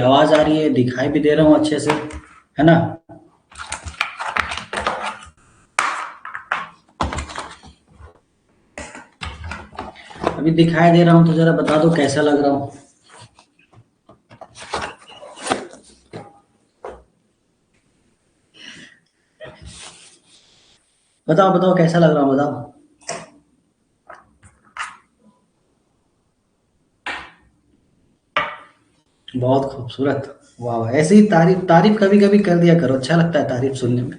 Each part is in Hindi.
आवाज आ रही है, दिखाई भी दे रहा हूँ अच्छे से, है ना? अभी दिखाई दे रहा हूँ तो जरा बता दो कैसा लग रहा हूँ। बताओ बताओ कैसा लग रहा हूँ, बताओ। बहुत खूबसूरत, वाह। ऐसे ही तारीफ तारीफ कभी कभी कर दिया करो, अच्छा लगता है तारीफ सुनने में।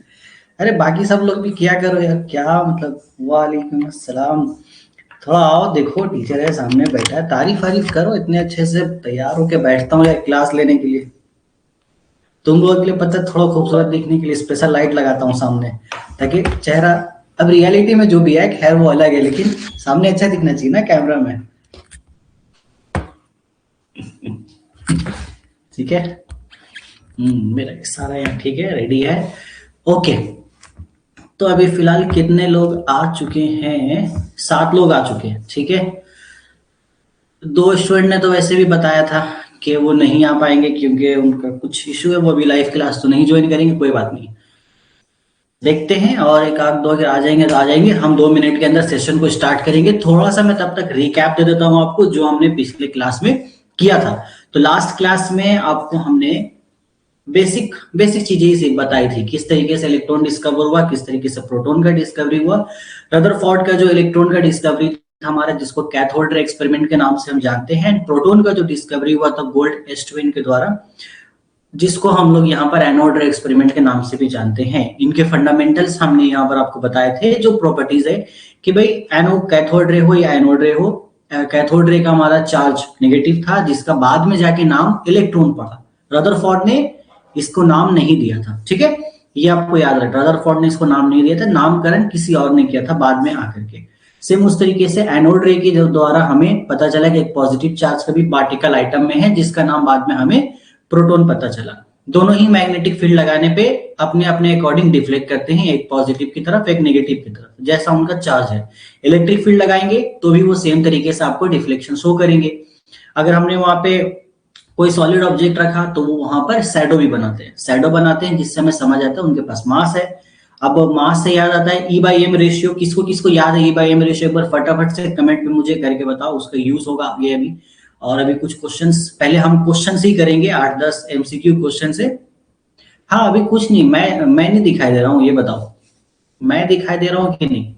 अरे बाकी सब लोग भी किया करो यार, क्या मतलब। वालेकुम अस्सलाम। थोड़ा आओ, देखो टीचर है सामने बैठा है, तारीफ वारीफ करो। इतने अच्छे से तैयार होके बैठता हूँ यार क्लास लेने के लिए। तुम लोगों के लिए पता है, थोड़ा खूबसूरत दिखने के लिए स्पेशल लाइट लगाता हूँ सामने, ताकि चेहरा, अब रियलिटी में जो भी है खैर वो अलग है, लेकिन सामने अच्छा दिखना चाहिए ना कैमरा में। ठीक है। मेरा सारा यहाँ ठीक है, रेडी है। ओके। तो अभी फिलहाल कितने लोग आ चुके हैं? 7 लोग आ चुके हैं, ठीक है। 2 स्टूडेंट ने तो वैसे भी बताया था कि वो नहीं आ पाएंगे क्योंकि उनका कुछ इशू है, वो अभी लाइव क्लास तो नहीं ज्वाइन करेंगे, कोई बात नहीं। देखते हैं, और एक आध दो अगर आ जाएंगे तो आ जाएंगे। हम 2 मिनट के अंदर सेशन को स्टार्ट करेंगे। थोड़ा सा मैं तब तक रिकैप दे देता हूँ आपको, जो हमने पिछले क्लास में किया था। तो लास्ट क्लास में आपको हमने बेसिक बेसिक चीजें ही बताई थी, किस तरीके से इलेक्ट्रॉन डिस्कवर हुआ, किस तरीके से प्रोटॉन का डिस्कवरी हुआ। रदरफोर्ड का जो इलेक्ट्रॉन का डिस्कवरी था हमारा, जिसको कैथोड रे एक्सपेरिमेंट के नाम से हम जानते हैं। प्रोटॉन का जो डिस्कवरी हुआ था गोल्ड एस्टविन के द्वारा, जिसको हम लोग यहाँ पर एनोड रे एक्सपेरिमेंट के नाम से भी जानते हैं। इनके फंडामेंटल्स हमने यहाँ पर आपको बताए थे, जो प्रॉपर्टीज है कि भाई एनो कैथोड रे हो या एनोड रे हो, कैथोड रे का हमारा चार्ज नेगेटिव था, जिसका बाद में जाके नाम इलेक्ट्रॉन पड़ा। रदरफोर्ड ने इसको नाम नहीं दिया था, ठीक है। ये आपको याद रखना, रदरफोर्ड ने इसको नाम नहीं दिया था, नामकरण किसी और ने किया था बाद में आकर के। सेम उस तरीके से एनोड रे के द्वारा हमें पता चला कि एक पॉजिटिव चार्ज का भी पार्टिकल आइटम में है, जिसका नाम बाद में हमें प्रोटॉन पता चला। दोनों ही मैग्नेटिक फील्ड लगाने पे अपने अपने अकॉर्डिंग डिफ्लेक्ट करते हैं, एक पॉजिटिव की तरफ एक नेगेटिव की तरफ, जैसा उनका चार्ज है। इलेक्ट्रिक फील्ड लगाएंगे तो भी वो सेम तरीके से आपको डिफ्लेक्शन शो करेंगे। अगर हमने वहां पे कोई सॉलिड ऑब्जेक्ट रखा तो वो वहां पर शैडो भी बनाते हैं, शैडो बनाते हैं, जिससे हमें समझ आता है उनके पास मास है। अब मास से याद आता है ई बाई एम रेशियो, किसको किसको याद है ई बाई एम रेशियो? एक बार फटाफट से कमेंट में मुझे करके बताओ, उसका यूज होगा आगे अभी। और अभी कुछ क्वेश्चंस, पहले हम क्वेश्चंस ही करेंगे, 8-10 एमसीक्यू क्वेश्चन से। हाँ अभी कुछ नहीं, मैं नहीं दिखाई दे रहा हूँ, ये बताओ मैं दिखाई दे रहा हूँ कि नहीं?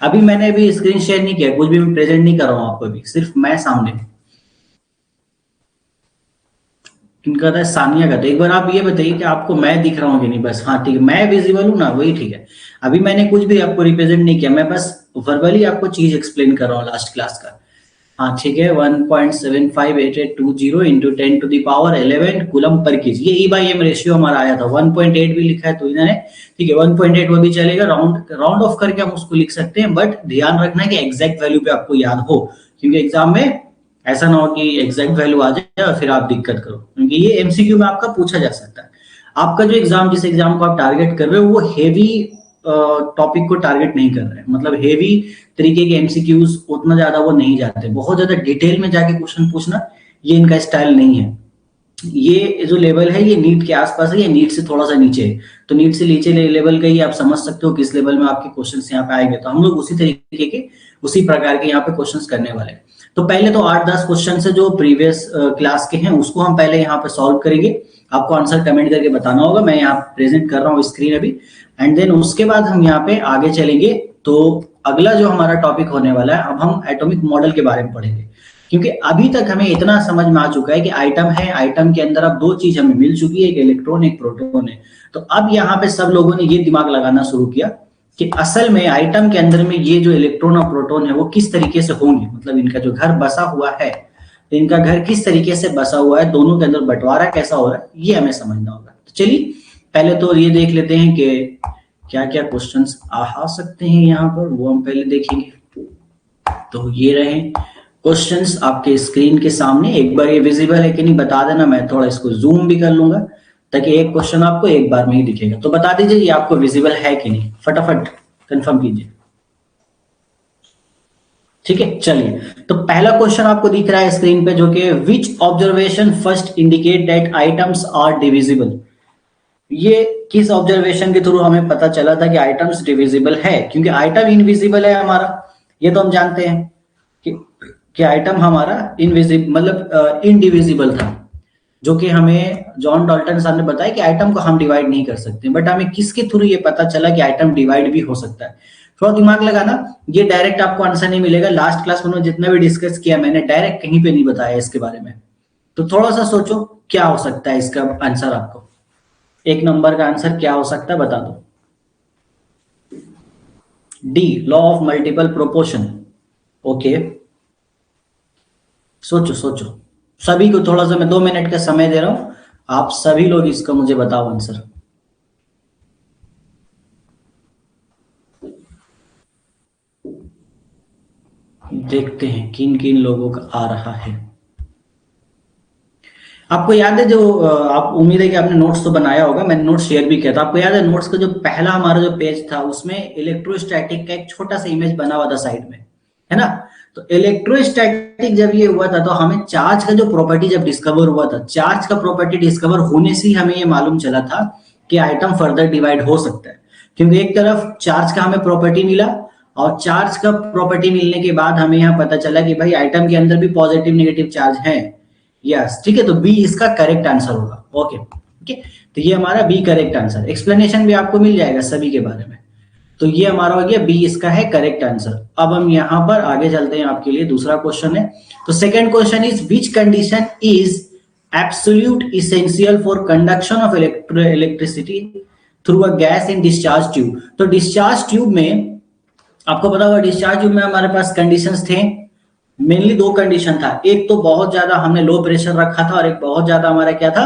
अभी मैंने अभी स्क्रीन शेयर नहीं किया, कुछ भी मैं प्रेजेंट नहीं कर रहा हूँ आपको, अभी सिर्फ मैं सामने। किनका था? सानिया का। तो एक बार आप ये बताइए कि आपको मैं दिख रहा हूँ कि नहीं, बस। हाँ ठीक है, मैं विजिबल हूँ ना, वही ठीक है। अभी मैंने कुछ भी आपको रिप्रेजेंट नहीं किया, मैं बस वर्बली आपको चीज एक्सप्लेन कर रहा हूँ लास्ट क्लास का। हाँ ठीक है, 1.758820 इंटू 10⁻11 कूलम पर केजी, ये ई बाई एम रेशियो हमारा आया था। 1.8 भी लिखा है तो इन्होंने, ठीक है 1.8 वो भी चलेगा, राउंड राउंड ऑफ करके हम उसको लिख सकते हैं, बट ध्यान रखना है कि एग्जैक्ट वैल्यू पे आपको याद हो, क्योंकि एग्जाम में ऐसा ना हो कि एग्जैक्ट वैल्यू आ जाए और फिर आप दिक्कत करो, क्योंकि ये एमसीक्यू में आपका पूछा जा सकता है। आपका जो एग्जाम, जिस एग्जाम को आप टारगेट कर रहे हो, वो हेवी टॉपिक को टारगेट नहीं कर रहे हैं, मतलब हेवी तरीके के एमसीक्यूज उतना ज्यादा वो नहीं जाते, बहुत ज्यादा डिटेल में जाके क्वेश्चन पूछना ये इनका स्टाइल नहीं है। ये जो लेवल है ये नीट के आसपास है, ये नीट से थोड़ा सा नीचे है। तो नीट से नीचे लेवल का ही आप समझ सकते हो किस लेवल में आपके क्वेश्चंस यहाँ पे आएंगे। तो हम लोग उसी तरीके के, उसी प्रकार के यहाँ पे क्वेश्चंस करने वाले हैं। तो पहले तो 8-10 क्वेश्चन है जो प्रीवियस क्लास के हैं, उसको हम पहले यहाँ पे सॉल्व करेंगे। आपको आंसर कमेंट करके बताना होगा, मैं यहाँ प्रेजेंट कर रहा हूँ स्क्रीन अभी। एंड देन उसके बाद हम यहाँ पे आगे चलेंगे। तो अगला जो हमारा टॉपिक होने वाला है, अब हम एटॉमिक मॉडल के बारे में पढ़ेंगे। क्योंकि अभी तक हमें इतना समझ में आ चुका है कि आइटम है, आइटम के अंदर अब 2 चीज हमें मिल चुकी है, एक इलेक्ट्रॉन एक प्रोटॉन है। तो अब यहाँ पे सब लोगों ने ये दिमाग लगाना शुरू किया कि असल में आइटम के अंदर में ये जो इलेक्ट्रॉन और प्रोटॉन है वो किस तरीके से होंगे, मतलब इनका जो घर बसा हुआ है, तो इनका घर किस तरीके से बसा हुआ है, दोनों के अंदर बंटवारा कैसा हो रहा है, ये हमें समझना होगा। तो चलिए पहले तो ये देख लेते हैं कि क्या क्या क्वेश्चंस आ सकते हैं यहाँ पर, वो हम पहले देखेंगे। तो ये रहे क्वेश्चंस आपके स्क्रीन के सामने। एक बार ये विजिबल है कि नहीं बता देना, मैं थोड़ा इसको जूम भी कर लूंगा ताकि एक क्वेश्चन आपको एक बार में ही दिखेगा। तो बता दीजिए ये आपको विजिबल है कि नहीं, फटाफट कंफर्म कीजिए। ठीक है, चलिए। तो पहला क्वेश्चन आपको दिख रहा है स्क्रीन पे, जो कि which observation first indicate that atoms are divisible. ये किस ऑब्जर्वेशन के थ्रू हमें पता चला था कि आइटम्स डिविजिबल है? क्योंकि आइटम इनविजिबल है हमारा, ये तो हम जानते हैं कि आइटम हमारा इनविजिबल मतलब इनडिविजिबल था, जो कि हमें जॉन डाल्टन साहब ने बताया कि आइटम को हम डिवाइड नहीं कर सकते। बट हमें किसके थ्रू ये पता चला कि आइटम डिवाइड भी हो सकता है? थोड़ा दिमाग लगाना, ये डायरेक्ट आपको आंसर नहीं मिलेगा। लास्ट क्लास में जितना भी डिस्कस किया मैंने, डायरेक्ट कहीं पे नहीं बताया इसके बारे में। तो थोड़ा सा सोचो क्या हो सकता है इसका आंसर। आपको एक नंबर का आंसर क्या हो सकता है बता दो। D, law of multiple proportion. Okay, सोचो सोचो, सभी को थोड़ा सा मैं 2 मिनट का समय दे रहा हूं, आप सभी लोग इसका मुझे बताओ आंसर। देखते हैं किन किन लोगों का आ रहा है। आपको याद है जो आप, उम्मीद है कि आपने नोट्स तो बनाया होगा, मैंने नोट्स शेयर भी किया था। आपको याद है नोट्स का जो पहला हमारा जो पेज था, उसमें इलेक्ट्रोस्टैटिक का एक छोटा सा इमेज बना हुआ था साइड में, है ना? तो इलेक्ट्रोस्टैटिक जब ये हुआ था, तो हमें चार्ज का जो प्रॉपर्टी जब डिस्कवर हुआ था, चार्ज का प्रॉपर्टी डिस्कवर होने से ही हमें ये मालूम चला था कि आइटम फर्दर डिवाइड हो सकता है। क्योंकि एक तरफ चार्ज का हमें प्रॉपर्टी मिला, और चार्ज का प्रॉपर्टी मिलने के बाद हमें यहाँ पता चला कि भाई आइटम के अंदर भी पॉजिटिव नेगेटिव चार्ज है। यस, ठीक है, तो बी इसका करेक्ट आंसर होगा। ओके ओके, तो ये हमारा बी करेक्ट आंसर। एक्सप्लेनेशन भी आपको मिल जाएगा सभी के बारे में। तो ये हमारा हो गया बी, इसका है करेक्ट आंसर। अब हम यहाँ पर आगे चलते हैं, आपके लिए दूसरा क्वेश्चन है। तो second question is which condition is absolute essential for conduction of electricity through a gas in discharge tube. तो डिस्चार्ज ट्यूब में आपको पता होगा, डिस्चार्ज ट्यूब में हमारे पास कंडीशंस थे, मेनली 2 कंडीशन था। एक तो बहुत ज्यादा हमने लो प्रेशर रखा था, और एक बहुत ज्यादा हमारा क्या था,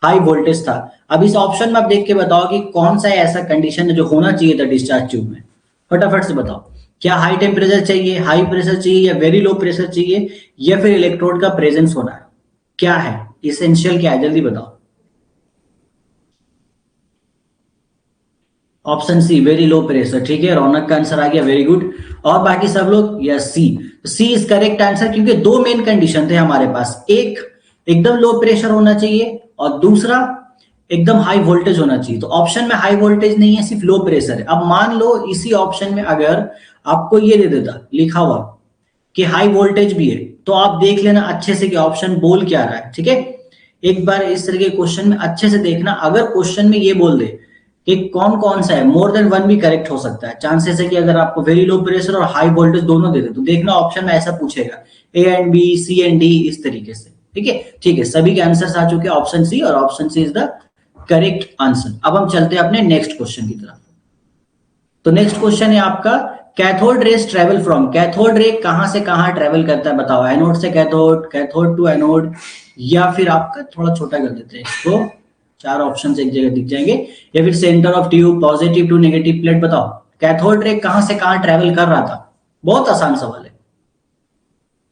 हाई वोल्टेज था। अब इस ऑप्शन में आप देख के बताओ कि कौन सा ऐसा कंडीशन है जो होना चाहिए था डिस्चार्ज ट्यूब में। फटाफट से बताओ, क्या हाई टेम्परेचर चाहिए, हाई प्रेशर चाहिए, या वेरी लो प्रेशर चाहिए, या फिर इलेक्ट्रोड का प्रेजेंस होना है? क्या है इसेंशियल, क्या है, जल्दी बताओ। Option C, very low pressure. ठीक है, रौनक का आंसर आ गया, वेरी गुड। और बाकी सब लोग yes, C. C is correct answer, क्योंकि 2 मेन कंडीशन थे हमारे पास। एक, एकदम लो प्रेशर होना चाहिए, और दूसरा एकदम हाई वोल्टेज होना चाहिए। तो ऑप्शन में हाई वोल्टेज नहीं है, सिर्फ लो प्रेशर है। अब मान लो इसी ऑप्शन में अगर आपको ये दे देता लिखा हुआ कि हाई वोल्टेज भी है, तो आप देख लेना अच्छे से कि ऑप्शन बोल क्या रहा है। ठीक है, एक बार इस तरह के क्वेश्चन में अच्छे से देखना। अगर क्वेश्चन में ये बोल दे कि कौन कौन सा है, मोर देन वन भी करेक्ट हो सकता है। चांसेस है कि अगर आपको वेरी लो प्रेशर और हाई वोल्टेज दोनों दे दे, तो देखना ऑप्शन में ऐसा पूछेगा, A and B, C and D, इस तरीके से। ठीक है, ठीक है, सभी के आंसर आ चुके हैं ऑप्शन सी, और option C is the correct answer. अब हम चलते हैं अपने नेक्स्ट क्वेश्चन की तरफ। तो नेक्स्ट क्वेश्चन है आपका, cathode rays travel from. Cathode ray कहां से कहां ट्रेवल करता है बताओ। एनोड से कैथोड, कैथोड टू एनोड, या फिर आपका थोड़ा छोटा कर देते हैं इसको, 4 ऑप्शन एक जगह दिख जाएंगे, या फिर centre of tube, positive to negative plate. बताओ कैथोड रे कहां से कहां ट्रेवल कर रहा था? बहुत आसान सवाल है।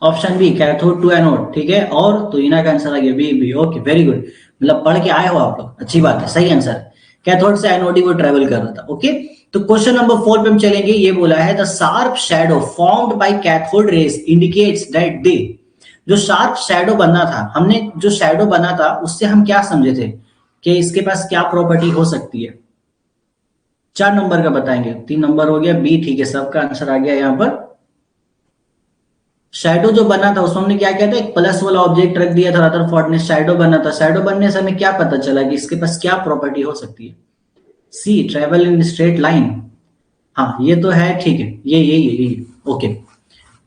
Option B, cathode to anode. ठीक है, और तो इना का आंसर आ गया B, B. Okay, very good, मतलब पढ़ के आए हो आप लोग, अच्छी बात है, सही आंसर है। कैथोड से एनोड ही वो ट्रेवल कर रहा था। ओके, तो क्वेश्चन नंबर 4 पे हम चलेंगे। ये बोला है the sharp shadow formed by cathode rays indicates that they. जो शार्प शैडो बना था, हमने जो शैडो बना था उससे हम क्या समझे थे कि इसके पास क्या प्रॉपर्टी हो सकती है? 4 नंबर का बताएंगे, 3 नंबर हो गया बी। ठीक है, सबका आंसर आ गया यहाँ पर। शैडो जो बना था उसमें हमने क्या किया था, एक प्लस वाला ऑब्जेक्ट रख दिया था, रदरफोर्ड ने। शैडो बना था, शैडो बनने से हमें क्या पता चला कि इसके पास क्या प्रॉपर्टी हो सकती है? सी, ट्रेवल इन स्ट्रेट लाइन। हाँ, ये तो है, ठीक है, ये ओके,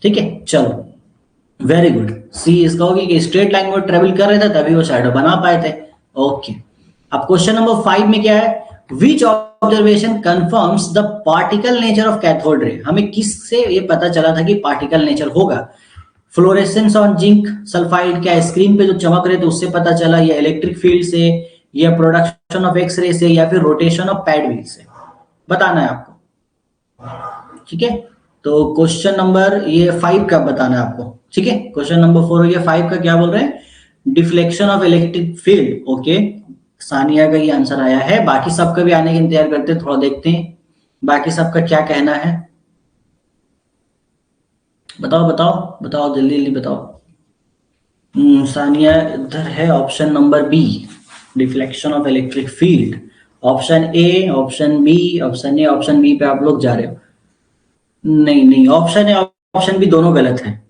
ठीक है, चलो वेरी गुड। सी इसका होगी कि स्ट्रेट लाइन में ट्रेवल कर रहे थे, तभी वो शैडो बना पाए थे। ओके, अब क्वेश्चन नंबर 5 में क्या है, which observation confirms the particle nature of cathode ray. हमें किससे ये पता चला था कि पार्टिकल नेचर होगा? फ्लोरेसेंस ऑन जिंक सल्फाइड, क्या स्क्रीन पे जो चमक रहे थे उससे पता चला, या इलेक्ट्रिक फील्ड से, या प्रोडक्शन ऑफ एक्स रे से, या फिर रोटेशन ऑफ पैड व्हील से? बताना है आपको। ठीक है, तो क्वेश्चन नंबर ये 5 का बताना है आपको। ठीक है, क्वेश्चन नंबर 4 हो गया। 5 का क्या बोल रहे हैं, deflection of electric field. Okay, Sania का ये आंसर आया है, बाकी सबका भी आने का इंतजार करते हैं, थोड़ा देखते हैं बाकी सबका क्या कहना है। बताओ बताओ बताओ, जल्दी जल्दी बताओ। सानिया, इधर है option number B, deflection of electric field. Option A, option B, option A, option B पे आप लोग जा रहे हो। नहीं नहीं, ऑप्शन ए ऑप्शन बी दोनों गलत है।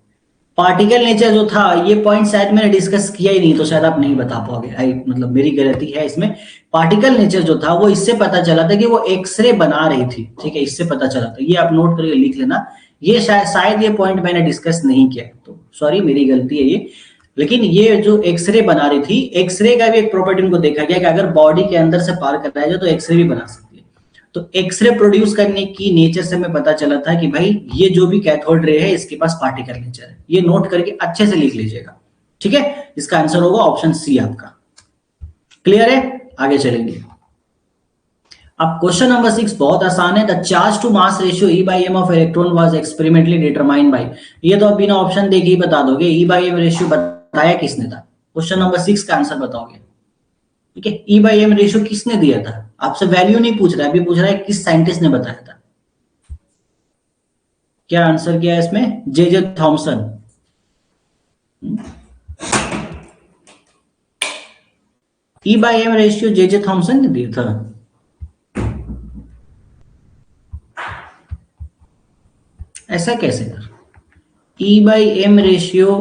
पार्टिकल नेचर जो था, ये पॉइंट शायद मैंने डिस्कस किया ही नहीं, तो शायद आप नहीं बता पाओगे। आई मतलब मेरी गलती है इसमें। पार्टिकल नेचर जो था वो इससे पता चला था कि वो एक्सरे बना रही थी, ठीक है, इससे पता चला था। ये आप नोट करके लिख लेना। ये शायद शायद ये पॉइंट मैंने डिस्कस नहीं किया, तो सॉरी, मेरी गलती है ये। लेकिन ये जो एक्सरे बना रही थी, एक्सरे का भी एक प्रॉपर्टी उनको देखा गया कि अगर बॉडी के अंदर से पार कराया जाए तो एक्सरे भी बना सकती है। तो एक्सरे प्रोड्यूस करने की नेचर से हमें पता चला था कि भाई ये जो भी कैथोड रे है इसके पास पार्टिकल नेचर है। ये नोट करके अच्छे से लिख लीजिएगा, ठीक है। इसका आंसर होगा ऑप्शन सी आपका। क्लियर है? आगे चलेंगे। अब क्वेश्चन नंबर 6 बहुत आसान है। The charge to mass ratio e by m of electron was experimentally determined by. ये तो आप बिना ऑप्शन देखे ही बता दोगे। ई बाई एम रेशियो बताया किसने था? क्वेश्चन नंबर 6 का आंसर बताओगे, ठीक है। ई बाई एम रेशियो किसने दिया था? आपसे वैल्यू नहीं पूछ रहा है, अभी पूछ रहा है किस साइंटिस्ट ने बताया था। क्या आंसर किया है इसमें? J J Thomson. E by m ratio J J Thomson ने दिया था। ऐसा कैसे यार? E by m ratio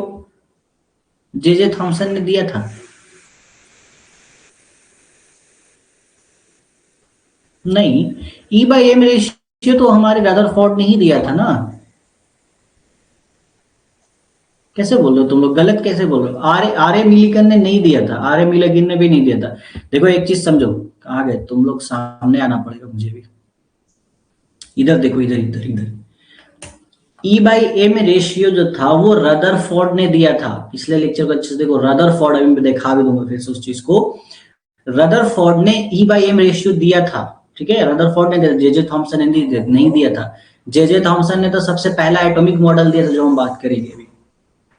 J J Thomson ने दिया था? नहीं, ई बाई एम रेशियो तो हमारे रदरफोर्ड ने ही दिया था ना। कैसे बोल रहे हो तुम लोग? गलत कैसे बोल रहे हो? आर आर ए मिलिकन ने नहीं दिया था, आर ए मिलिकन ने भी नहीं दिया था। देखो एक चीज समझो, कहाँ गए तुम लोग? सामने आना पड़ेगा मुझे भी। इधर देखो, इधर इधर इधर। ई बाई एम रेशियो जो था वो रदरफोर्ड ने दिया था। पिछले लेक्चर को अच्छे से देखो, रदरफोर्ड, अभी मैं दिखा भी दूंगा फिर से उस चीज को। रदरफोर्ड ने ई बाई एम रेशियो दिया था, ठीक है। रदरफोर्ड ने, जे जे थॉमसन ने नहीं दिया था। जे जे थॉमसन ने तो सबसे पहला एटॉमिक मॉडल दिया था जो हम बात करेंगे अभी।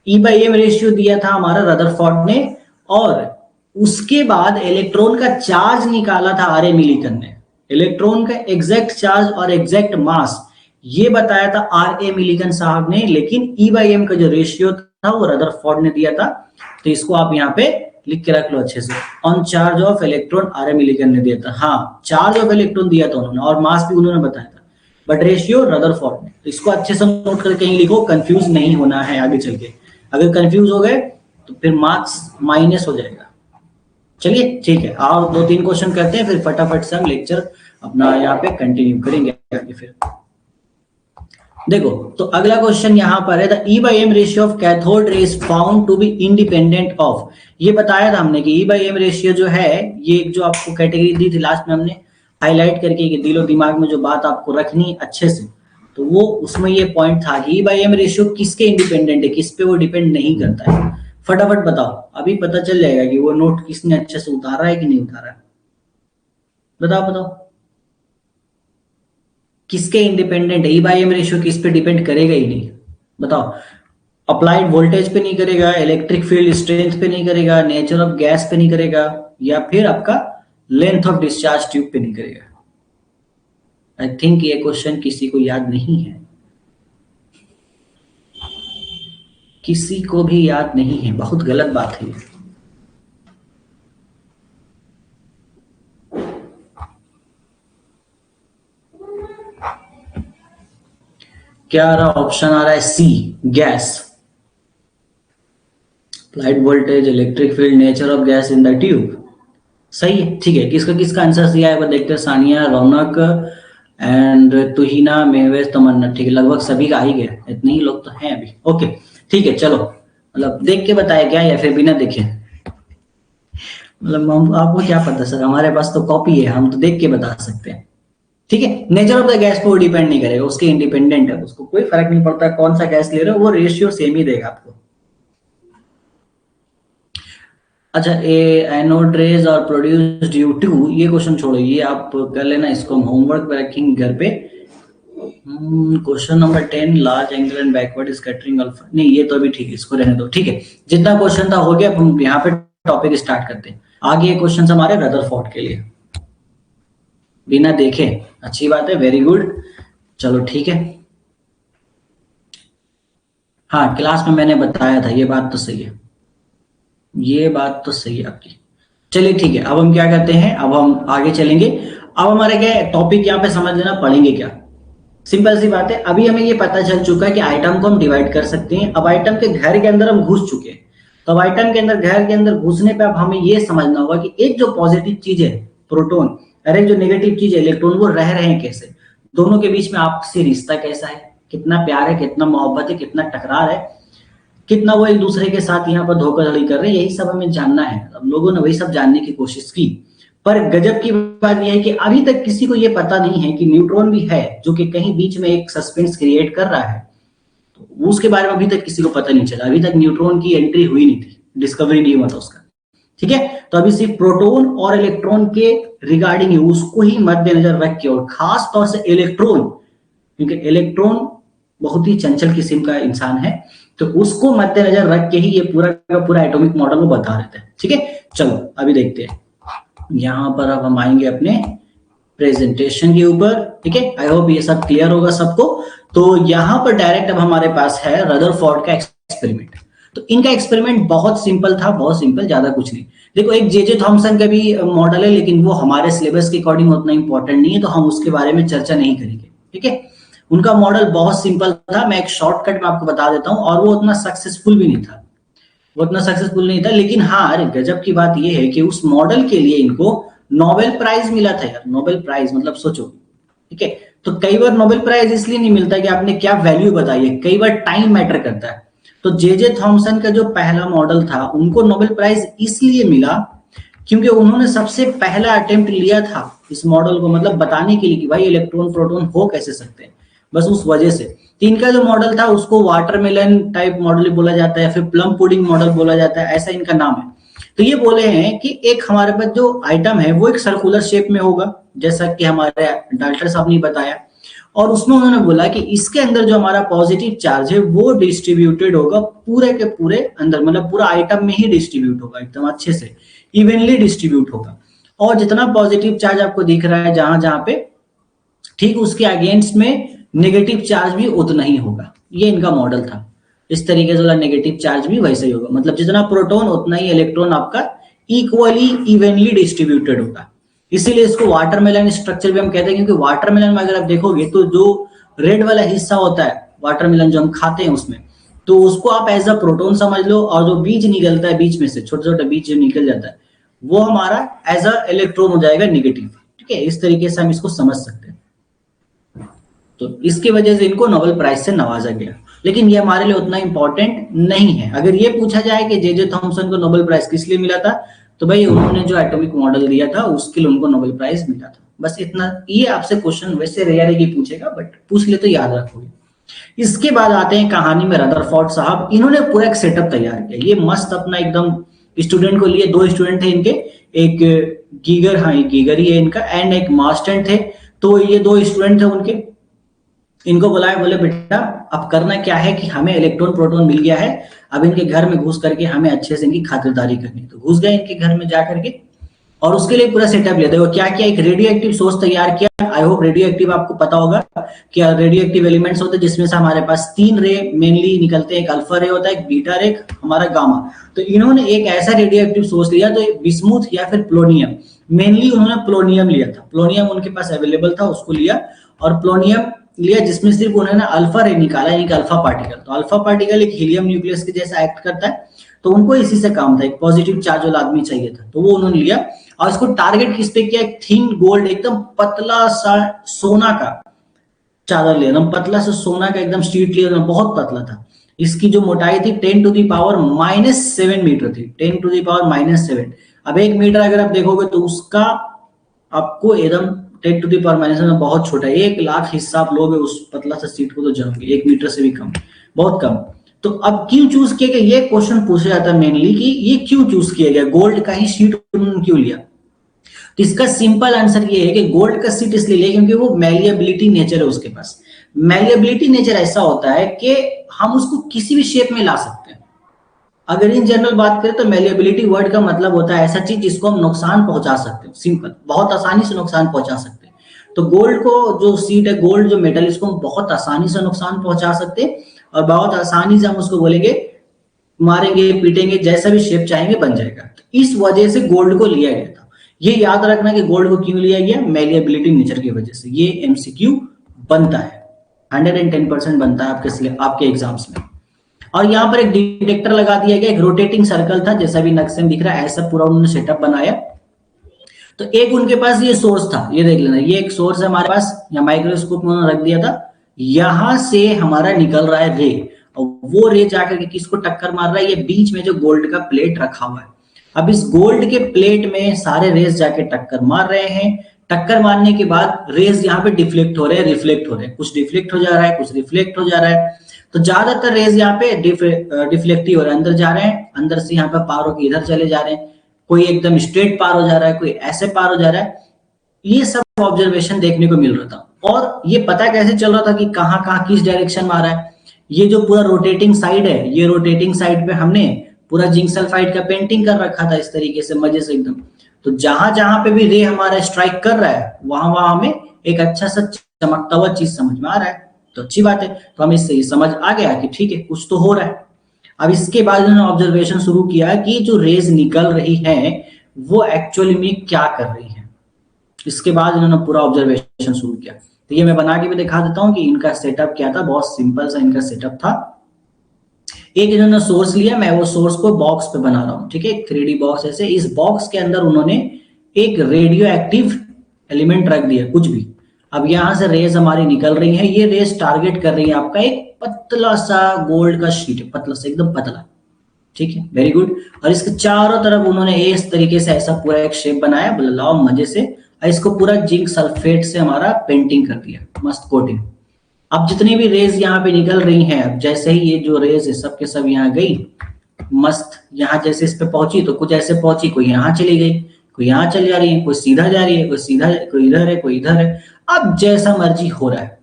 ई बाई एम रेशियो दिया था हमारा रदरफोर्ड ने, और उसके बाद इलेक्ट्रॉन का चार्ज निकाला था आर ए मिलिकन ने। इलेक्ट्रॉन का एग्जैक्ट चार्ज और एग्जैक्ट मास ये बताया था आर ए मिलिकन साहब ने, लेकिन ई बाई एम का जो रेशियो था वो रदरफोर्ड ने दिया था। तो इसको आप यहाँ पे लिख के रख लो अच्छे से। On charge of electron R A Millikan ने दिया था। हाँ, चार्ज ऑफ इलेक्ट्रॉन दिया था उन्होंने, और मास भी उन्होंने बताया था, बट रेशियो रदरफोर्ड ने। तो इसको अच्छे से नोट करके कहीं लिखो, कंफ्यूज नहीं होना है आगे चल के। अगर कंफ्यूज हो गए तो फिर मार्क्स माइनस हो जाएगा। चलिए ठीक है, आओ 2-3 क्वेश्चन करते हैं, फिर फटाफट से हम लेक्चर अपना यहाँ पे कंटिन्यू करेंगे आगे। फिर देखो, तो अगला क्वेश्चन यहाँ पर है, the e by m ratio of cathode ray is found to be independent of. ये बताया था हमने कि ई बाई एम रेशियो जो है, ये जो आपको कैटेगरी दी थी लास्ट में हमने हाईलाइट करके कि दिलो दिमाग में जो बात आपको रखनी अच्छे से, तो वो उसमें ये पॉइंट था कि ई बाई एम रेशियो किसके इंडिपेंडेंट है, किस पे वो डिपेंड नहीं करता है। फटाफट बताओ, अभी पता चल जाएगा कि वो नोट किसने अच्छे से उतारा है कि नहीं उतारा है। बताओ बताओ, किसके इंडिपेंडेंट है? ई बाई एम रेशियो किस पे डिपेंड करेगा ही नहीं। बताओ। अप्लाइड वोल्टेज पे नहीं करेगा, इलेक्ट्रिक फील्ड स्ट्रेंथ पे नहीं करेगा, नेचर ऑफ गैस पे नहीं करेगा, या फिर आपका लेंथ ऑफ डिस्चार्ज ट्यूब पे नहीं करेगा। आई थिंक ये क्वेश्चन किसी को याद नहीं है, किसी को भी याद नहीं है, बहुत गलत बात है। क्या आ रहा? ऑप्शन आ रहा है C, gas. Applied voltage, electric field, nature of gas in the tube. सही है, ठीक है। किसका किसका आंसर सही आया देखते हैं। सानिया, रौनक एंड तुहिना, महवेश, तमन्ना। ठीक है, लगभग सभी का आ ही गया, इतने ही लोग तो हैं अभी। ओके ठीक है, चलो। मतलब देख के बताया क्या या फिर बिना देखे? मतलब आपको क्या पता सर, हमारे पास तो कॉपी है, हम तो देख के बता सकते हैं। ठीक है, नेचर ऑफ द गैस पे वो डिपेंड नहीं करेगा, उसके इंडिपेंडेंट है, उसको कोई फर्क नहीं पड़ता कौन सा गैस ले रहे हो, वो रेशियो सेम ही देगा आपको। अच्छा, ए एनोड रेज और प्रोड्यूस्ड ड्यू टू, ये क्वेश्चन छोड़ो, ये आप कर लेना, इसको हम होमवर्क पे रखेंगे घर पे। Question number 10, large angle and backward scattering alpha. नहीं, ये तो अभी ठीक है, इसको रहने दो। ठीक है, जितना क्वेश्चन था हो गया, अब हम यहाँ पे टॉपिक स्टार्ट करते हैं। आगे क्वेश्चन हमारे रदरफोर्ड के लिए, बिना देखे। अच्छी बात है, वेरी गुड। चलो ठीक है, हाँ, क्लास में मैंने बताया था, ये बात तो सही है, ये बात तो सही है आपकी। चलिए ठीक है, अब हम क्या करते हैं, अब हम आगे चलेंगे। अब हमारे क्या टॉपिक यहाँ पे समझ लेना, पढ़ेंगे क्या। सिंपल सी बात है, अभी हमें ये पता चल चुका है कि आइटम को हम डिवाइड कर सकते हैं। अब आइटम के घर के अंदर हम घुस चुके हैं, तो अब आइटम के अंदर, घर के अंदर घुसने पे अब हमें ये समझना होगा कि एक जो पॉजिटिव चीज है प्रोटॉन, और एक जो नेगेटिव चीज है इलेक्ट्रॉन, वो रह रहे हैं कैसे, दोनों के बीच में आपसी रिश्ता कैसा है, कितना प्यार है, कितना मोहब्बत है, कितना टकरार है, कितना वो एक दूसरे के साथ यहाँ पर धोखाधड़ी कर रहे हैं, यही सब हमें जानना है। अब लोगों ने वही सब जानने की कोशिश की, पर गजब की बात यह है कि अभी तक किसी को यह पता नहीं है कि न्यूट्रॉन भी है, जो कि कहीं बीच में एक सस्पेंस क्रिएट कर रहा है। तो उसके बारे में अभी तक किसी को पता नहीं चला, अभी तक न्यूट्रॉन की एंट्री हुई नहीं थी, डिस्कवरी नहीं हुआ था उसका। ठीक है, तो अभी सिर्फ प्रोटॉन और इलेक्ट्रॉन के रिगार्डिंग ही, उसको ही मद्देनजर रख के, और खास तौर से इलेक्ट्रॉन, क्योंकि इलेक्ट्रॉन बहुत ही चंचल किस्म का इंसान है, तो उसको मद्देनजर रख के ही ये पूरा का पूरा एटॉमिक मॉडल वो बता रहे थे। ठीक है, चलो अभी देखते हैं। यहां पर अब हम आएंगे अपने प्रेजेंटेशन के ऊपर। ठीक है, आई होप ये सब क्लियर होगा सबको। तो यहां पर डायरेक्ट अब हमारे पास है रदरफोर्ड का एक्सपेरिमेंट। तो इनका एक्सपेरिमेंट बहुत सिंपल था, बहुत सिंपल, ज्यादा कुछ नहीं। देखो, एक जे थॉमसन का भी मॉडल है, लेकिन वो हमारे सिलेबस के अकॉर्डिंग उतना इंपॉर्टेंट नहीं है, तो हम उसके बारे में चर्चा नहीं करेंगे। ठीक है, उनका मॉडल बहुत सिंपल था, मैं एक शॉर्टकट में आपको बता देता हूं, और वो उतना सक्सेसफुल भी नहीं था, वो उतना सक्सेसफुल नहीं था। लेकिन हाँ, अरे गजब की बात यह है कि उस मॉडल के लिए इनको नोबेल प्राइज मिला था यार। नोबेल प्राइज मतलब सोचो। ठीक है, तो कई बार नोबेल प्राइज इसलिए नहीं मिलता कि आपने क्या वैल्यू बताई है, कई बार टाइम मैटर करता है। तो जे थॉमसन का जो पहला मॉडल था, उनको नोबेल प्राइज इसलिए मिला क्योंकि उन्होंने सबसे पहला अटेम्प्ट लिया था इस मॉडल को, मतलब बताने के लिए कि भाई इलेक्ट्रॉन प्रोटॉन हो कैसे सकते हैं, बस उस वजह से। तो इनका जो मॉडल था उसको वाटरमेलन टाइप मॉडल बोला जाता है, फिर प्लम पुडिंग मॉडल बोला जाता है, ऐसा इनका नाम है। तो ये बोले हैं कि एक हमारे पास जो आइटम है वो एक सर्कुलर शेप में होगा, जैसा कि हमारे डाल्टन साहब ने बताया, और उसमें उन्होंने बोला कि इसके अंदर जो हमारा पॉजिटिव चार्ज है वो डिस्ट्रीब्यूटेड होगा पूरे के पूरे अंदर, मतलब पूरा आइटम में ही डिस्ट्रीब्यूट होगा, एकदम अच्छे से इवनली डिस्ट्रीब्यूट होगा। और जितना पॉजिटिव चार्ज आपको दिख रहा है जहां जहां पे, ठीक उसके अगेंस्ट में नेगेटिव चार्ज भी उतना ही होगा। ये इनका मॉडल था। इस तरीके से नेगेटिव चार्ज भी वैसे ही होगा, मतलब जितना प्रोटॉन उतना ही इलेक्ट्रॉन आपका इक्वली इवनली डिस्ट्रीब्यूटेड होगा। इसीलिए इसको वाटरमेलन स्ट्रक्चर भी हम कहते हैं, क्योंकि वाटरमेलन में अगर आप देखोगे तो जो रेड वाला हिस्सा होता है वाटरमेलन जो हम खाते हैं उसमें, तो उसको आप एज अ प्रोटॉन समझ लो, और जो बीज निकलता है बीच में से, छोटा छोटा बीज जो निकल जाता है, वो हमारा एज अ इलेक्ट्रॉन हो जाएगा नेगेटिव। ठीक है, इस तरीके से हम इसको समझ सकते हैं। तो इसकी वजह से इनको नोबेल प्राइज से नवाजा गया, लेकिन ये हमारे लिए उतना इंपॉर्टेंट नहीं है। अगर ये पूछा जाए कि जे थॉमसन को नोबेल प्राइज किस लिए मिला था, तो भाई उन्होंने जो एटॉमिक मॉडल दिया था उसके लिए उनको नोबेल प्राइज मिला था, बस इतना। ये आपसे क्वेश्चन वैसे रेयर है कि पूछेगा, बट पूछ ले तो याद रखोगे। इसके बाद आते हैं कहानी में रदरफोर्ड साहब। इन्होंने पूरा एक सेटअप तैयार किया, ये मस्त अपना एकदम स्टूडेंट को लिए। दो स्टूडेंट थे इनके, एक गीगर, हाँ एक गीगर ही है इनका, एंड एक मार्स्टन थे। तो ये दो स्टूडेंट थे उनके, इनको बुलाया, बोले बेटा अब करना क्या है कि हमें इलेक्ट्रॉन प्रोटॉन मिल गया है, अब इनके घर में घुस करके हमें अच्छे से इनकी खातिरदारी करनी। तो घुस गए इनके घर में जा करके, और उसके लिए पूरा सेटअप लिया। देखो क्या किया, एक रेडियो एक्टिव सोर्स तैयार किया। आई होप रेडियो एक्टिव आपको पता होगा कि रेडियो एक्टिव एलिमेंट्स होते हैं, जिसमें से हमारे पास 3 रे मेनली निकलते हैं, एक अल्फा रे होता है, एक बीटा रे, एक हमारा गामा। तो इन्होंने एक ऐसा रेडियो एक्टिव सोर्स लिया, तो बिस्मुथ या फिर प्लोनियम, मेनली उन्होंने प्लोनियम लिया था। प्लोनियम उनके पास अवेलेबल था, उसको लिया, और प्लोनियम लिया जिसमें सिर्फ उन्होंने अल्फा रे निकाला, यानी कि अल्फा पार्टिकल। तो अल्फा पार्टिकल एक हीलियम न्यूक्लियस के जैसा एक्ट करता है, तो उनको इसी से काम था, एक पॉजिटिव चार्ज वाला आदमी चाहिए था, तो वो उन्होंने लिया। और इसको टारगेट किस पे किया, एक थिन गोल्ड, एकदम पतला सा सोना का चादर लिया, एकदम पतला सा सोना का एकदम शीट लिया, बहुत पतला था। इसकी जो मोटाई थी 10⁻⁻7 मीटर थी, 10⁻⁻7। अब 1 मीटर अगर आप देखोगे तो उसका आपको एकदम 10⁻⁻7 बहुत छोटा है, 1,00,000 हिस्सा आप लोगे उस पतला सा सीट को तो जमोगे, 1 मीटर से भी कम, बहुत कम। तो अब क्यों चूज किया गया, ये क्वेश्चन पूछा जाता है मेनली कि ये क्यों चूज किया गया, गोल्ड का ही शीट उन्होंने क्यों लिया। तो इसका सिंपल आंसर ये है कि गोल्ड का शीट इसलिए लिया क्योंकि वो मैलिएबिलिटी नेचर है उसके पास। मैलिएबिलिटी नेचर ऐसा होता है कि हम उसको किसी भी शेप में ला सकते हैं। अगर इन जनरल बात करें तो मैलिएबिलिटी वर्ड का मतलब होता है ऐसा चीज जिसको हम नुकसान पहुंचा सकते हैं, सिंपल, बहुत आसानी से नुकसान पहुंचा सकते हैं। तो गोल्ड को जो सीट है, गोल्ड जो मेटल, इसको हम बहुत आसानी से नुकसान पहुंचा सकते हैं। और बहुत आसानी से हम उसको बोलेंगे, मारेंगे पीटेंगे, जैसा भी शेप चाहेंगे बन जाएगा। तो इस वजह से गोल्ड को लिया गया था। ये याद रखना कि गोल्ड को क्यों लिया गया, मैलिएबिलिटी नेचर की वजह से। ये एमसीक्यू बनता है, 110% बनता है आपके एग्जाम्स में। और यहाँ पर एक डिटेक्टर लगा दिया गया, एक रोटेटिंग सर्कल था जैसा भी नक्शे में दिख रहा है, ऐसा पूरा उन्होंने सेटअप बनाया। तो एक उनके पास ये सोर्स था, ये देख लेना, ये एक सोर्स है हमारे पास, या माइक्रोस्कोप में उन्होंने रख दिया था। यहां से हमारा निकल रहा है रे, और वो रे जाकर के किसको टक्कर मार रहा है, ये बीच में जो गोल्ड का प्लेट रखा हुआ है। अब इस गोल्ड के प्लेट में सारे रेस जाके टक्कर मार रहे हैं। टक्कर मारने के बाद रेस यहाँ पे डिफ्लेक्ट हो रहे हैं, रिफ्लेक्ट हो रहे हैं, कुछ डिफ्लेक्ट हो जा रहा है, कुछ रिफ्लेक्ट हो जा रहा है। तो ज्यादातर रेस यहाँ पे डिफ्लेक्टिव हो रहा है, अंदर जा रहे हैं, अंदर से यहाँ पे पार होकर इधर चले जा रहे हैं, कोई एकदम स्ट्रेट पार हो जा रहा है, कोई ऐसे पार हो जा रहा है। ये सब ऑब्जर्वेशन देखने को मिल रहा था। और ये पता कैसे चल रहा था कि कहाँ कहाँ किस डायरेक्शन में आ रहा है। ये जो पूरा रोटेटिंग साइड है, ये रोटेटिंग साइड पे हमने पूरा जिंक सल्फाइड का पेंटिंग कर रखा था इस तरीके से मजे से एकदम। तो जहां जहां पे भी रे हमारा स्ट्राइक कर रहा है, वहां वहां हमें एक अच्छा सा चमकता हुआ चीज समझ में आ रहा है। तो अच्छी बात है, तो हमें इससे ये समझ आ गया कि ठीक है कुछ तो हो रहा है। अब इसके बाद उन्होंने ऑब्जर्वेशन शुरू किया कि जो रेज निकल रही है वो एक्चुअली में क्या कर रही है। इसके बाद इन्होंने पूरा ऑब्जर्वेशन शुरू किया। तो ये मैं बना के भी दिखा देता हूँ कि इनका सेटअप क्या था। बहुत सिंपल सा इनका सेटअप था। एक इन्होंने सोर्स लिया, मैं वो सोर्स को बॉक्स पे बना रहा हूँ, ठीक है, 3D बॉक्स ऐसे। इस बॉक्स के अंदर उन्होंने एक रेडियो एक्टिव एलिमेंट रख दिया, कुछ भी। अब यहां से रेज हमारी निकल रही है, ये रेज टारगेट कर रही है आपका एक पतला सा गोल्ड का शीट है, पतला सा एकदम पतला, ठीक है, वेरी गुड। और इसके चारों तरफ उन्होंने इस तरीके से ऐसा पूरा एक शेप बनाया, बुलाओ मजे से। और इसको पूरा जिंक सल्फेट से हमारा पेंटिंग कर दिया, मस्त कोटिंग। अब जितनी भी रेज यहाँ पे निकल रही हैं, अब जैसे ही ये जो रेज है सब के सब यहाँ गई, मस्त यहाँ जैसे इस पे पहुंची तो कुछ ऐसे पहुंची, कोई यहाँ चली गई, कोई यहाँ चली जा रही है, कोई सीधा जा रही है, कोई सीधा, कोई इधर है, कोई इधर है। अब जैसा मर्जी हो रहा है,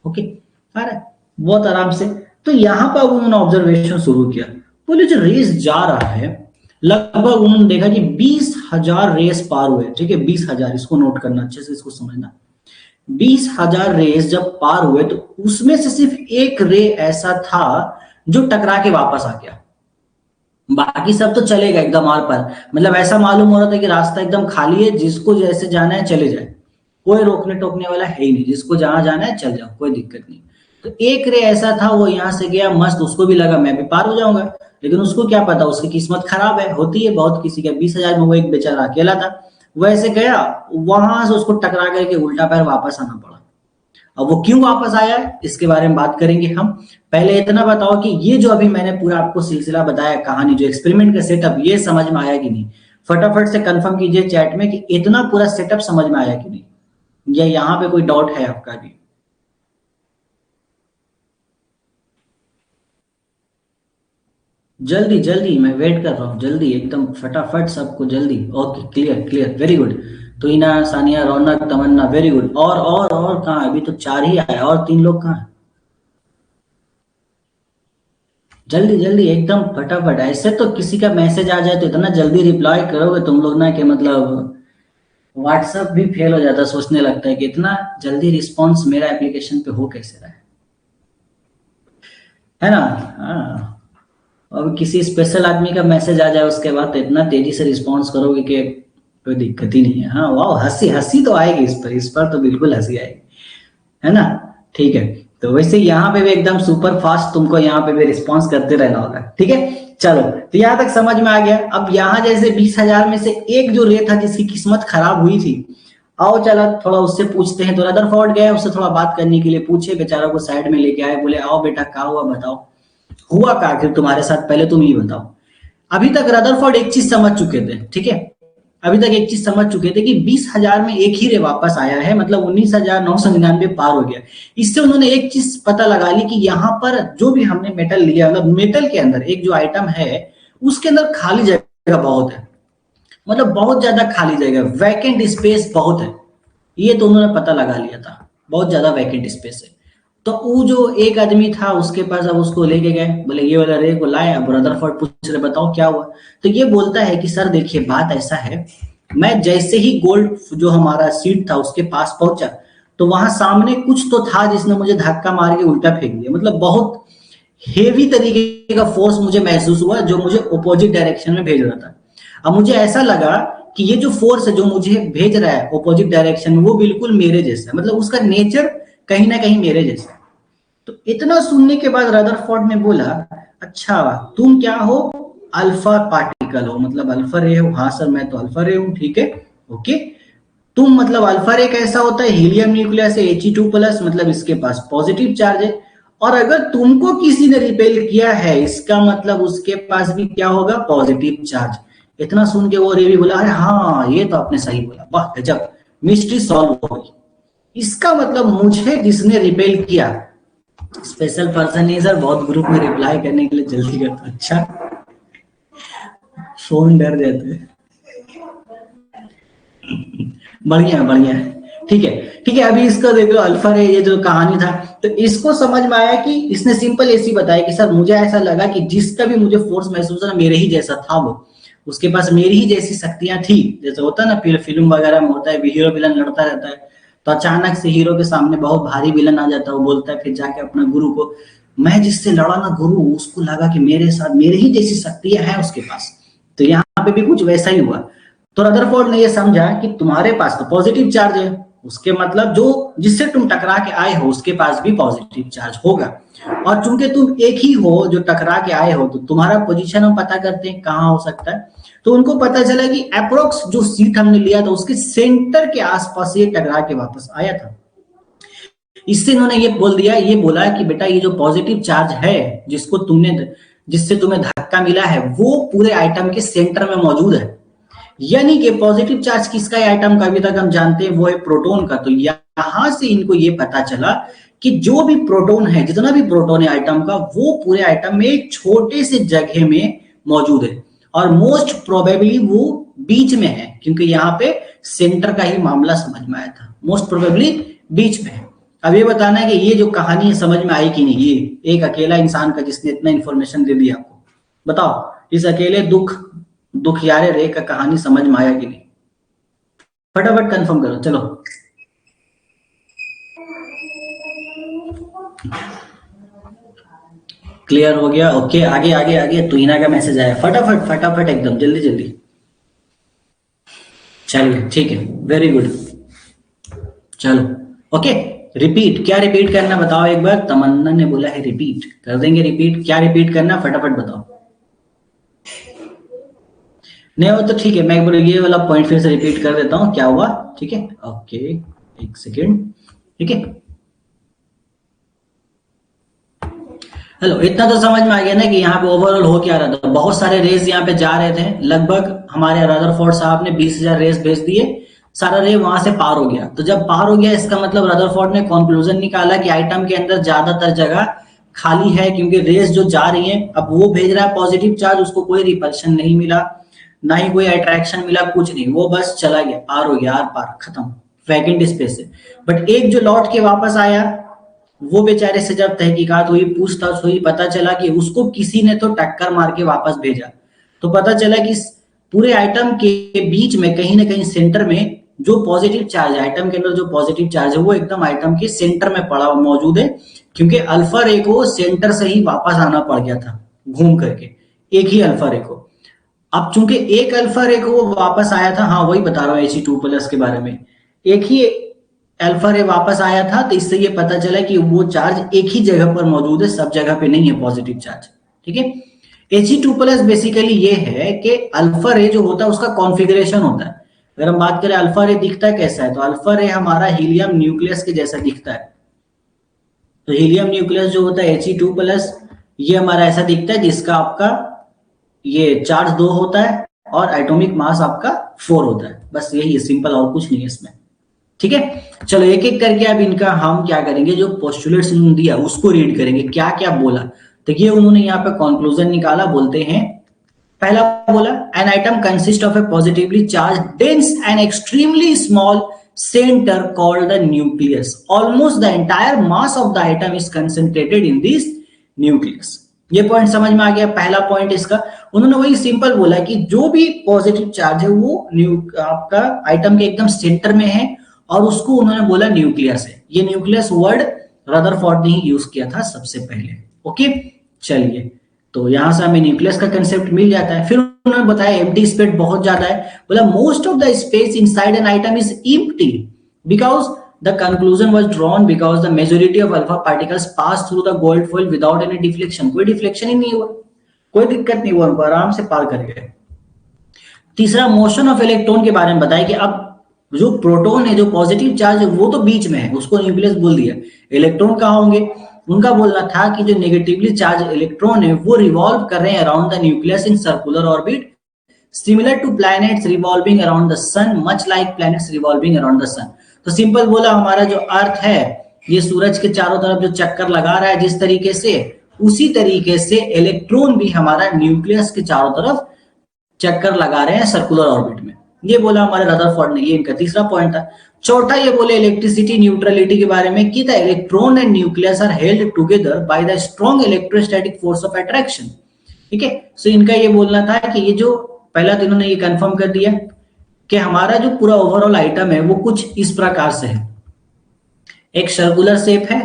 ओके, आ रहा है बहुत आराम से। तो यहाँ पर उन्होंने ऑब्जर्वेशन शुरू किया। बोले जो रेस जा रहा है, लगभग उन्होंने देखा कि 20,000 रेस पार हुए, ठीक है, 20,000, इसको नोट करना अच्छे से, इसको समझना। 20,000 रेस जब पार हुए तो उसमें से सिर्फ एक रे ऐसा था जो टकरा के वापस आ गया। बाकी सब तो चलेगा एकदम आर पार, मतलब ऐसा मालूम हो रहा था कि रास्ता एकदम खाली है, जिसको जैसे जाना है चले जाए, कोई रोकने टोकने वाला है ही नहीं, जिसको जहां जाना है चल जाओ, कोई दिक्कत नहीं। तो एक रे ऐसा था, वो यहां से गया मस्त, उसको भी लगा मैं भी पार हो जाऊंगा, लेकिन उसको क्या पता उसकी किस्मत खराब है, होती है बहुत किसी का। 20,000 में वो एक बेचारा अकेला था, वैसे गया, वहां से उसको टकरा करके उल्टा पैर वापस आना पड़ा। अब वो क्यों वापस आया इसके बारे में बात करेंगे हम। पहले इतना बताओ कि ये जो अभी मैंने पूरा आपको सिलसिला बताया, कहानी, जो एक्सपेरिमेंट का सेटअप, ये समझ में आया कि नहीं? फटाफट से कंफर्म कीजिए चैट में कि इतना पूरा सेटअप समझ में आया कि नहीं, या यहाँ पे कोई डाउट है आपका भी? जल्दी जल्दी, मैं वेट कर रहा हूँ, जल्दी एकदम फटाफट सबको जल्दी। Okay, clear clear, very good. तो इना, सानिया, रौनक, तमन्ना, वेरी गुड। और कहाँ है? अभी तो 4 ही आया, और 3 लोग कहाँ है? जल्दी जल्दी एकदम फटाफट। ऐसे तो किसी का मैसेज आ जाए तो इतना जल्दी रिप्लाई करोगे तुम लोग ना कि मतलब व्हाट्सएप भी फेल हो जाता, सोचने लगता है कि इतना जल्दी रिस्पांस मेरा एप्लीकेशन पे हो कैसे रहा है ना? हाँ, अब किसी स्पेशल आदमी का मैसेज आ जाए उसके बाद तो इतना तेजी से रिस्पॉन्स करोगे कि कोई दिक्कत ही नहीं है। हाँ, वाह, हंसी हंसी तो आएगी इस पर तो बिल्कुल हंसी आएगी, है ना? ठीक है, तो वैसे यहाँ पे भी एकदम सुपर फास्ट तुमको यहाँ पे भी रिस्पॉन्स करते रहना होगा, ठीक है। चलो, तो यहाँ तक समझ में आ गया। अब यहाँ जैसे 20,000 में से एक जो रे था जिसकी किस्मत खराब हुई थी, आओ चलो थोड़ा उससे पूछते हैं। तो रदरफोर्ड गए उससे थोड़ा बात करने के लिए, पूछे, बेचारा को साइड में लेके आए, बोले आओ बेटा क्या हुआ बताओ, हुआ क्या आखिर तुम्हारे साथ, पहले तुम ही बताओ। अभी तक रदरफोर्ड एक चीज समझ चुके थे, ठीक है, अभी तक एक चीज समझ चुके थे कि 20,000 में एक ही रे वापस आया है, मतलब 19,999 पार हो गया। इससे उन्होंने एक चीज पता लगा ली कि यहाँ पर जो भी हमने मेटल लिया, मतलब मेटल के अंदर एक जो आइटम है उसके अंदर खाली जगह बहुत है, मतलब बहुत ज्यादा खाली जगह, वैकेंट स्पेस बहुत है। ये तो उन्होंने पता लगा लिया था, बहुत ज्यादा वैकेंट स्पेस है। तो वो जो एक आदमी था उसके पास, अब उसको लेके गए, बोले ये वाला रे को लाए। अब रदरफोर्ड पूछ रहे बताओ क्या हुआ। तो ये बोलता है कि सर देखिए बात ऐसा है, मैं जैसे ही गोल्ड जो हमारा सीट था उसके पास पहुंचा तो वहां सामने कुछ तो था जिसने मुझे धक्का मार के उल्टा फेंक दिया, मतलब बहुत हेवी तरीके का फोर्स मुझे महसूस हुआ जो मुझे अपोजिट डायरेक्शन में भेज रहा था। अब मुझे ऐसा लगा कि ये जो फोर्स है जो मुझे भेज रहा है अपोजिट डायरेक्शन में, वो बिल्कुल मेरे जैसा है, मतलब उसका नेचर कहीं ना कहीं मेरे जैसा है। तो इतना सुनने के बाद रदरफोर्ड ने बोला, अच्छा तुम क्या हो? अल्फा पार्टिकल हो, मतलब अल्फा रे हो। हाँ सर मैं तो अल्फा रे हूँ, ठीक है, ओके। तुम मतलब अल्फा रे कैसा होता है? हीलियम न्यूक्लियस है He2+, मतलब इसके पास पॉजिटिव चार्ज है। और अगर तुमको किसी ने रिपेल किया है, इसका मतलब उसके पास भी क्या होगा? Positive charge. इतना सुन के वो रे भी बोला, अरे हाँ ये तो आपने सही बोला, वाह गजब, मिस्ट्री सॉल्व हो गई। इसका मतलब मुझे जिसने रिपेल किया स्पेशल पर्सन नहीं सर, बहुत ग्रुप में रिप्लाई करने के लिए जल्दी करता। अच्छा, फोन डर जाते हैं। बढ़िया बढ़िया, ठीक है ठीक है। अभी इसका देख लो, अल्फा रे ये जो कहानी था, तो इसको समझ में आया कि इसने सिंपल ऐसी बताया कि सर मुझे ऐसा लगा कि जिसका भी मुझे फोर्स महसूस है मेरे ही जैसा था वो, उसके पास मेरी ही जैसी शक्तियां थी। जैसे होता है ना फिल्म वगैरह में होता है, हीरो विलन लड़ता रहता है, तो अचानक से हीरो के सामने बहुत भारी विलन आ जाता है, वो बोलता है फिर जाके अपना गुरु को, मैं जिससे लड़ा ना गुरु, उसको लगा कि मेरे साथ मेरे ही जैसी शक्तियां हैं उसके पास। तो यहाँ पे भी कुछ वैसा ही हुआ। तो रदरफोर्ड ने ये समझा कि तुम्हारे पास तो पॉजिटिव चार्ज है, उसके मतलब जो जिससे तुम टकरा के आए हो उसके पास भी पॉजिटिव चार्ज होगा। और चूंकि तुम एक ही हो जो टकरा के आए हो, तो तुम्हारा पोजीशन हम पता करते हैं कहाँ हो सकता है। तो उनको पता चला कि अप्रोक्स जो सीट हमने लिया था उसके सेंटर के आसपास ये टकरा के वापस आया था। इससे इन्होंने ये बोल दिया, ये बोला कि बेटा ये जो पॉजिटिव चार्ज है जिसको तुमने जिससे तुम्हें धक्का मिला है वो पूरे आइटम के सेंटर में मौजूद है। यानी कि पॉजिटिव चार्ज किसका है आइटम का? अभी तक हम जानते हैं वो है प्रोटॉन का। तो यहां से इनको ये पता चला कि जो भी प्रोटॉन है, जितना भी प्रोटॉन है आइटम का, वो पूरे आइटम में एक छोटे से जगह में मौजूद है। और मोस्ट प्रोबेबली वो बीच में है, क्योंकि यहाँ पे सेंटर का ही मामला समझ में आया था, मोस्ट प्रोबेबली बीच में है। अब ये बताना है कि ये जो कहानी है समझ में आई कि नहीं, ये एक अकेला इंसान का जिसने इतना इंफॉर्मेशन दे दिया आपको, बताओ इस अकेले दुखियारे रे का कहानी समझ में आया कि नहीं? फटाफट कंफर्म करो, चलो। क्लियर हो गया, ओके। आगे आगे आगे तुहिना का मैसेज आया, फटाफट फटाफट एकदम जल्दी जल्दी। चलिए ठीक है, वेरी गुड, चलो ओके। रिपीट, क्या रिपीट करना बताओ एक बार? तमन्ना ने बोला है रिपीट कर देंगे। रिपीट क्या रिपीट करना, फटाफट बताओ। नहीं हो तो ठीक है, मैं एक बार ये वाला पॉइंट फिर से रिपीट कर देता हूँ, क्या हुआ, ठीक है, ओके, एक सेकेंड, ठीक है। हेलो, इतना तो समझ में आ गया ना कि यहाँ पे ओवरऑल हो क्या रहा था। बहुत सारे रेस यहाँ पे जा रहे थे, लगभग हमारे रदरफोर्ड साहब ने 20,000 रेस भेज दिए, सारा रे वहां से पार हो गया। तो जब पार हो गया इसका मतलब रदरफोर्ड ने कंक्लूजन निकाला कि आइटम के अंदर ज्यादातर जगह खाली है, क्योंकि रेस जो जा रही है, अब वो भेज रहा है पॉजिटिव चार्ज, उसको कोई रिपल्शन नहीं मिला, ना ही कोई अट्रैक्शन मिला, कुछ नहीं, वो बस चला गया, पार हो गया, आर पार, खत्म, वैकेंट स्पेस है। बट एक जो लौट के वापस आया, वो बेचारे से जब तहकीकात हुई, पूछताछ हुई, पता चला कि उसको किसी ने तो टक्कर मार के वापस भेजा। तो पता चला कि पूरे आइटम के बीच में कहीं ना कहीं सेंटर में जो पॉजिटिव चार्ज है, आइटम के अंदर जो पॉजिटिव चार्ज है वो एकदम आइटम के सेंटर में पड़ा मौजूद है, क्योंकि अल्फा रे को सेंटर से ही वापस आना पड़ गया था घूम करके, एक ही अल्फा रे को। अब चूंकि एक अल्फा रे को वो वापस आया था, हाँ वही बता रहा हूँ He2+ के बारे में, एक ही अल्फा रे वापस आया था, तो इससे ये पता चला कि वो चार्ज एक ही जगह पर मौजूद है, सब जगह पे नहीं है पॉजिटिव चार्ज, ठीक है। He2+ बेसिकली ये है कि अल्फा रे जो होता है उसका कॉन्फ़िगरेशन होता है। अगर हम बात करें अल्फा रे दिखता है कैसा है, तो अल्फा रे हमारा हीलियम न्यूक्लियस के जैसा दिखता है। तो हीलियम न्यूक्लियस जो होता है He2+, ये हमारा ऐसा दिखता है, जिसका आपका ये चार्ज 2 होता है और एटॉमिक मास आपका 4 होता है, बस यही है, सिंपल, और कुछ नहीं है इसमें, ठीक है। चलो एक एक करके अब इनका हम क्या करेंगे, जो पोस्टुलेट्स उन्होंने दिया उसको रीड करेंगे, क्या क्या बोला। तो ये उन्होंने यहाँ पे कंक्लूजन निकाला, बोलते हैं, पहला बोला, an item consist of A positively charge dense and extremely small center called the nucleus. Almost the entire mass of the atom is concentrated in this nucleus. ये पॉइंट समझ में आ गया, पहला पॉइंट इसका। उन्होंने वही सिंपल बोला कि जो भी पॉजिटिव चार्ज है वो आपका आइटम के एकदम सेंटर में है, और उसको उन्होंने बोला न्यूक्लियस है। ये न्यूक्लियस वर्ड रदरफोर्ड ने ही यूज किया था सबसे पहले, ओके। चलिए, तो यहां से हमें न्यूक्लियस का कंसेप्ट मिल जाता है। फिर उन्होंने बताया एम्प्टी स्पेस बहुत ज्यादा है, बोला most of the space inside an item is empty because the conclusion was drawn because the majority of alpha particles pass through the gold foil without any deflection. कोई डिफ्लेक्शन ही नहीं हुआ, कोई दिक्कत नहीं हुआ, उनको आराम से पार कर गए। तीसरा, मोशन ऑफ इलेक्ट्रॉन के बारे में बताया कि अब जो प्रोटॉन है, जो पॉजिटिव चार्ज है, वो तो बीच में है, उसको न्यूक्लियस बोल दिया। इलेक्ट्रॉन कहाँ होंगे? उनका बोलना था कि जो नेगेटिवली चार्ज इलेक्ट्रॉन है वो रिवॉल्व कर रहे हैं around the nucleus in circular orbit similar to planets revolving around the sun, much like planets revolving around the sun. तो सिंपल बोला, हमारा जो अर्थ है ये सूरज के चारों तरफ जो चक्कर लगा रहा है जिस तरीके से, उसी तरीके से इलेक्ट्रॉन भी हमारा न्यूक्लियस के चारों तरफ चक्कर लगा रहे हैं सर्कुलर ऑर्बिट में। ये बोला हमारे रदरफोर्ड ने, ये इनका तीसरा पॉइंट था। चौथा ये बोले इलेक्ट्रिसिटी न्यूट्रलिटी के बारे में कि the electron and nucleus are held together by the strong electrostatic force of attraction. ठीक है, सो इनका ये बोलना था कि ये जो पहला तो इन्होंने ये कंफर्म कर दिया कि हमारा जो पूरा ओवरऑल आइटम है वो कुछ इस प्रकार से है, एक सर्कुलर शेप है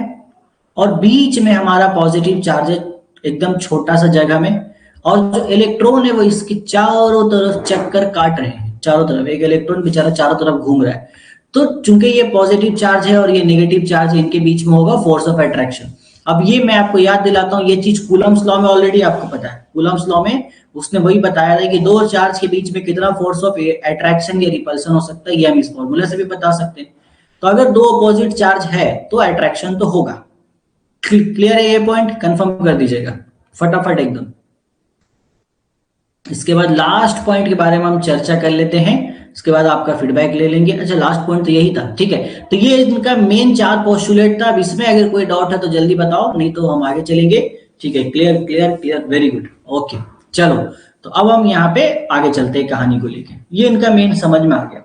और बीच में हमारा पॉजिटिव चार्ज है एकदम छोटा सा जगह में, और जो इलेक्ट्रॉन है वो इसके चारों तरफ चक्कर काट रहे हैं, चारों तरफ एक इलेक्ट्रॉन बेचारा चारों तरफ घूम रहा है। तो चूंकि ये पॉजिटिव चार्ज है और ये नेगेटिव चार्ज है, इनके बीच में होगा फोर्स ऑफ अट्रैक्शन। अब ये मैं आपको याद दिलाता हूँ, ये चीज कूलम्स लॉ में ऑलरेडी आपको पता है। कूलम्स लॉ में उसने वही बताया था कि दो चार्ज के बीच में कितना फोर्स ऑफ अट्रैक्शन या रिपल्सन हो सकता है, ये हम इस फॉर्मूला से भी बता सकते हैं। तो अगर दो अपोजिट चार्ज है तो अट्रैक्शन तो होगा। क्लियर है ये पॉइंट? कंफर्म कर दीजिएगा फटाफट एकदम। इसके बाद लास्ट पॉइंट के बारे में हम चर्चा कर लेते हैं, इसके बाद आपका फीडबैक ले लेंगे। अच्छा, लास्ट पॉइंट तो यही था, ठीक है। तो ये इनका मेन 4 पोस्टुलेट था। अब इसमें अगर कोई डाउट है तो जल्दी बताओ, नहीं तो हम आगे चलेंगे। ठीक है, clear clear clear, very good, okay. चलो, तो अब हम यहाँ पे आगे चलते हैं कहानी को लेके। ये इनका मेन समझ में आ गया,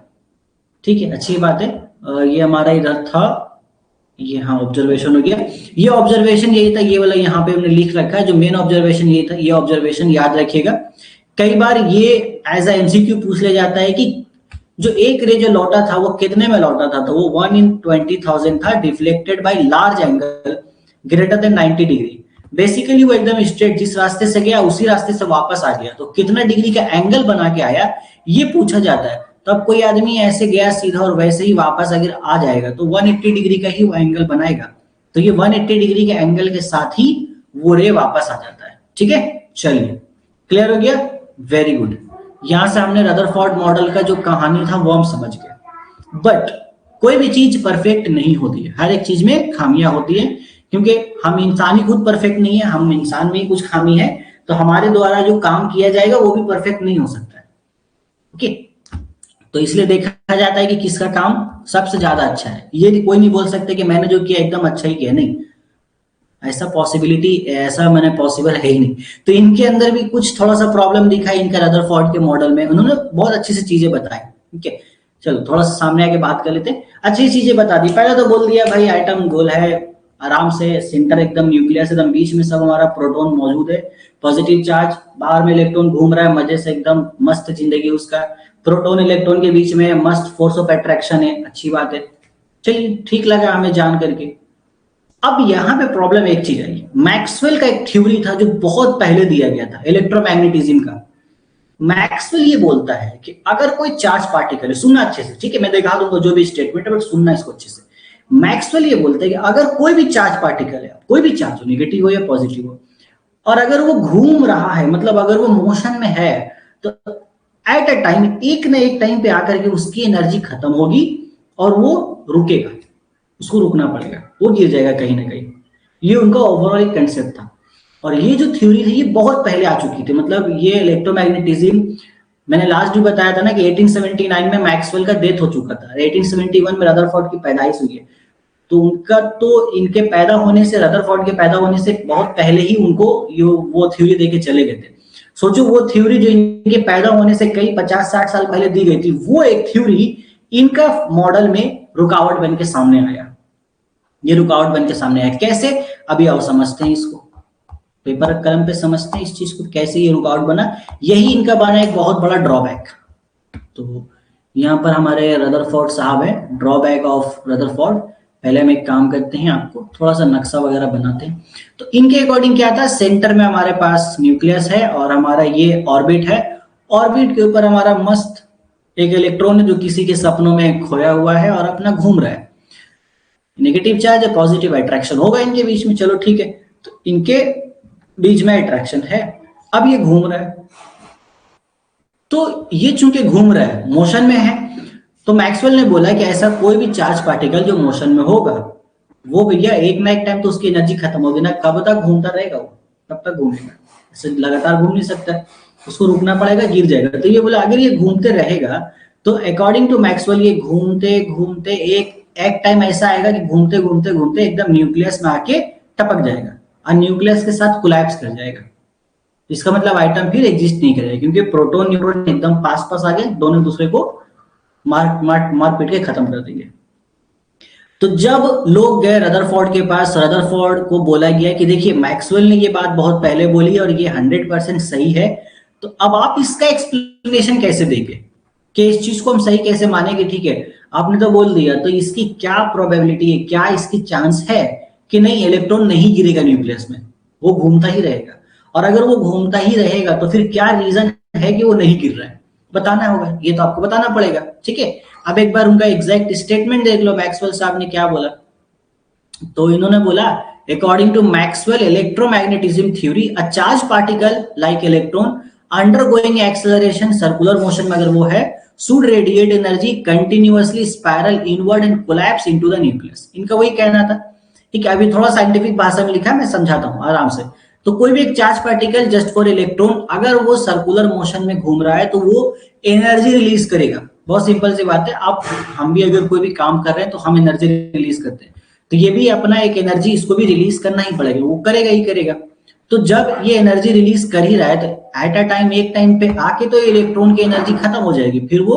ठीक है, अच्छी बात है। ये हमारा इधर था, ये हाँ ऑब्जर्वेशन हो गया। ये ऑब्जर्वेशन यही था, ये वाला यहाँ पे हमने लिख रखा है, जो मेन ऑब्जर्वेशन यही था। ये ऑब्जर्वेशन याद रखिएगा। कई बार ये एज ए एमसीक्यू पूछ ले जाता है कि जो एक रे जो लौटा था वो कितने में लौटा था, तो वो 1 in 20,000 था, deflected by large angle greater than 90 degree. Basically वो एकदम स्ट्रेट जिस रास्ते से गया उसी रास्ते से वापस आ गया, तो कितना डिग्री का एंगल बना के आया ये पूछा जाता है। तो अब कोई आदमी ऐसे गया सीधा और वैसे ही वापस अगर आ जाएगा तो 180 डिग्री का ही वो एंगल बनाएगा, तो ये 180 डिग्री के एंगल के साथ ही वो रे वापस आ जाता है। ठीक है, चलिए, क्लियर हो गया, वेरी गुड। यहां से हमने रदरफोर्ड मॉडल का जो कहानी था वो हम समझ गए। बट कोई भी चीज परफेक्ट नहीं होती है, हर एक चीज में खामियां होती है, क्योंकि हम इंसान ही खुद परफेक्ट नहीं है, हम इंसान में ही कुछ खामी है, तो हमारे द्वारा जो काम किया जाएगा वो भी परफेक्ट नहीं हो सकता है। ओके, तो इसलिए देखा जाता है कि किसका काम सबसे ज्यादा अच्छा है। ये कोई नहीं बोल सकते कि मैंने जो किया एकदम अच्छा ही किया, नहीं, ऐसा पॉसिबिलिटी, ऐसा मैंने पॉसिबल है ही नहीं। तो इनके अंदर भी कुछ थोड़ा सा प्रॉब्लम दिखा है इनका रदरफोर्ड के मॉडल में, उन्होंने बहुत अच्छी से चीजें बताई। ठीक है, चलो थोड़ा सा सामने आके बात कर लेते हैं। अच्छी चीजें बता दी, पहले तो बोल दिया भाई आइटम गोल है, आराम से सेंटर एकदम न्यूक्लियस एकदम बीच में सब हमारा प्रोटॉन मौजूद है, पॉजिटिव चार्ज, बाहर में इलेक्ट्रॉन घूम रहा है मजे से, एकदम मस्त जिंदगी उसका, प्रोटॉन इलेक्ट्रॉन के बीच में मस्त फोर्स ऑफ अट्रैक्शन है, अच्छी बात है। चलिए, ठीक लगा हमें जान करके। अब यहां पे प्रॉब्लम एक चीज आई, मैक्सवेल का एक थ्योरी था जो बहुत पहले दिया गया था इलेक्ट्रोमैग्नेटिज्म का। मैक्सवेल ये बोलता है कि अगर कोई चार्ज पार्टिकल है, सुनना अच्छे से, ठीक है, मैं दिखा दूंगा जो भी स्टेटमेंट है, बट सुनना इसको अच्छे से। मैक्सवेल ये बोलता है कि अगर कोई भी चार्ज पार्टिकल है, कोई भी चार्ज हो, नेगेटिव हो या पॉजिटिव हो, और अगर वो घूम रहा है, मतलब अगर वो मोशन में है, तो एट अ टाइम, एक ना एक टाइम पे आकर के उसकी एनर्जी खत्म होगी और वो रुकेगा, उसको रुकना पड़ेगा, वो गिर जाएगा कहीं ना कहीं। ये उनका ओवरऑल एक कंसेप्ट था, और ये जो थ्योरी थी ये बहुत पहले आ चुकी थी। मतलब ये इलेक्ट्रोमैग्नेटिज्म मैंने लास्ट भी बताया था ना कि 1879 में मैक्सवेल का डेथ हो चुका था, 1871 में रदरफोर्ड की पैदाइश हुई है। तो उनका तो इनके पैदा होने से, रदरफोर्ड के पैदा होने से बहुत पहले ही उनको वो थ्योरी देके चले गए थे। सोचो, वो थ्योरी जो इनके पैदा होने से कई 50-60 साल पहले दी गई थी, वो एक थ्योरी इनका मॉडल में रुकावट बन के सामने आया। ये रुकावट बन के सामने आया कैसे, अभी आओ समझते हैं इसको, पेपर कलम पे समझते हैं इस चीज को, कैसे ये रुकावट बना। यही इनका बना एक बहुत बड़ा ड्रॉबैक। तो यहाँ पर हमारे रदरफोर्ड साहब है, ड्रॉबैक ऑफ रदरफोर्ड। पहले हम एक काम करते हैं, आपको थोड़ा सा नक्शा वगैरह बनाते हैं। तो इनके अकॉर्डिंग क्या था, सेंटर में हमारे पास न्यूक्लियस है और हमारा ये ऑर्बिट है। ऑर्बिट के ऊपर हमारा मस्त एक इलेक्ट्रॉन है जो किसी के सपनों में खोया हुआ है और अपना घूम रहा है। नेगेटिव चार्ज है, पॉजिटिव अट्रैक्शन होगा इनके बीच में, चलो ठीक है। तो इनके बीच में अट्रैक्शन है। अब ये घूम रहा है, तो ये चूंकि घूम रहा है, मोशन में है, तो मैक्सवेल ने बोला कि ऐसा कोई भी चार्ज पार्टिकल जो मोशन में होगा वो भैया एक ना एक टाइम तो उसकी एनर्जी खत्म होगी ना, कब तक घूमता रहेगा वो, तब तक घूमेगा, ऐसे लगातार घूम नहीं सकता, उसको रुकना पड़ेगा, गिर जाएगा। तो ये बोला अगर ये घूमते रहेगा तो अकॉर्डिंग टू मैक्सवेल ये घूमते घूमते एक टाइम ऐसा आएगा कि घूमते घूमते घूमते एकदम न्यूक्लियस में आके टपक जाएगा और न्यूक्लियस के साथ कोलैप्स कर जाएगा। इसका मतलब आइटम फिर एग्जिस्ट नहीं करेगा, क्योंकि प्रोटॉन न्यूट्रॉन एकदम पास पास आ गए, दोनों दूसरे को मार पीट के खत्म कर देंगे। तो जब लोग गए रदरफोर्ड के पास, रदरफोर्ड को बोला गया कि देखिए मैक्सवेल ने ये बात बहुत पहले बोली और ये 100% सही है, तो अब आप इसका एक्सप्लेनेशन कैसे देंगे कि इस चीज को हम सही कैसे मानेंगे। ठीक है, आपने तो बोल दिया, तो इसकी क्या प्रोबेबिलिटी है, क्या इसकी चांस है कि नहीं इलेक्ट्रॉन नहीं गिरेगा न्यूक्लियस में, वो घूमता ही रहेगा। और अगर वो घूमता ही रहेगा तो फिर क्या रीजन है कि वो नहीं गिर रहा है, बताना होगा, ये तो आपको बताना पड़ेगा। ठीक है, अब एक बार उनका एग्जैक्ट स्टेटमेंट देख लो, मैक्सवेल साहब ने क्या बोला। तो इन्होंने बोला according to Maxwell electromagnetism theory, a charge particle like electron undergoing acceleration circular motion में अगर वो है, should radiate energy continuously spiral inward and collapse into the nucleus। इनका वही कहना था। ठीक है, अभी थोड़ा साइंटिफिक भाषा में लिखा है, मैं समझाता हूँ आराम से। तो कोई भी एक charge particle just for electron अगर वो सर्कुलर मोशन में घूम रहा है तो वो एनर्जी रिलीज करेगा। बहुत सिंपल सी बात है, आप हम भी अगर कोई भी काम कर रहे हैं तो हम एनर्जी रिलीज करते हैं, तो ये भी अपना एक एनर्जी, इसको भी रिलीज करना ही पड़ेगा, वो करेगा ही करेगा। तो जब ये एनर्जी रिलीज कर ही रहा है तो एट अ टाइम, एक टाइम पे आके तो इलेक्ट्रॉन की एनर्जी खत्म हो जाएगी, फिर वो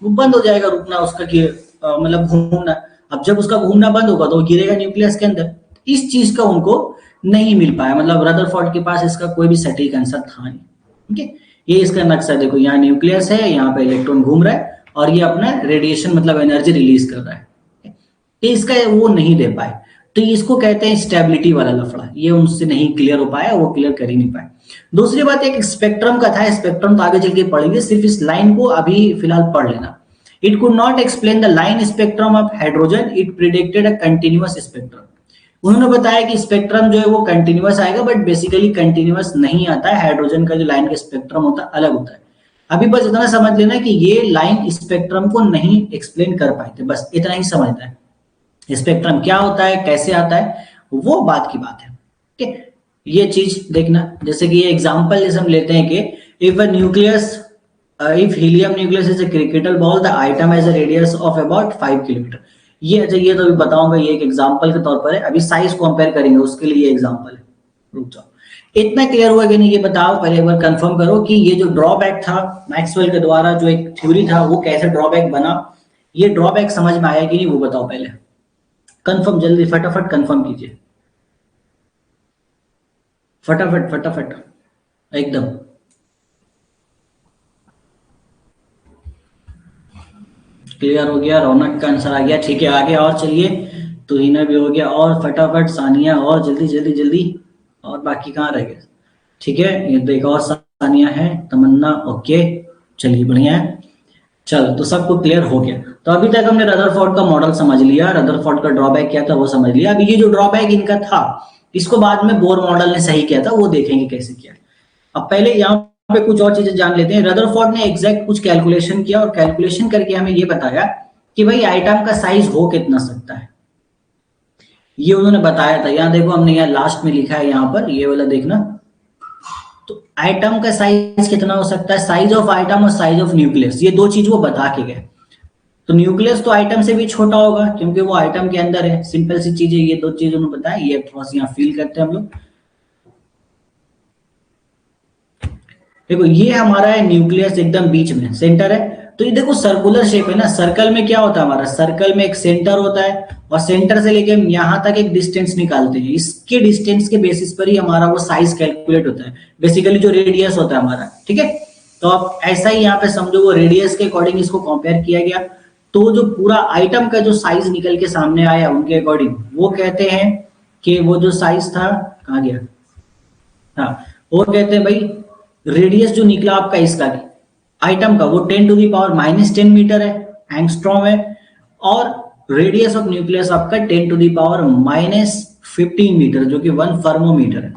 बंद हो जाएगा रुकना उसका, कि मतलब घूमना। अब जब उसका घूमना बंद होगा तो वो गिरेगा न्यूक्लियस के अंदर। इस चीज का उनको नहीं मिल पाया, मतलब रदरफोर्ड के पास इसका कोई भी सटीक आंसर था नहीं। ठीक है, ये इसका नक्शा देखो, यहाँ न्यूक्लियस है, यहाँ पे इलेक्ट्रॉन घूम रहा है और ये अपना रेडिएशन मतलब एनर्जी रिलीज कर रहा है। तो इसका वो नहीं दे पाए, तो इसको कहते हैं स्टेबिलिटी वाला लफड़ा। ये उनसे नहीं क्लियर हो पाया, वो क्लियर कर ही नहीं पाए। दूसरी बात एक स्पेक्ट्रम का था, स्पेक्ट्रम तो आगे चल के पढ़ेंगे, सिर्फ इस लाइन को अभी फिलहाल पढ़ लेना। It could not explain the line spectrum of hydrogen, it predicted a continuous spectrum. उन्होंने बताया कि स्पेक्ट्रम जो है वो कंटिन्यूअस आएगा, बट बेसिकली कंटिन्यूअस नहीं आता है। हाइड्रोजन का जो लाइन का स्पेक्ट्रम होता है अलग होता है। अभी बस इतना समझ लेना कि ये लाइन स्पेक्ट्रम को नहीं एक्सप्लेन कर पाए थे, बस इतना ही समझना है। स्पेक्ट्रम क्या होता है, कैसे आता है, वो बात की बात है। ठीक है, ये चीज देखना। जैसे कि ये एग्जांपल जैसे हम लेते हैं कि if a nucleus, if helium nucleus is a cricket ball, the atom has a radius of about 5 kilometre. ये अच्छा, ये तो अभी बताऊंगा, ये एक एग्जांपल के तौर पर है, अभी साइज कंपेयर करेंगे उसके लिए ये एग्जांपल है। रुक जाओ, इतना क्लियर हुआ कि नहीं ये बताओ, पहले एक बार कंफर्म करो कि ये जो ड्रॉबैक था मैक्सवेल के द्वारा, जो एक थ्योरी था, वो कैसे ड्रॉबैक बना, ये ड्रॉबैक समझ में आया कि नहीं वो बताओ पहले। कंफर्म, जल्दी फटाफट कंफर्म कीजिए, फटाफट फटाफट एकदम। क्लियर हो गया, रौनक का आंसर आ गया। ठीक है, आगे और चलिए, तुहिना भी हो गया, और फटाफट सानिया, और जल्दी जल्दी जल्दी, और बाकी कहाँ रह गए। ठीक है, ये तो एक और सानिया है, तमन्ना, ओके, चलिए बढ़िया है। चलो, तो सबको क्लियर हो गया। तो अभी तक हमने रदरफोर्ड का मॉडल समझ लिया, रदरफोर्ड का ड्रॉबैक क्या था वो समझ लिया। अभी ये जो ड्रॉबैक इनका था, इसको बाद में बोर मॉडल ने सही किया था, वो देखेंगे कैसे किया। अब पहले यहाँ पे कुछ और चीजें जान लेते हैं। रदरफोर्ड ने एग्जैक्ट कुछ कैलकुलेशन किया और कैलकुलेशन करके हमें ये बताया कि भाई आइटम का साइज हो कितना सकता है, ये उन्होंने बताया था। यहाँ देखो, हमने यहाँ लास्ट में लिखा है, यहाँ पर ये वाला देखना। तो आइटम का साइज कितना हो सकता है, साइज ऑफ आइटम और साइज ऑफ न्यूक्लियस, ये दो चीज वो बता के गए। तो न्यूक्लियस तो आइटम से भी छोटा होगा क्योंकि वो आइटम के अंदर है, सिंपल सी चीज है। ये दो चीज उन्होंने बताया, ये थोड़ा सा यहाँ फील करते हैं हम लोग। देखो, ये हमारा है न्यूक्लियस, एकदम बीच में सेंटर है। तो ये देखो सर्कुलर शेप है ना, सर्कल में क्या होता है हमारा, सर्कल में एक सेंटर होता है और सेंटर से लेके हम यहाँ तक एक डिस्टेंस निकालते हैं। इसके डिस्टेंस के बेसिस पर ही हमारा वो साइज कैलकुलेट होता है, बेसिकली जो रेडियस होता है हमारा। ठीक है, तो अब ऐसा ही यहाँ पे समझो, वो रेडियस के अकॉर्डिंग इसको कंपेयर किया गया। तो जो पूरा आइटम का जो साइज निकल के सामने आया उनके अकॉर्डिंग, वो कहते हैं कि वो जो साइज था, कहाँ गया, हाँ, वो कहते हैं भाई रेडियस जो निकला आपका इसका आइटम का, वो 10⁻⁻10 मीटर है, एंगस्ट्रॉम है। और रेडियस ऑफ न्यूक्लियस आपका 10⁻−15 मीटर, जो कि 1 थर्मोमीटर है।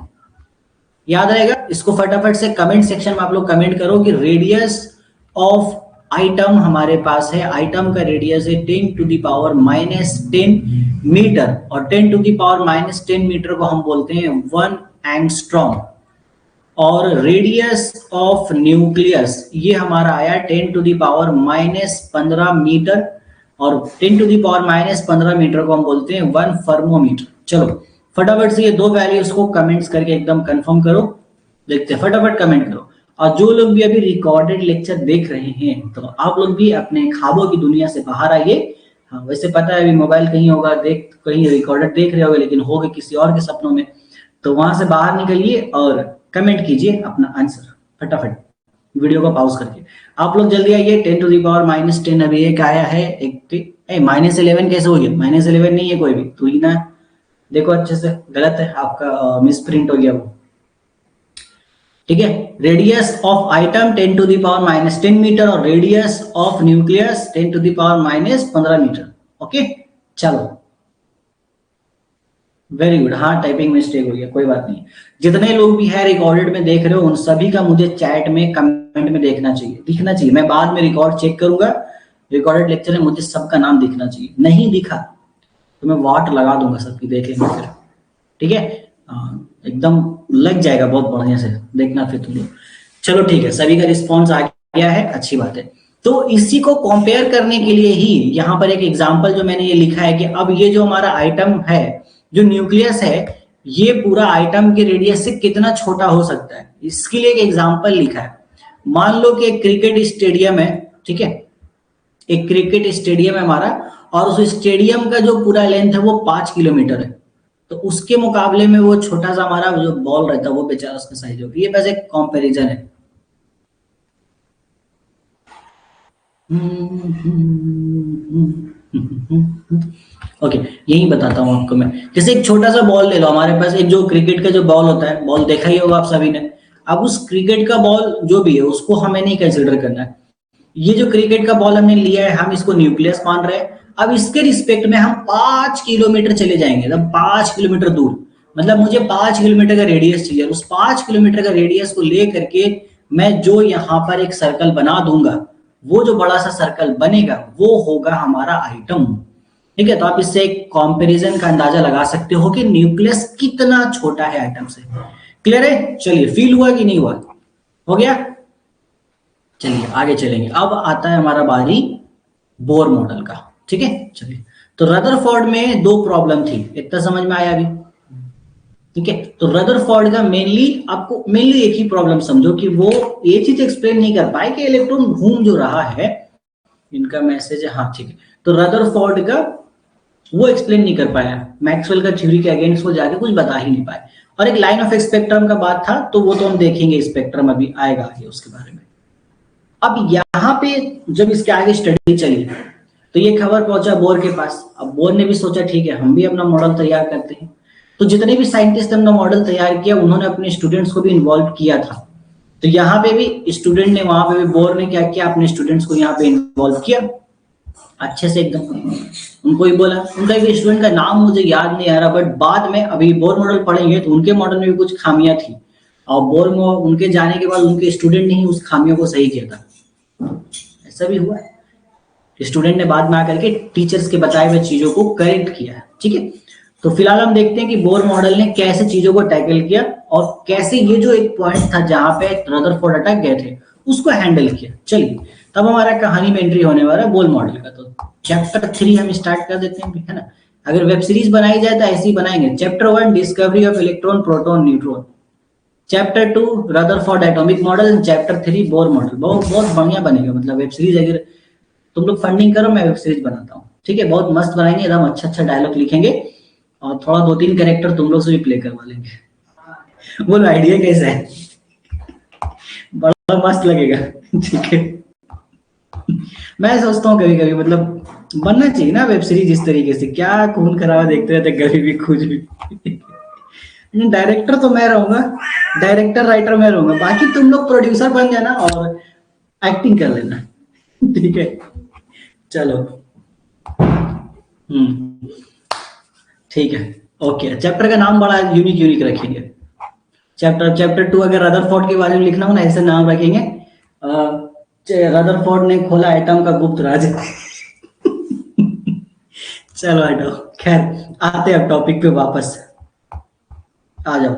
याद रहेगा, इसको फटाफट से कमेंट सेक्शन में आप लोग कमेंट करो कि रेडियस ऑफ आइटम हमारे पास है, आइटम का रेडियस है 10⁻−10 मीटर, और 10⁻−10 मीटर को हम बोलते हैं 1 एंगस्ट्रॉम। और रेडियस ऑफ न्यूक्लियस ये हमारा आया 10⁻−15 मीटर, और 10⁻−15 मीटर को हम बोलते हैं 1 थर्मोमीटर। चलो फटाफट से ये दो वैल्यूज को कमेंट्स करके एकदम कंफर्म करो, देखते हैं, फटाफट कमेंट करो। और जो लोग भी अभी रिकॉर्डेड लेक्चर देख रहे हैं, तो आप लोग भी अपने ख्वाबों की दुनिया से बाहर आइए। हाँ, वैसे पता है अभी मोबाइल कहीं होगा, कहीं रिकॉर्डेड देख रहे होगे, लेकिन होगे किसी और के सपनों में, तो वहां से बाहर निकलिए और कमेंट कीजिए अपना आंसर फटाफट, वीडियो को पॉज करके। आप लोग जल्दी आइए। 10⁻−10 अभी एक आया है, एक -11 कैसे हो गया, -11 नहीं है कोई भी, तो ही ना, देखो अच्छे से, गलत है आपका, मिस प्रिंट हो गया वो, ठीक है। रेडियस ऑफ आइटम 10⁻−10 मीटर, और radius of nucleus 10⁻−15 metre. Okay, चलो वेरी गुड। हाँ, टाइपिंग मिस्टेक हो गया, कोई बात नहीं। जितने लोग भी है रिकॉर्डेड में देख रहे हो, उन सभी का मुझे चैट में कमेंट में दिखना चाहिए। मैं बाद में रिकॉर्ड चेक करूंगा, रिकॉर्डेड लेक्चर में मुझे सबका नाम दिखना चाहिए। नहीं दिखा तो मैं वाट लगा दूंगा सबकी, देख लेंगे फिर, ठीक है। एकदम लग जाएगा बहुत बढ़िया से, देखना फिर तुम लोग। चलो ठीक है, सभी का रिस्पॉन्स आ गया है, अच्छी बात है। तो इसी को कंपेयर करने के लिए ही यहाँ पर एक एग्जाम्पल जो मैंने ये लिखा है कि अब ये जो हमारा आइटम है, जो न्यूक्लियस है, ये पूरा आइटम के रेडियस से कितना छोटा हो सकता है, इसके लिए एक एग्जाम्पल लिखा है। मान लो कि एक क्रिकेट स्टेडियम है, ठीक है, एक क्रिकेट स्टेडियम है हमारा, और उस स्टेडियम का जो पूरा लेंथ है वो 5 किलोमीटर है। तो उसके मुकाबले में वो छोटा सा हमारा जो बॉल रहता है वो बेचारा उसका साइज होगा। ये बस एक कंपैरिजन है। ओके, यही बताता हूँ आपको मैं। जैसे एक छोटा सा बॉल ले लो, हमारे पास एक जो क्रिकेट का जो बॉल होता है, बॉल देखा ही होगा आप सभी ने। अब उस क्रिकेट का बॉल जो भी है उसको हमें नहीं कंसिडर करना है। ये जो क्रिकेट का बॉल हमने लिया है, हम इसको न्यूक्लियस मान रहे हैं। अब इसके रिस्पेक्ट में हम 5 किलोमीटर चले जाएंगे, मतलब 5 किलोमीटर दूर, मतलब मुझे 5 किलोमीटर का रेडियस चाहिए। उस 5 किलोमीटर का रेडियस को ले करके मैं जो यहाँ पर एक सर्कल बना दूंगा, वो जो बड़ा सा सर्कल बनेगा वो होगा हमारा आइटम, ठीक है। तो आप इससे एक कंपैरिजन का अंदाजा लगा सकते हो कि न्यूक्लियस कितना छोटा है आइटम से। क्लियर है? चलिए, फील हुआ कि नहीं हुआ? हो गया? चलिए आगे चलेंगे। अब आता है हमारा बारी बोर मॉडल का, ठीक है। चलिए, तो रदरफोर्ड में दो प्रॉब्लम थी, इतना समझ में आया अभी, ठीक है। तो रदरफोर्ड का मेनली एक ही प्रॉब्लम समझो कि वो ये चीज एक्सप्लेन नहीं कर पाए कि इलेक्ट्रॉन घूम जो रहा है, इनका मैसेज है, हाँ ठीक है। तो रदरफोर्ड का वो एक्सप्लेन नहीं कर पाया, मैक्सवेल का थ्योरी के अगेंस्ट वो जाके कुछ बता ही नहीं पाए। और एक लाइन ऑफ स्पेक्ट्रम का बात था, तो वो तो हम देखेंगे, स्पेक्ट्रम अभी आएगा आगे उसके बारे में। अब यहाँ पे जब इसके आगे स्टडी चली, तो ये खबर पहुंचा बोर के पास। अब बोर ने भी सोचा ठीक है, हम भी अपना मॉडल तैयार करते हैं। तो जितने भी साइंटिस्ट ने अपना मॉडल तैयार किया, उन्होंने अपने स्टूडेंट्स को भी इन्वॉल्व किया था। तो यहाँ पे भी स्टूडेंट ने, वहां पे भी बोर ने क्या किया, अपने स्टूडेंट्स को यहाँ पे इन्वॉल्व किया अच्छे से एकदम। उनको ही बोला, उनका एक स्टूडेंट का नाम मुझे याद नहीं आ रहा, बट बाद में अभी बोर मॉडल पढ़ेंगे तो उनके मॉडल में भी कुछ खामियां थी, और बोर में उनके जाने के बाद उनके स्टूडेंट ने ही उस खामियों को सही किया था। ऐसा भी हुआ है, स्टूडेंट ने बाद में आकर के टीचर्स के बताए हुए चीजों को करेक्ट किया, ठीक है। तो फिलहाल हम देखते हैं कि बोर मॉडल ने कैसे चीजों को टैकल किया, और कैसे ये जो एक पॉइंट था जहां पे रदरफोर्ड अटक गए थे उसको हैंडल किया। चलिए, तब हमारा कहानी में एंट्री होने वाला है बोर मॉडल का। तो चैप्टर 3 हम स्टार्ट कर देते हैं, है ना। अगर वेब सीरीज बनाई जाए तो ऐसे ही बनाएंगे। Chapter 1 discovery of electron, proton, neutron. Chapter 2 Rutherford atomic model. Chapter 3 Bohr model. बहुत बढ़िया बनेगा, मतलब वेब सीरीज अगर तुम लोग फंडिंग करो, मैं वेब सीरीज बनाता हूँ, ठीक है। बहुत मस्त बनाएंगे, एकदम अच्छा डायलॉग लिखेंगे, और थोड़ा 2-3 कैरेक्टर तुम लोग से भी प्ले करवा लेंगे। बोलो आइडिया कैसा है? बड़ा मस्त लगेगा, ठीक है। मैं सोचता हूँ कभी कभी मतलब बनना चाहिए ना वेब सीरीज इस तरीके से, क्या खून खराबा देखते रहते कभी भी कुछ भी। डायरेक्टर तो मैं रहूंगा, डायरेक्टर राइटर मैं रहूंगा, बाकी तुम लोग प्रोड्यूसर बन जाना और एक्टिंग कर लेना। ठीक है, चलो। हम्म, ठीक है। ओके, चैप्टर का नाम बड़ा यूनिक यूनिक रखेंगे। चैप्टर 2 अगर रदरफोर्ड के बारे में लिखना हो ना, ऐसे नाम रखेंगे, रदरफोर्ड ने खोला एटम का गुप्त राज। चलो हटो, खैर आते हैं अब टॉपिक पे वापस, आ जाओ।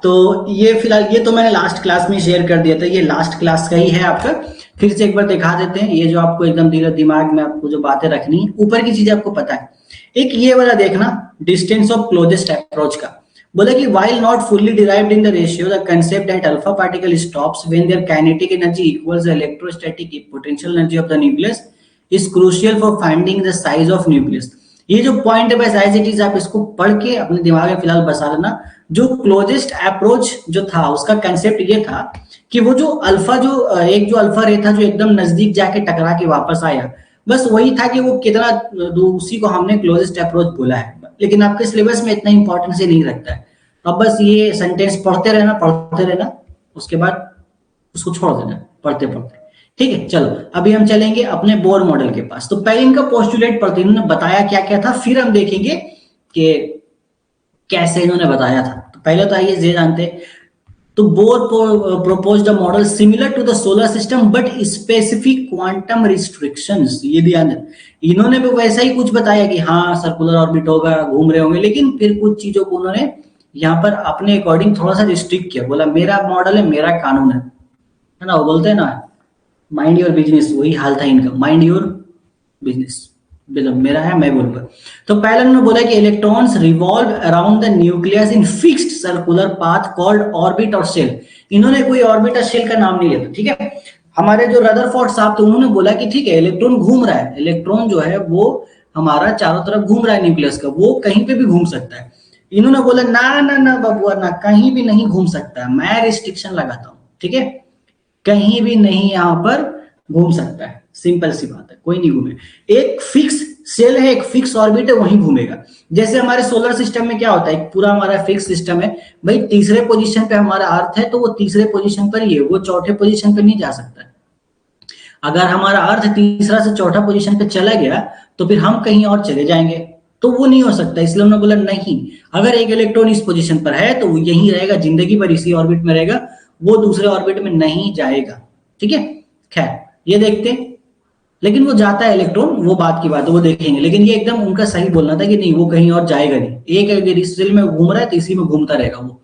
तो ये फिलहाल ये तो मैंने लास्ट क्लास में शेयर कर दिया था, ये लास्ट क्लास का ही है आपका। फिर से एक बार दिखा देते हैं, ये जो आपको एकदम दिमाग में आपको जो बातें रखनी है, ऊपर की चीजें आपको पता है। एक ये वाला देखना, डिस्टेंस ऑफ क्लोजेस्ट अप्रोच का। बोला कि while not fully derived in the ratio, the concept that alpha particle stops when their kinetic energy equals the electrostatic potential energy of the nucleus is crucial for finding the size of nucleus। ये जो पॉइंट है बस एज इट इज आप इसको पढ़ के अपने दिमाग में फिलहाल बसा लेना। जो क्लोजेस्ट अप्रोच जो था उसका कंसेप्ट ये था कि वो जो अल्फा जो एक जो अल्फा रे था जो एकदम नजदीक जाके टकरा के वापस आया, बस वही था कि वो कितना उसी को हमने क्लोजेस्ट अप्रोच बोला है। लेकिन आपके सिलेबस में इतना इंपॉर्टेंस ही नहीं रखता है। अब बस ये सेंटेंस पढ़ते रहना, उसके बाद उसको छोड़ देना पढ़ते पढ़ते। ठीक है, चलो अभी हम चलेंगे अपने बोर मॉडल के पास। तो पहले इनका पोस्टुलेट पढ़ते, इन्होंने बताया क्या क्या था, फिर हम देखेंगे कि कैसे इन्होंने बताया था। तो पहले तो आइए ये जानते हैं। तो bore proposed a model similar to the solar system but specific quantum restrictions। ये ध्यान दें, इन्होंने भी वैसा ही कुछ बताया कि हाँ सर्कुलर ऑर्बिट होगा, घूम रहे होंगे, लेकिन फिर कुछ चीजों को उन्होंने यहाँ पर अपने अकॉर्डिंग थोड़ा सा रिस्ट्रिक्ट किया। बोला मेरा मॉडल है, मेरा कानून है ना, वो बोलते हैं ना माइंड योर बिजनेस, वही हाल था इनका, माइंड योर बिजनेस, मतलब मेरा है मैं बोलूंगा। तो पहले उन्होंने बोला कि electrons revolve around the nucleus in fixed circular path called orbit और शेल। इन्होंने कोई ऑर्बिट और शेल का नाम नहीं लिया था, ठीक है। हमारे जो रदरफोर्ड साहब थे उन्होंने बोला कि ठीक है इलेक्ट्रॉन घूम रहा है, इलेक्ट्रॉन जो है वो हमारा चारों तरफ घूम रहा है न्यूक्लियस का, वो कहीं पे भी घूम सकता है। इन्होंने बोला ना ना ना बबुआ ना, कहीं भी नहीं घूम सकता है, मैं रिस्ट्रिक्शन लगाता हूँ, ठीक है, कहीं भी नहीं यहाँ पर घूम सकता है, सिंपल सी बात है, कोई नहीं घूमे। एक फिक्स सेल है, एक फिक्स ऑर्बिट है, वहीं घूमेगा। जैसे हमारे सोलर सिस्टम में क्या होता है, एक पूरा हमारा फिक्स सिस्टम है भाई, तीसरे पोजीशन पे हमारा अर्थ है तो वो तीसरे पोजीशन पर ही है, वो चौथे पोजीशन पे नहीं जा सकता। अगर हमारा अर्थ तीसरा से चौथा पोजीशन पे चला गया तो फिर हम कहीं और चले जाएंगे, तो वो नहीं हो सकता। इसलिए उन्होंने बोला नहीं, अगर एक इलेक्ट्रॉन इस पोजीशन पर है तो वो यहीं रहेगा, जिंदगी भर इसी ऑर्बिट में रहेगा, वो दूसरे ऑर्बिट में नहीं जाएगा, ठीक है। खैर ये देखते हैं, लेकिन वो जाता है इलेक्ट्रॉन, वो बात की बात है, वो देखेंगे। लेकिन ये एकदम उनका सही बोलना था कि नहीं वो कहीं और जाएगा नहीं, एक अगर इस सेल में घूम रहा है तो इसी में घूमता रहेगा वो,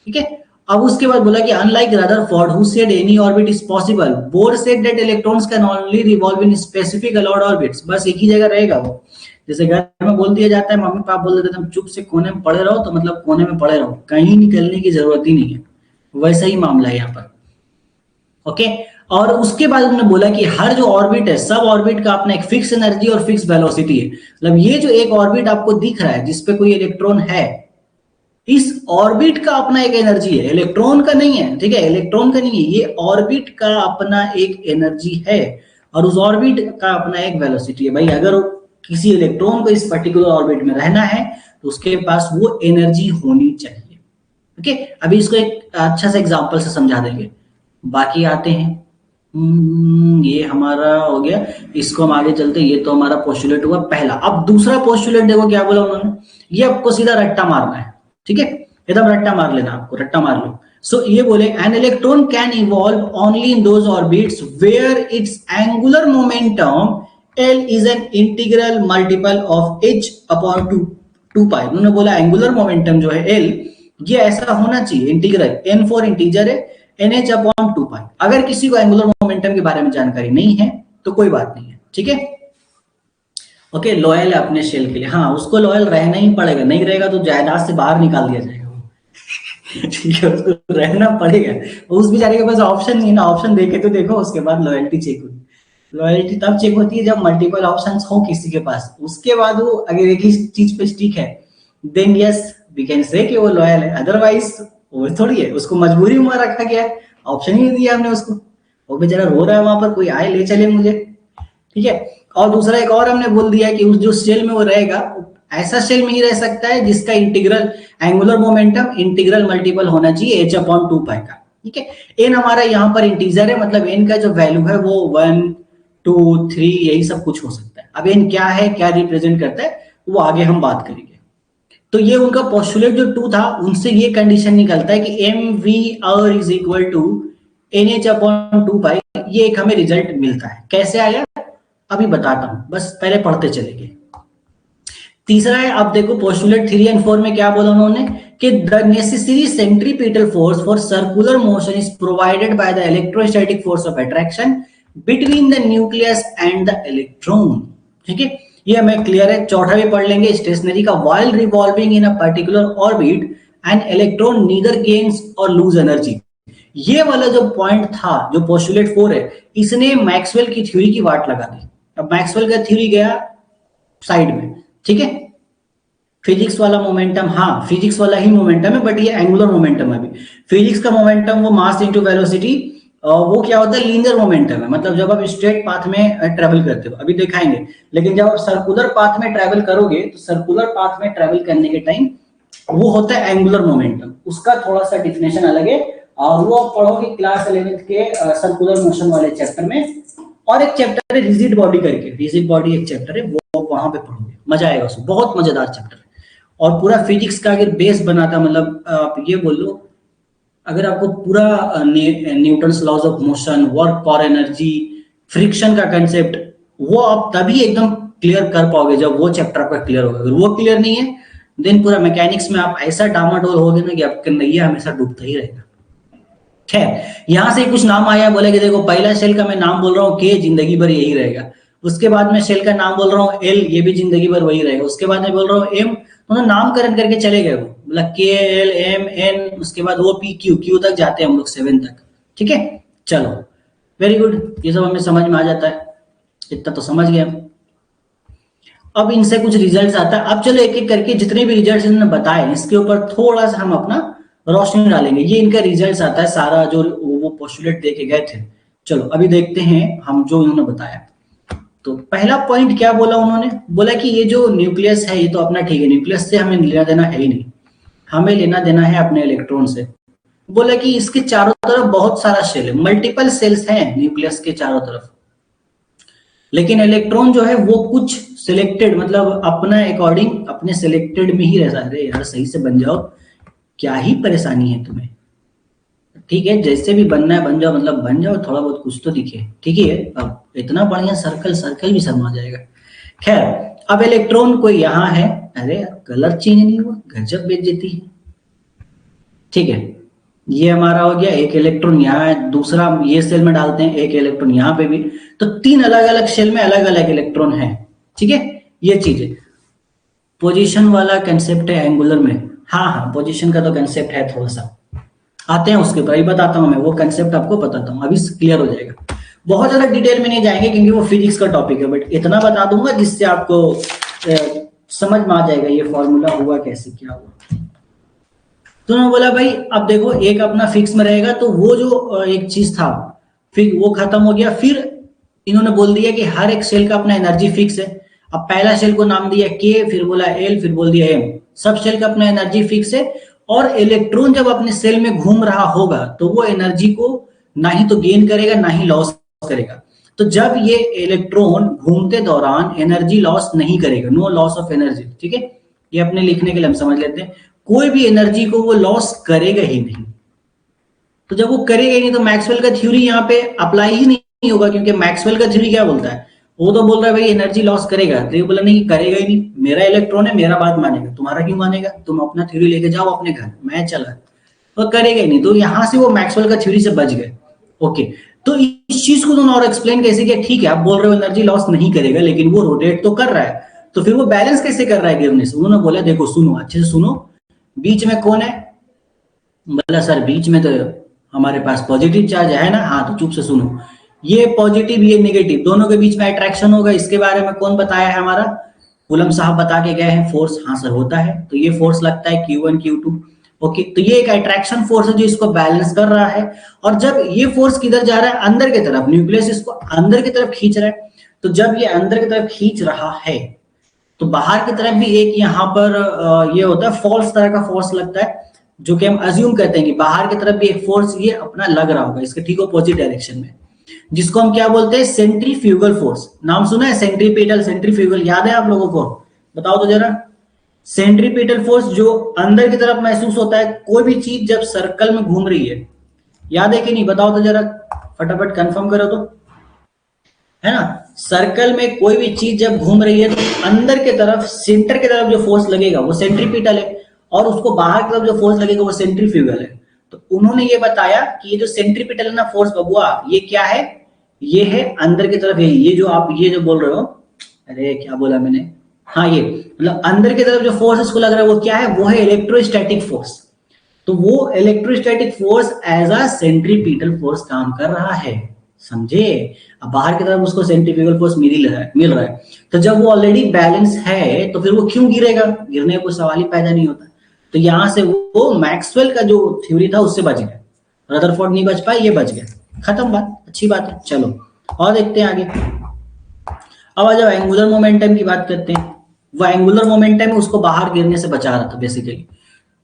ठीक है। अब उसके बाद बोला कि unlike Rutherford who said any orbit is possible, bore said that electrons can only revolve in specific allowed orbits. बस एक ही जगह रहेगा वो, जैसे घर में बोल दिया जाता है, मम्मी पापा बोल देते हैं चुप से कोने में पड़े रहो, तो मतलब कोने में पड़े रहो, कहीं निकलने की जरूरत ही नहीं है। वैसा ही मामला है यहाँ पर, ओके। और उसके बाद उन्होंने बोला कि हर जो ऑर्बिट है, सब ऑर्बिट का अपना एक फिक्स एनर्जी और फिक्स वेलोसिटी है। मतलब ये जो एक ऑर्बिट आपको दिख रहा है जिसपे कोई इलेक्ट्रॉन है, इस ऑर्बिट का अपना एक एनर्जी है, इलेक्ट्रॉन का नहीं है, ठीक है, इलेक्ट्रॉन का नहीं है, ये ऑर्बिट का अपना एक एनर्जी है और उस ऑर्बिट का अपना एक वेलोसिटी है। भाई अगर किसी इलेक्ट्रॉन को इस पर्टिकुलर ऑर्बिट में रहना है तो उसके पास वो एनर्जी होनी चाहिए, ओके। अभी इसको एक अच्छा सा एग्जांपल से समझा देंगे, बाकी आते हैं। ये हमारा हो गया, इसको हम आगे चलते, ये तो हमारा पोस्टुलेट हुआ पहला। अब दूसरा पोस्टुलेट देखो क्या बोला उन्होंने, ये आपको सीधा रट्टा मारना है, ठीक है, एकदम रट्टा मार लेना, आपको रट्टा मार लो। सो ये बोले an electron can evolve only in those orbits where its angular momentum L is an integral multiple of h upon 2 pi। उन्होंने बोला एंगुलर मोमेंटम जो है L, ये ऐसा होना चाहिए, इंटीग्रल n फॉर इंटीजर है, nh अपॉन 2 पाई। अगर किसी को एंगुलर मोमेंटम के बारे में जानकारी नहीं है तो कोई बात नहीं है, ठीक है, ओके। लॉयल है अपने शेल के लिए, हाँ उसको लॉयल रहना ही पड़ेगा, नहीं रहेगा तो जायदाद से बाहर निकाल दिया जाएगा वो। ठीक है, उसको रहना पड़ेगा, उस बेचारे के पास ऑप्शन नहीं है ना, ऑप्शन देखे तो देखो, उसके बाद लॉयल्टी चेक होगी। लॉयल्टी तब चेक होती है जब मल्टीपल ऑप्शंस हो किसी के पास, उसके बाद वो अगर एक ही चीज पे स्टिक है then yes we can say कि वो लॉयल है, अदरवाइज वो थोड़ी है, उसको मजबूरी में रखा गया है, ऑप्शन ही नहीं दिया हमने उसको, वो बेचारा रो रहा है वहां पर, कोई आए ले चले मुझे। ठीक है। और दूसरा एक और हमने बोल दिया कि उस जो शेल में वो रहेगा, ऐसा शेल में ही रह सकता है जिसका integral angular momentum integral multiple होना चाहिए h/2 पाई का। ठीक है, एन हमारा यहाँ पर इंटीजर है, मतलब एन का जो वैल्यू है वो 1 2 3 यही सब कुछ हो सकता है। अब एन क्या है, क्या रिप्रेजेंट करता है, वो आगे हम बात करेंगे। तो ये उनका पोस्टुलेट जो 2 था, उनसे ये कंडीशन निकलता है कि m v r is equal to NH/2 pi. ये एक हमें रिजल्ट मिलता है। कैसे आया अभी बताता हूं, बस पहले पढ़ते चलेंगे। तीसरा है, अब देखो पोस्टुलेट 3 और 4 में क्या बोला उन्होंने कि the necessary centripetal force for circular motion is provided by the electrostatic force of attraction between the nucleus and the electron. ठीक है, ये हमें क्लियर है। चौथा भी पढ़ लेंगे, स्टेशनरी का while revolving in a particular orbit and electron neither gains और लूज एनर्जी। ये वाला जो पॉइंट था, जो पोस्टुलेट 4 है, इसने मैक्सवेल की थ्योरी की वाट लगा दी। अब मैक्सवेल का थ्योरी गया साइड में। ठीक है, फिजिक्स वाला मोमेंटम, हाँ फिजिक्स वाला ही मोमेंटम है, बट ये एंगुलर मोमेंटम है। अभी फिजिक्स का मोमेंटम वो मास इनटू वेलोसिटी, वो क्या होता है, लीनियर मोमेंटम है। मतलब जब आप स्ट्रेट पाथ में ट्रेवल करते हो, अभी दिखाएंगे, लेकिन जब आप सर्कुलर पाथ में ट्रेवल करोगे तो सर्कुलर पाथ में ट्रेवल करने के टाइम वो होता है एंगुलर मोमेंटम। उसका थोड़ा सा डिफिनेशन अलग है, और वो आप पढ़ोगे क्लास 11th के सर्कुलर मोशन वाले चैप्टर में। और एक चैप्टर है रिजिड बॉडी करके, रिजिड बॉडी एक चैप्टर है, वो वहां पे पढ़ोगे, मजा आएगा उसमें, बहुत मजेदार चैप्टर है। और पूरा फिजिक्स का अगर बेस बनाता, मतलब आप ये बोल लो, अगर आपको पूरा Newton's laws of motion, work for energy, friction का कंसेप्ट, वो आप तभी एकदम क्लियर कर पाओगे जब वो चैप्टर आपका क्लियर होगा। अगर वो क्लियर नहीं है, देन पूरा मैकेनिक्स में आप ऐसा डामाडोल होगे ना कि आपका नैया हमेशा डूबता ही रहेगा। खैर, यहां से कुछ नाम आया, बोले कि देखो पहला शेल का मैं नाम बोल रहा हूँ के, जिंदगी भर यही रहेगा। उसके बाद में शेल का नाम बोल रहा हूँ एल, ये भी जिंदगी भर वही रहेगा। उसके बाद में बोल रहा हूँ एम, उन्होंने नामकरण करके चले गए, वो मतलब के एल एम एन, उसके बाद वो पी क्यू, क्यू तक जाते हैं हम लोग 7 तक। ठीक है, चलो वेरी गुड, ये सब हमें समझ में आ जाता है, इतना तो समझ गए हम। अब इनसे कुछ रिजल्ट्स आता है। अब चलो एक एक करके जितने भी रिजल्ट्स इन्होंने बताए, इसके ऊपर थोड़ा सा हम अपना रोशनी डालेंगे। ये इनका रिजल्ट्स आता है सारा, जो वो पोस्टुलेट दे के गए थे। चलो अभी देखते हैं हम जो इन्होंने बताया। तो पहला पॉइंट क्या बोला उन्होंने, बोला कि ये जो न्यूक्लियस है ये तो अपना ठीक है, न्यूक्लियस से हमें लेना देना है ही नहीं, हमें लेना देना है अपने इलेक्ट्रॉन से। बोला कि इसके चारों तरफ बहुत सारा शेल है, मल्टीपल सेल्स हैं न्यूक्लियस के चारों तरफ, लेकिन इलेक्ट्रॉन जो है वो कुछ सिलेक्टेड, मतलब अपना अकॉर्डिंग अपने सिलेक्टेड में ही रहता है। यार सही से बन जाओ, क्या ही परेशानी है तुम्हें। ठीक है, जैसे भी बनना है बन जाओ, मतलब बन जाओ, थोड़ा बहुत कुछ तो दिखे। ठीक है, अब इतना बढ़िया सर्कल, सर्कल भी शर्मा जाएगा। खैर, अब इलेक्ट्रॉन कोई यहाँ है, अरे कलर चेंज नहीं हुआ, गजब बेइज्जती है। ठीक है, ये हमारा हो गया, एक इलेक्ट्रॉन यहाँ है, दूसरा ये सेल में डालते हैं, एक इलेक्ट्रॉन यहाँ पे भी, तो 3 अलग अलग सेल में अलग अलग इलेक्ट्रॉन है। ठीक है, ये चीज है। पोजीशन वाला कंसेप्ट है एंगुलर में, हाँ हाँ पोजीशन का तो कंसेप्ट है, थोड़ा सा आते हैं उसके ऊपर, अभी बताता हूँ मैं, वो कंसेप्ट आपको बताता हूँ, अभी क्लियर हो जाएगा। बहुत ज्यादा डिटेल में नहीं जाएंगे क्योंकि वो फिजिक्स का टॉपिक है, बट इतना बता दूंगा जिससे आपको समझ में आ जाएगा ये फॉर्मूला हुआ कैसे, क्या हुआ। तो उन्होंने बोला भाई अब देखो, एक अपना फिक्स में रहेगा, तो वो जो एक चीज था फिर वो खत्म हो गया। फिर इन्होंने बोल दिया कि हर एक सेल का अपना एनर्जी फिक्स है। अब पहला सेल को नाम दिया के, फिर बोला एल, फिर बोल दिया एम, सब सेल का अपना एनर्जी फिक्स है। और इलेक्ट्रॉन जब अपने सेल में घूम रहा होगा तो वो एनर्जी को ना ही तो गेन करेगा ना ही लॉस करेगा। तो जब ये इलेक्ट्रॉन घूमते दौरान एनर्जी लॉस नहीं करेगा, नो लॉस ऑफ एनर्जी। ठीक है, ये अपने लिखने के लिए हम समझ लेते हैं, कोई भी एनर्जी को वो लॉस करेगा ही नहीं। तो जब वो करेगा ही नहीं तो मैक्सवेल का थ्योरी यहाँ पे अप्लाई ही नहीं होगा, क्योंकि मैक्सवेल का थ्योरी क्या बोलता है, वो तो बोल रहा है भाई एनर्जी लॉस करेगा, तो ये बोला नहीं करेगा ही नहीं, मेरा इलेक्ट्रॉन है, मेरा बात मानेगा, तुम्हारा क्यों मानेगा, तुम अपना थ्योरी लेके जाओ अपने घर, मैं चला, तो करेगा ही नहीं। तो यहां से वो मैक्सवेल का थ्योरी से बच गए। ओके, तो इस चीज को तुमने और एक्सप्लेन कैसे किया, ठीक है आप बोल रहे हो एनर्जी लॉस नहीं करेगा, लेकिन वो रोटेट तो कर रहा है, तो फिर वो बैलेंस कैसे कर रहा है गिरने से। उन्होंने बोला देखो सुनो, अच्छे से सुनो, बीच में कौन है, बोला सर बीच में तो हमारे पास पॉजिटिव चार्ज है ना, हाँ तो चुप से सुनो, ये पॉजिटिव ये नेगेटिव दोनों के बीच में अट्रैक्शन होगा, इसके बारे में कौन बताया है, हमारा कूलम साहब बता के गए हैं, फोर्स, हाँ सर होता है, तो ये फोर्स लगता है Q1 Q2। ओके, तो ये एक अट्रैक्शन फोर्स है जो इसको बैलेंस कर रहा है। और जब ये फोर्स किधर जा रहा है, अंदर की तरफ, न्यूक्लियस इसको अंदर की तरफ खींच रहा है, तो जब ये अंदर की तरफ खींच रहा है तो बाहर की तरफ भी एक यहाँ पर ये होता है फोर्स, तरह का फोर्स लगता है, जो कि हम अज्यूम करते हैं कि बाहर की तरफ भी एक फोर्स ये अपना लग रहा होगा इसके ठीक अपोजिट डायरेक्शन में, जिसको हम क्या बोलते हैं, सेंट्रीफ्यूगल फोर्स। नाम सुना है सेंट्रीपिटल, सेंट्रीफ्यूगल, याद है आप लोगों को? बताओ तो जरा। सेंट्रीपिटल फोर्स जो अंदर की तरफ महसूस होता है, कोई भी चीज जब सर्कल में घूम रही है, याद है कि नहीं? बताओ तो जरा, फटाफट कंफर्म करो तो, है ना? सर्कल में कोई भी चीज जब घूम रही है तो अंदर की तरफ, सेंटर की तरफ जो फोर्स लगेगा वो सेंट्रीपिटल है, और उसको बाहर की तरफ जो फोर्स लगेगा वो सेंट्रीफ्यूगल है। तो उन्होंने ये बताया कि ये जो सेंट्रीपिटल है ना फोर्स बबुआ, ये क्या है? ये है अंदर की तरफ, ये जो आप ये जो बोल रहे हो, अरे क्या बोला मैंने, हाँ ये मतलब अंदर की तरफ जो फोर्स इसको लग रहा है वो क्या है? वो है इलेक्ट्रोस्टैटिक फोर्स। तो वो electrostatic force as a centripetal force काम कर रहा है, समझे? अब बाहर की तरफ उसको सेंट्रीफ्यूगल फोर्स मिल रहा है, तो जब वो ऑलरेडी बैलेंस है तो फिर वो क्यों गिरेगा? गिरने का कोई सवाल ही पैदा नहीं होता। तो यहां से वो मैक्सवेल का जो थ्योरी था उससे बच गया, रदरफोर्ड नहीं बच पाए, ये बच गया, खत्म बात, अच्छी बात है। चलो और देखते हैं आगे। अब आ जाओ एंगुलर मोमेंटम की बात करते हैं। वो एंगुलर मोमेंटम है उसको बाहर गिरने से बचा रहा था बेसिकली।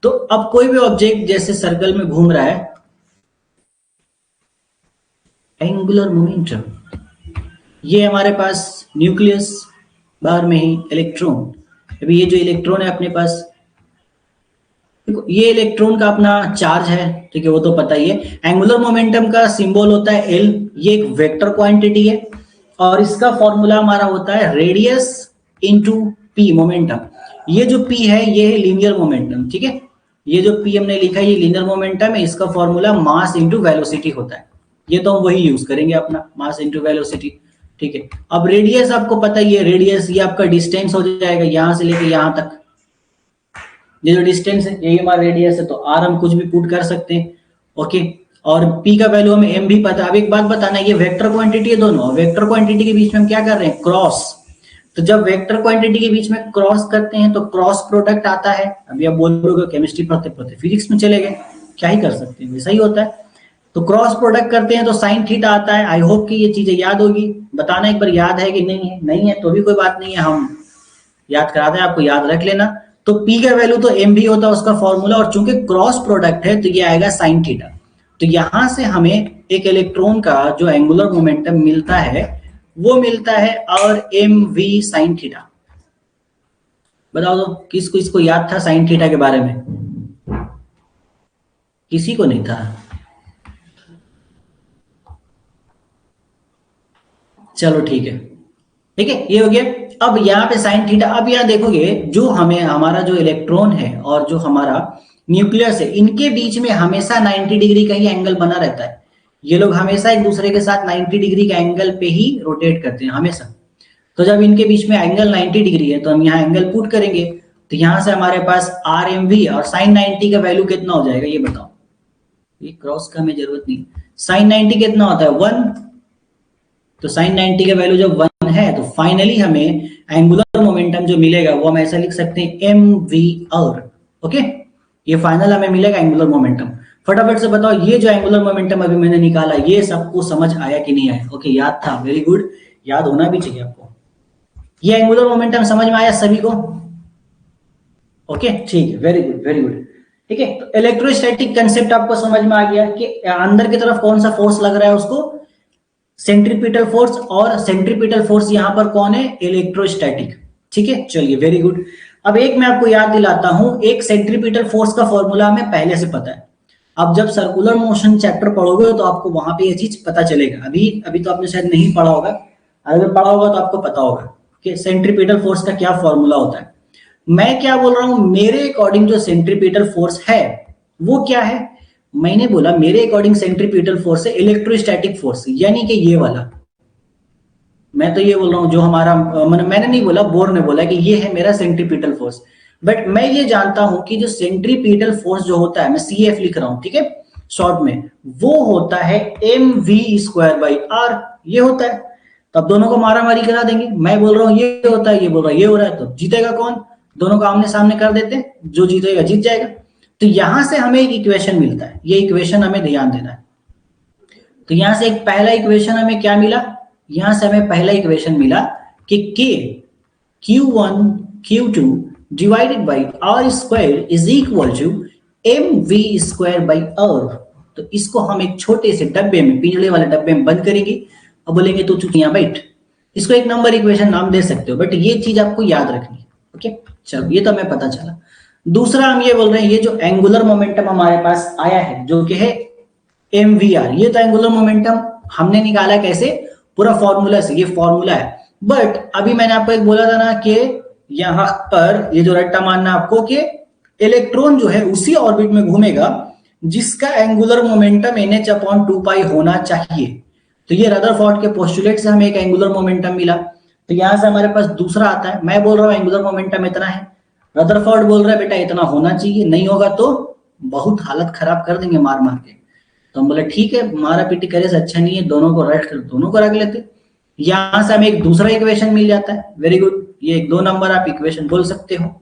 तो अब कोई भी ऑब्जेक्ट जैसे सर्कल में घूम रहा है, एंगुलर मोमेंटम, ये हमारे पास न्यूक्लियस, बाहर में ही इलेक्ट्रॉन। अभी ये जो इलेक्ट्रॉन है अपने पास, देखो ये इलेक्ट्रॉन का अपना चार्ज है, ठीक है, वो तो पता ही है। एंगुलर मोमेंटम का सिंबल होता है एल, ये एक वेक्टर क्वांटिटी है, और इसका फॉर्मूला हमारा होता है रेडियस इनटू पी, मोमेंटम। ये जो पी है ये है लीनियर मोमेंटम, ठीक है, ये जो पी हमने लिखा है ये लीनियर मोमेंटम है, इसका फॉर्मूला मास इनटू वेलोसिटी होता है। ये तो हम वही यूज करेंगे अपना, मास इनटू वेलोसिटी, ठीक है। अब रेडियस आपको पता ही है, रेडियस ये आपका डिस्टेंस हो जाएगा यहां से लेके यहां तक, ये जो डिस्टेंस है यही हमारा रेडियस है, तो आर हम कुछ भी पुट कर सकते हैं, ओके। और पी का वैल्यू हमें एम भी पता है। अब एक बात बताना, ये वेक्टर क्वांटिटी है दोनों, वेक्टर क्वांटिटी के बीच में हम क्या कर रहे हैं? क्रॉस। तो जब वेक्टर क्वांटिटी के बीच में क्रॉस करते हैं तो क्रॉस प्रोडक्ट आता है। अभी आप बोलोगे केमिस्ट्री पढ़ते पढ़ते फिजिक्स में चले गए, क्या ही कर सकते हैं, वैसा ही होता है। तो क्रॉस प्रोडक्ट करते हैं तो साइन थीटा आता है। आई होप कि ये चीजें याद होगी, बताना एक बार याद है कि नहीं है। नहीं है तो भी कोई बात नहीं है, हम याद कराते हैं आपको, याद रख लेना। तो पी का वैल्यू तो एम भी होता है उसका फॉर्मूला, और चूंकि क्रॉस प्रोडक्ट है तो ये आएगा साइन थीटा। तो यहां से हमें एक इलेक्ट्रॉन का जो एंगुलर मोमेंटम मिलता है वो मिलता है और एम वी साइन थीटा। बताओ तो किसको इसको याद था साइन थीटा के बारे में? किसी को नहीं था? चलो ठीक है, ठीक है, ये हो गया। अब यहाँ पे साइन थीटा, अब यहाँ देखोगे जो हमें हमारा जो इलेक्ट्रॉन है और जो हमारा न्यूक्लियस है, इनके बीच में हमेशा 90 डिग्री का ही एंगल बना रहता है। ये लोग हमेशा एक दूसरे के साथ 90 डिग्री का एंगल पे ही रोटेट करते हैं हमेशा। तो जब इनके बीच में एंगल 90 डिग्री है तो हम यहाँ एंगल पुट करेंगे, तो यहाँ से हमारे पास आर एम वी और साइन 90 का वैल्यू कितना हो जाएगा ये बताओ? ये क्रॉस का हमें जरूरत नहीं। साइन 90 कितना होता है? 1। तो साइन 90 का वैल्यू जब 1 है तो फाइनली हमें एंगुलर मोमेंटम जो मिलेगा वो हम ऐसा लिख सकते हैं एम वी आर, ओके। ये फाइनल हमें मिलेगा एंगुलर मोमेंटम। फटाफट से बताओ ये जो एंगुलर मोमेंटम अभी मैंने निकाला ये सबको समझ आया कि नहीं आया? ओके, याद था, वेरी गुड, याद होना भी चाहिए आपको। ये एंगुलर मोमेंटम समझ में आया सभी को? ओके ठीक है, वेरी गुड वेरी गुड, ठीक है। तो इलेक्ट्रोस्टैटिक कंसेप्ट आपको समझ में आ गया कि अंदर की तरफ कौन सा फोर्स लग रहा है, उसको सेंट्रीपिटल फोर्स, और सेंट्रीपिटल फोर्स यहां पर कौन है? इलेक्ट्रोस्टैटिक, ठीक है। चलिए वेरी गुड। अब एक मैं आपको याद दिलाता हूं, एक सेंट्रीपिटल फोर्स का फॉर्मूला हमें पहले से पता है। अब जब सर्कुलर मोशन चैप्टर पढ़ोगे तो आपको वहां पे ये चीज पता चलेगा। अभी तो आपने शायद नहीं पढ़ा होगा, अगर पढ़ा होगा तो आपको पता होगा कि सेंट्रीपिटल फोर्स का क्या फॉर्मूला होता है। मैं क्या बोल रहा हूं, मेरे अकॉर्डिंग जो सेंट्रीपिटल फोर्स है वो क्या है? मैंने बोला मेरे अकॉर्डिंग सेंट्रीपिटल फोर्स है इलेक्ट्रोस्टैटिक फोर्स, यानी कि ये वाला। मैं तो ये बोल रहा हूं जो हमारा, मैंने नहीं बोला, बोर ने बोला कि ये है मेरा सेंट्रीपिटल फोर्स। बट मैं ये जानता हूं कि जो सेंट्रीपिटल फोर्स जो होता है, मैं CF लिख रहा हूं, ठीक है, शॉर्ट में, वो होता है mv²/r, ये होता है। तो अब दोनों को मारा मारी करा देंगे। मैं बोल रहा हूँ ये होता है, ये बोल रहा है ये हो रहा है, तो जीतेगा कौन? दोनों को आमने सामने कर देते हैं, जो जीतेगा जीत जाएगा। तो यहां से हमें एक इक्वेशन मिलता है, ये इक्वेशन हमें ध्यान देना है। तो यहां से एक पहला इक्वेशन हमें क्या मिला? यहां से हमें पहला इक्वेशन मिला कि k q1 q2 divided by r square is equal to mv square by r। तो इसको हम एक छोटे से डब्बे में, पिंजड़े वाले डब्बे में बंद करेंगे और बोलेंगे तो चुप यहाँ बैठ। इसको एक नंबर इक्वेशन नाम दे सकते हो, बट ये चीज आपको याद रखनी है। ओके, चलो ये तो हमें पता चला। दूसरा हम ये बोल रहे हैं, ये जो एंगुलर मोमेंटम हमारे पास आया है जो कि है mvr, ये तो एंगुलर मोमेंटम हमने निकाला कैसे, पूरा फॉर्मूला से, ये फॉर्मूला है। बट अभी मैंने आपको एक बोला था ना कि यहां पर ये जो रट्टा मानना आपको कि इलेक्ट्रॉन जो है उसी ऑर्बिट में घूमेगा जिसका एंगुलर मोमेंटम nh/2π होना चाहिए। तो ये रदरफोर्ड के पोस्टुलेट से हमें एक एंगुलर मोमेंटम मिला। तो यहां से हमारे पास दूसरा आता है, मैं बोल रहा हूं एंगुलर मोमेंटम इतना है, रदरफोर्ड बोल रहा है बेटा इतना होना चाहिए, नहीं होगा तो बहुत हालत खराब कर देंगे मार मार के। तो हम बोले ठीक है, मारा पीटी करे से अच्छा नहीं है, दोनों को रख लेते। यहां से हमें एक दूसरा इक्वेशन मिल जाता है, वेरी गुड, ये एक 2 नंबर आप इक्वेशन बोल सकते हो।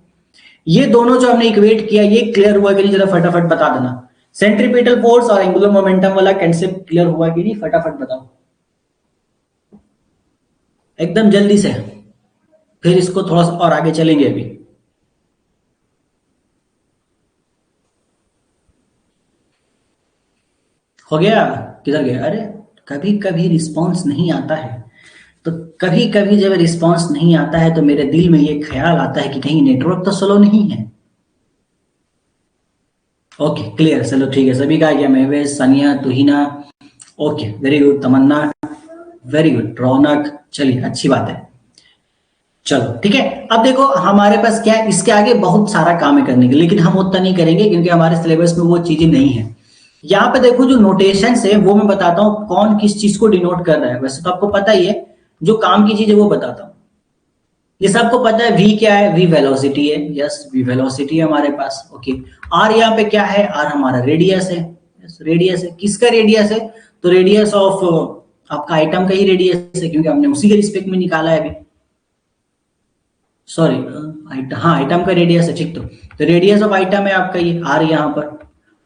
ये दोनों जो हमने इक्वेट किया, ये क्लियर हुआ कि नहीं, जरा फटाफट बता देना। सेंट्रीपिटल फोर्स और एंगुलर मोमेंटम वाला कंसेप्ट क्लियर हुआ कि नहीं, फटाफट बताओ एकदम जल्दी से, फिर इसको थोड़ा सा और आगे चलेंगे। अभी हो गया, किधर गया, अरे कभी कभी रिस्पॉन्स नहीं आता है। तो कभी कभी जब रिस्पॉन्स नहीं आता है तो मेरे दिल में ये ख्याल आता है कि कहीं नेटवर्क तो स्लो नहीं है। ओके क्लियर, चलो ठीक है, सभी का आ गया, Mahvesh, Sania, Tuhina, okay very good, Tamanna very good, Raunak, चलिए अच्छी बात है। चलो ठीक है, अब देखो हमारे पास क्या है, इसके आगे बहुत सारा काम है करने के, लेकिन हम उतना नहीं करेंगे क्योंकि हमारे सिलेबस में वो चीजें नहीं है। यहाँ पे देखो जो नोटेशन है वो मैं बताता हूँ कौन किस चीज को डिनोट कर रहा है, वैसे तो आपको पता ही है, जो काम की चीज है वो बताता हूँ। ये सबको पता है v क्या है, v वेलोसिटी है, यस v वेलोसिटी है हमारे पास। ओके, r यहाँ पे क्या है, r हमारा रेडियस है, यस रेडियस है, किसका रेडियस है, तो रेडियस ऑफ आपका आइटम का ही रेडियस है क्योंकि हमने उसी के रिस्पेक्ट में निकाला है अभी, सॉरी हाँ आइटम का रेडियस है, ठीक। तो रेडियस ऑफ आइटम है आपका ये r यहाँ पर।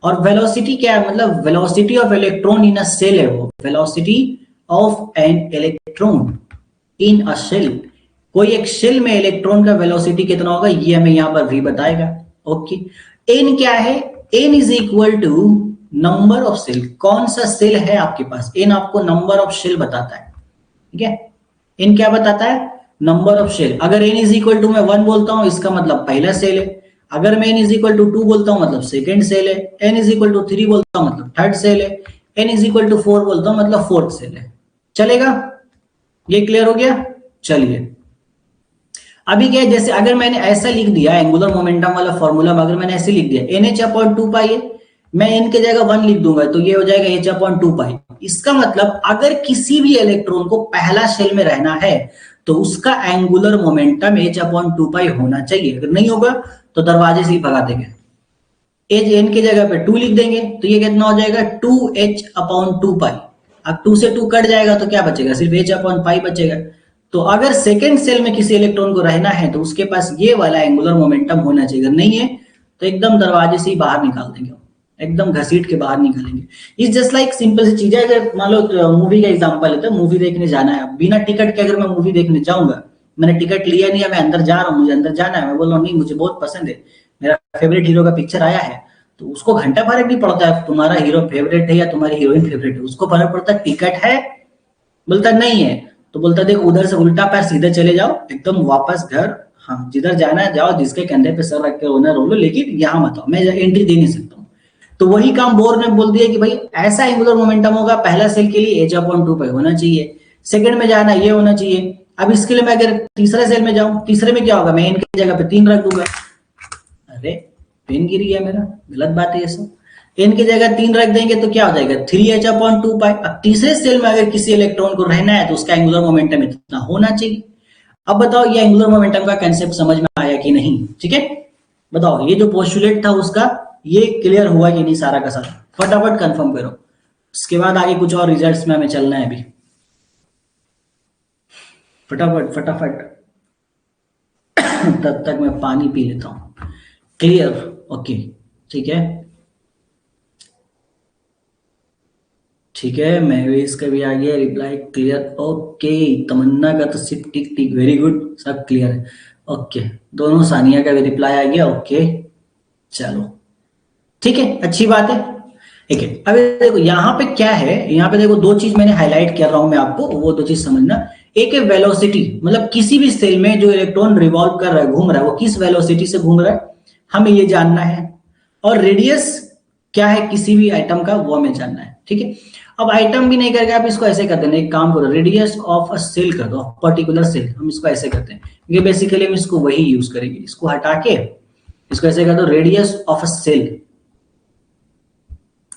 और वेलोसिटी क्या है, मतलब velocity of electron in a shell है, वो velocity of an electron in a shell, कोई एक सेल में इलेक्ट्रॉन का वेलोसिटी कितना होगा ये हमें यहाँ पर v बताएगा। ओके, n क्या है, n is equal to number of shell, कौन सा सेल है आपके पास, n आपको नंबर ऑफ सेल बताता है, ठीक है, n क्या बताता है, नंबर ऑफ सेल। अगर n इज इक्वल टू मैं 1 बोलता हूं इसका मतलब पहला सेल है, अगर मैं n इज इक्वल टू 2 बोलता हूं मतलब सेकंड सेल है, n इज इक्वल टू 3 बोलता हूं मतलब थर्ड सेल है, n इज इक्वल टू 4 बोलता हूं मतलब फोर्थ सेल है। चलेगा, ये क्लियर हो गया। चलिए अभी क्या है, जैसे अगर मैंने ऐसा लिख दिया एंगुलर मोमेंटम वाला फॉर्मूला में, अगर मैंने ऐसे लिख दिया nh/2π है, मैं n के जगह 1 लिख दूंगा तो ये हो जाएगा h/2π। इसका मतलब अगर किसी भी इलेक्ट्रॉन को पहला शेल में रहना है तो उसका एंगुलर मोमेंटम h/2π होना चाहिए, अगर नहीं होगा तो दरवाजे से ही भगा देंगे। एच n की जगह पे 2 लिख देंगे तो ये कितना हो जाएगा 2h/2π। अब 2 से 2 कट जाएगा तो क्या बचेगा, सिर्फ h/π बचेगा। तो अगर सेकेंड सेल में किसी इलेक्ट्रॉन को रहना है तो उसके पास ये वाला एंगुलर मोमेंटम होना चाहिए, अगर नहीं है तो एकदम दरवाजे से ही बाहर निकाल देंगे, एकदम घसीट के बाहर निकालेंगे। इस जस्ट लाइक सिंपल सी चीज है। अगर मान लो मूवी का एग्जांपल है, तो मूवी देखने जाना है, बिना टिकट के अगर मैं मूवी देखने जाऊंगा, मैंने टिकट लिया नहीं है, मैं अंदर जा रहा हूँ, मुझे अंदर जाना है, मैं बोल रहा हूँ नहीं मुझे बहुत पसंद है, मेरा फेवरेट हीरो का पिक्चर आया है, तो उसको घंटा फर्क नहीं पड़ता है तुम्हारा हीरो फेवरेट है या तुम्हारी हीरोइन फेवरेट है, उसको फर्क पड़ता है टिकट है, बोलता नहीं है तो बोलता देख उधर से उल्टा पैर सीधे चले जाओ एकदम वापस घर, हाँ जिधर जाना है जाओ, जिसके कंधे पे सर रख के रोना रो लो, लेकिन यहाँ मत आओ, मैं एंट्री दे नहीं सकता हूँ। तो वही काम बोर ने बोल दिया कि भाई ऐसा एंगुलर मोमेंटम होगा, पहला सेल के लिए h/2π होना चाहिए, सेकंड में जाना ये होना चाहिए। अब इसके लिए मैं अगर तीसरे सेल में जाऊं, तीसरे में क्या होगा, मैं n की जगह पे 3 रख दूंगा, अरे पेन गिर गया मेरा, गलत बात है ये सब। n की जगह 3 रख देंगे तो क्या हो जाएगा 3h/2π। अब तीसरे सेल में अगर किसी इलेक्ट्रॉन को रहना है तो उसका एंगुलर मोमेंटम इतना होना चाहिए। अब बताओ ये एंगुलर मोमेंटम का कंसेप्ट समझ में आया कि नहीं, ठीक है, बताओ ये जो पोस्टुलेट था उसका ये क्लियर हुआ कि नहीं, सारा का सारा फटाफट कंफर्म करो, उसके बाद आगे कुछ और रिजल्ट्स में हमें चलना है अभी, फटाफट फटाफट तब तक मैं पानी पी लेता हूं। क्लियर, ओके ठीक है, ठीक है, महवेश का भी आ गया रिप्लाई क्लियर। ओके, तमन्ना का तो सिर्फ टिक टिक, वेरी गुड, सब क्लियर है। ओके, दोनों सानिया का भी रिप्लाई आ गया। ओके, चलो ठीक है, अच्छी बात है। ठीक है, अब देखो यहाँ पे क्या है, यहाँ पे देखो दो चीज मैंने हाईलाइट कर रहा हूं मैं आपको, वो दो चीज समझना। एक है वेलोसिटी, मतलब किसी भी सेल में जो इलेक्ट्रॉन रिवॉल्व कर रहा है, घूम रहा है, वो किस वेलोसिटी से घूम रहा है, हमें ये जानना है। और रेडियस क्या है किसी भी आइटम का, वो हमें जानना है। ठीक है, अब आइटम भी नहीं करके आप इसको ऐसे कर देना, एक काम करो, रेडियस ऑफ अ सेल कर दो, पर्टिकुलर सेल, हम इसको ऐसे करते हैं, ये बेसिकली हम इसको वही यूज करेंगे, इसको हटा के इसको ऐसे कर दो, रेडियस ऑफ अ सेल।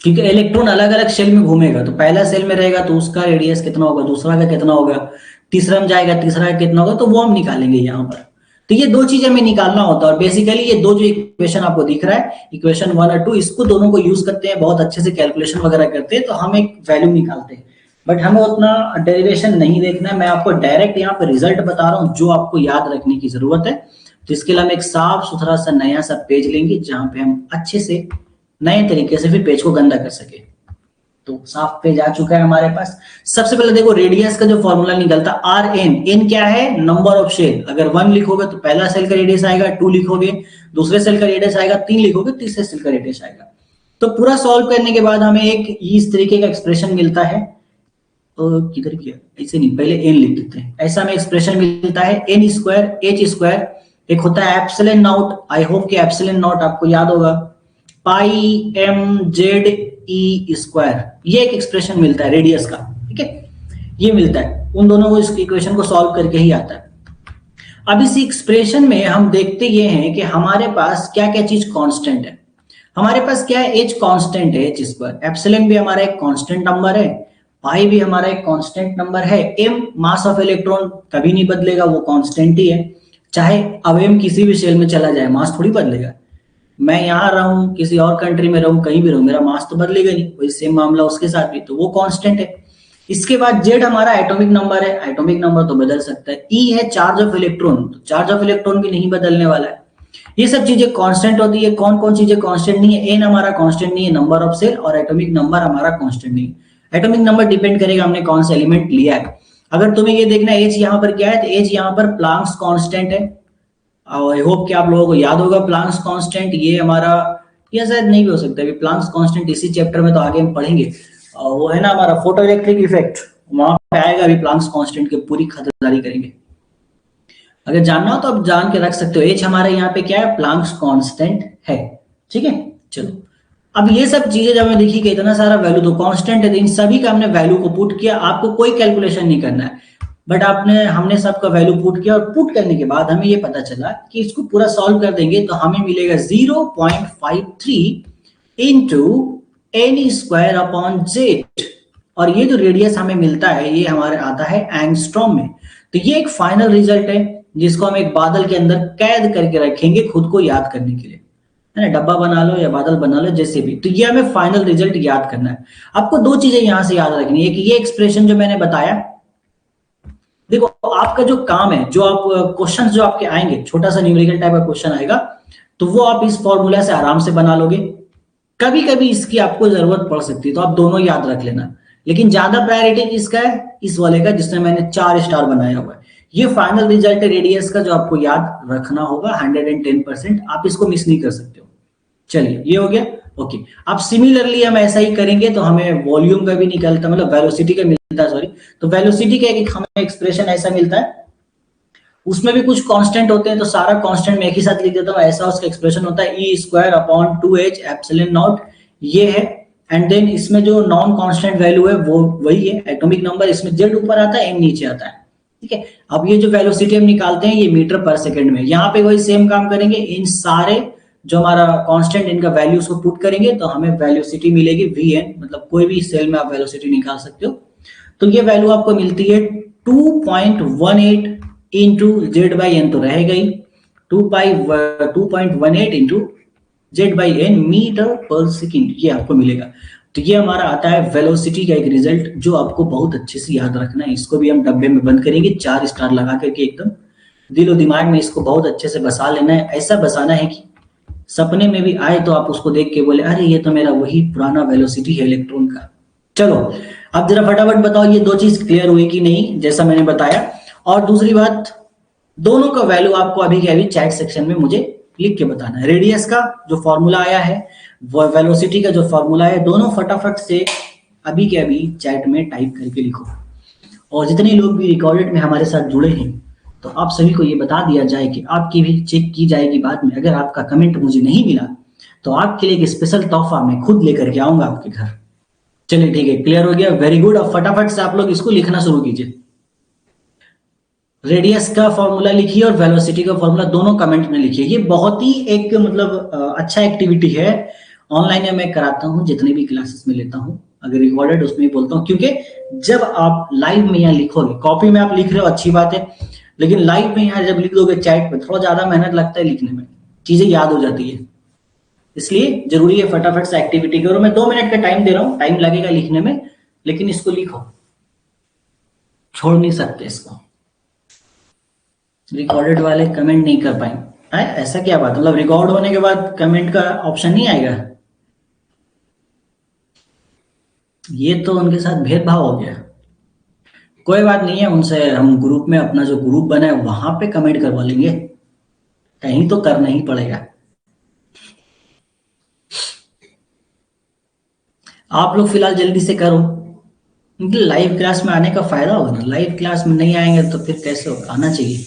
क्योंकि इलेक्ट्रॉन अलग अलग सेल में घूमेगा, तो पहला सेल में रहेगा तो उसका रेडियस कितना होगा, दूसरा का कितना होगा, तीसरा में जाएगा तीसरा का कितना होगा, तो वो हम निकालेंगे यहाँ पर। तो ये दो चीजें हमें निकालना होता है, और बेसिकली ये दो जो इक्वेशन आपको दिख रहा है, इक्वेशन 1 और 2, इसको दोनों को यूज करते हैं, बहुत अच्छे से कैलकुलेशन वगैरह करते हैं, तो हम एक वैल्यू निकालते हैं। बट हमें उतना डेरिवेशन नहीं देखना है, मैं आपको डायरेक्ट यहाँ पर रिजल्ट बता रहा हूँ जो आपको याद रखने की जरूरत है। तो इसके लिए हम एक साफ सुथरा सा नया सा पेज लेंगे, जहां पे हम अच्छे से नए तरीके से फिर पेज को गंदा कर सके। तो साफ पेज आ चुका है हमारे पास। सबसे पहले देखो, रेडियस का जो फॉर्मूला निकलता है आर एन, एन क्या है, नंबर ऑफ सेल। अगर 1 लिखोगे तो पहला सेल का रेडियस आएगा, 2 लिखोगे दूसरे सेल का रेडियस आएगा, 3 लिखोगे तीसरे सेल का रेडियस आएगा। तो पूरा सॉल्व करने के बाद हमें एक इस तरीके का एक्सप्रेशन मिलता है, किधर किया, ऐसे नहीं, पहले एन लिख देते हैं, ऐसा हमें एक्सप्रेशन मिलता है, एन स्क्वायर एच स्क्वायर, एक होता है एप्सिलॉन नॉट, आई होप कि एप्सिलॉन नॉट आपको याद होगा, पाई एम जेड ई स्क्वायर, ये एक एक्सप्रेशन मिलता है रेडियस का। ठीक है, ये मिलता है, उन दोनों को इस इक्वेशन को सॉल्व करके ही आता है। अब इस एक्सप्रेशन में हम देखते ये हैं कि हमारे पास क्या क्या चीज कांस्टेंट है। हमारे पास क्या है, एच कांस्टेंट है, एच स्क्वायर, एप्सिलॉन भी हमारा एक कांस्टेंट नंबर है, पाई भी हमारा एक कांस्टेंट नंबर है, एम मास ऑफ इलेक्ट्रॉन कभी नहीं बदलेगा, वो कांस्टेंट ही है, चाहे अब एम किसी भी सेल में चला जाए मास थोड़ी बदलेगा। मैं यहाँ रहूं, किसी और कंट्री में रहूं, कहीं भी रहूं, मेरा मास तो बदलेगा नहीं, वही सेम मामला उसके साथ भी, तो वो कांस्टेंट है। इसके बाद जेड हमारा एटॉमिक नंबर है, एटॉमिक नंबर तो बदल सकता है, ई है चार्ज ऑफ इलेक्ट्रॉन, तो चार्ज ऑफ इलेक्ट्रॉन भी नहीं बदलने वाला है। ये सब चीजें कांस्टेंट होती है। कौन कौन चीजें कांस्टेंट नहीं है, एन हमारा कांस्टेंट नहीं है, नंबर ऑफ सेल, और एटॉमिक नंबर हमारा कांस्टेंट नहीं है। एटॉमिक नंबर डिपेंड करेगा हमने कौन सा एलिमेंट लिया है। अगर तुम्हें ये देखना है एच यहाँ पर क्या है, तो एच यहाँ पर प्लांक्स कांस्टेंट है, आई होप कि आप लोगों को याद होगा प्लांक्स कांस्टेंट, ये हमारा, या शायद नहीं भी हो सकता है, प्लांक्स कांस्टेंट इसी चैप्टर में तो आगे हम पढ़ेंगे, वो है ना हमारा फोटो इलेक्ट्रिक इफेक्ट, वहां पे आएगा अभी प्लांक्स कांस्टेंट की पूरी खतरदारी करेंगे। अगर जानना हो तो आप जान के रख सकते हो, एच हमारे यहाँ पे क्या है, प्लांक्स कांस्टेंट है। ठीक है, चलो अब ये सब चीजें जब हमें देखी कि इतना सारा वैल्यू तो कांस्टेंट है, तो इन सभी का हमने वैल्यू को पुट किया, आपको कोई कैलकुलेशन नहीं करना है, बट हमने सबका वैल्यू पुट किया, और पुट करने के बाद हमें ये पता चला कि इसको पूरा सॉल्व कर देंगे तो हमें मिलेगा 0.53 into n square upon z, और ये जो रेडियस हमें मिलता है ये हमारे आता है एंगस्ट्रॉम में। तो ये एक फाइनल रिजल्ट है जिसको हम एक बादल के अंदर कैद करके रखेंगे खुद को याद करने के लिए, है ना, डब्बा बना लो या बादल बना लो जैसे भी, तो ये हमें फाइनल रिजल्ट याद करना है। आपको दो चीजें यहां से याद रखनी है कि ये एक्सप्रेशन जो मैंने बताया, देखो आपका जो काम है, जो आप क्वेश्चन जो आपके आएंगे, छोटा सा न्यूमेरिकल टाइप का क्वेश्चन आएगा, तो वो आप इस फॉर्मूला से आराम से बना लोगे। कभी कभी इसकी आपको जरूरत पड़ सकती है, तो आप दोनों याद रख लेना, लेकिन ज्यादा प्रायोरिटी किसका है, इस वाले का जिसमें मैंने 4 स्टार बनाया हुआ है। ये फाइनल रिजल्ट है रेडियस का, जो आपको याद रखना होगा 110%, आप इसको मिस नहीं कर सकते हो। चलिए ये हो गया, ओके। अब सिमिलरली हम ऐसा ही करेंगे तो हमें वॉल्यूम का भी निकलता, मतलब वेलोसिटी का मिलता है, सॉरी, तो वेलोसिटी का एक हमें एक्सप्रेशन ऐसा मिलता है, उसमें भी कुछ कांस्टेंट होते हैं, तो सारा कांस्टेंट मैं एक ही साथ लिख देता हूँ, ऐसा उसका एक्सप्रेशन होता है, e square upon 2h epsilon naught, ये है। एंड देन इसमें जो नॉन कांस्टेंट वैल्यू है वो वही है एटॉमिक नंबर, इसमें जेड ऊपर आता है, एम नीचे आता है। ठीक है, अब ये जो वेलोसिटी हम निकालते हैं ये मीटर पर सेकंड में, यहाँ पे वही सेम काम करेंगे, इन सारे जो हमारा कांस्टेंट इनका वैल्यूज को पुट करेंगे तो हमें वेलोसिटी मिलेगी vn, मतलब कोई भी सेल में आप वेलोसिटी निकाल सकते हो। तो ये वैल्यू आपको मिलती है 2.18 इंटू जेड बाई एन, तो रह गई 2.18 into z by n metre per second, ये आपको मिलेगा। तो ये हमारा आता है वेलोसिटी का एक रिजल्ट, जो आपको बहुत अच्छे से याद रखना है। इसको भी हम डब्बे में बंद करेंगे 4 स्टार लगा करके, एकदम दिलो दिमाग में इसको बहुत अच्छे से बसा लेना है। ऐसा बसाना है कि सपने में भी आए तो आप उसको देख के बोले, अरे ये तो मेरा वही पुराना वेलोसिटी है इलेक्ट्रॉन का। चलो अब जरा फटाफट बताओ ये दो चीज क्लियर हुई कि नहीं, जैसा मैंने बताया। और दूसरी बात, दोनों का वैल्यू आपको अभी के अभी चैट सेक्शन में मुझे लिख के बताना है। रेडियस का जो फॉर्मूला आया है, वेलोसिटी का जो फॉर्मूला है, दोनों फटाफट से अभी के अभी चैट में टाइप करके लिखो। और जितने लोग भी रिकॉर्डेड में हमारे साथ जुड़े हैं, तो आप सभी को ये बता दिया जाए कि आपकी भी चेक की जाएगी बाद में। अगर आपका कमेंट मुझे नहीं मिला तो आपके लिए एक स्पेशल तोहफा मैं खुद लेकर के आऊंगा आपके घर। चलिए ठीक है, क्लियर हो गया, वेरी गुड। अब फटाफट से आप लोग इसको लिखना शुरू कीजिए। रेडियस का फॉर्मूला लिखिए और वेलोसिटी का फॉर्मूला दोनों कमेंट में लिखिए। ये बहुत ही एक मतलब अच्छा एक्टिविटी है। ऑनलाइन में मैं कराता हूँ, जितने भी क्लासेस में लेता हूँ, अगर रिकॉर्डेड उसमें ही बोलता हूँ, क्योंकि जब आप लाइव में यहाँ लिखोगे, कॉपी में आप लिख रहे हो अच्छी बात है, लेकिन लाइव में यहाँ जब लिख दोगे चैट पे, थोड़ा ज्यादा मेहनत लगता है लिखने में, चीजें याद हो जाती है। इसलिए जरूरी है फटाफट से एक्टिविटी करो। मैं 2 मिनट का टाइम दे रहा हूँ, टाइम लगेगा लिखने में, लेकिन इसको लिखो, छोड़ नहीं सकते इसको। रिकॉर्डेड वाले कमेंट नहीं कर पाएंगे, ऐसा क्या बात, मतलब रिकॉर्ड होने के बाद कमेंट का ऑप्शन नहीं आएगा? ये तो उनके साथ भेदभाव हो गया। कोई बात नहीं है, उनसे हम ग्रुप में, अपना जो ग्रुप बना है वहां पे कमेंट करवा लेंगे, कहीं तो करना ही पड़ेगा। आप लोग फिलहाल जल्दी से करो, क्योंकि लाइव क्लास में आने का फायदा होगा ना। लाइव क्लास में नहीं आएंगे तो फिर कैसे होगा, आना चाहिए।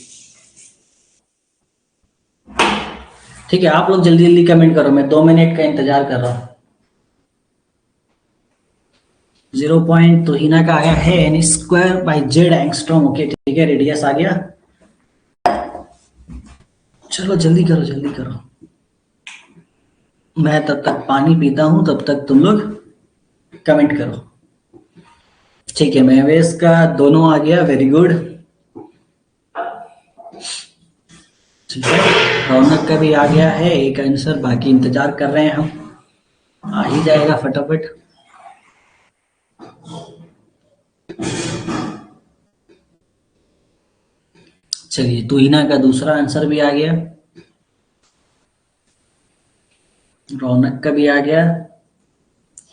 ठीक है, आप लोग जल्दी जल्दी कमेंट करो, मैं 2 मिनट का इंतजार कर रहा हूँ। 0 पॉइंट तो हिना का आया है, n square by z angstrom. Okay ठीक है, रेडियस आ गया। चलो जल्दी करो जल्दी करो, मैं तब तक पानी पीता हूं, तब तक तुम लोग कमेंट करो। ठीक है, महवेश का दोनों आ गया, वेरी गुड। ठीक है, रौनक का भी आ गया है एक आंसर, बाकी इंतजार कर रहे हैं हम, आ ही जाएगा फटाफट। चलिए, तुहिना का दूसरा आंसर भी आ गया, रौनक का भी आ गया,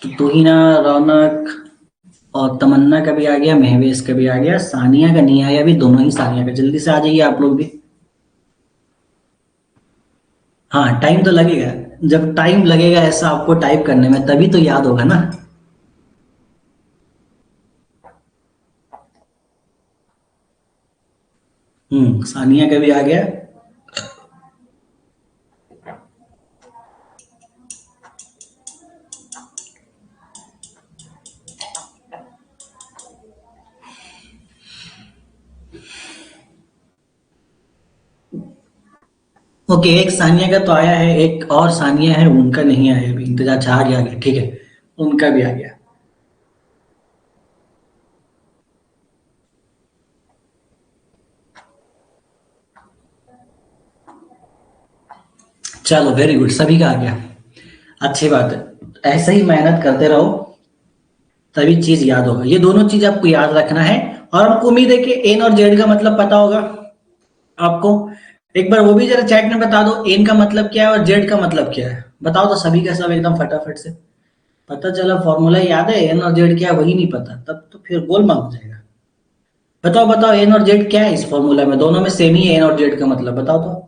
तो तुहिना, रौनक और तमन्ना का भी आ गया, महवेश का भी आ गया, सानिया का नहीं आया अभी, दोनों ही सानिया का। जल्दी से आ जाइए आप लोग भी। हाँ, टाइम तो लगेगा, जब टाइम लगेगा ऐसा आपको टाइप करने में, तभी तो याद होगा ना। सानिया का भी आ गया। ओके, एक सानिया का तो आया है, एक और सानिया है, उनका नहीं आया अभी, इंतजार। अच्छा, आ गया, ठीक है, उनका भी आ गया। चलो वेरी गुड, सभी का आ गया, अच्छी बात है। ऐसे ही मेहनत करते रहो, तभी चीज याद होगा। ये दोनों चीज आपको याद रखना है। और हमको उम्मीद है कि एन और जेड का मतलब पता होगा आपको। एक बार वो भी जरा चैट में बता दो, एन का मतलब क्या है और जेड का मतलब क्या है, बताओ तो सभी का सब एकदम फटाफट से। पता चला फॉर्मूला याद है, एन और जेड क्या है वही नहीं पता, तब तो फिर गोलमाल हो जाएगा। बताओ बताओ, एन और जेड क्या है इस फॉर्मूला में, दोनों में सेम ही है एन और जेड का मतलब, बताओ तो।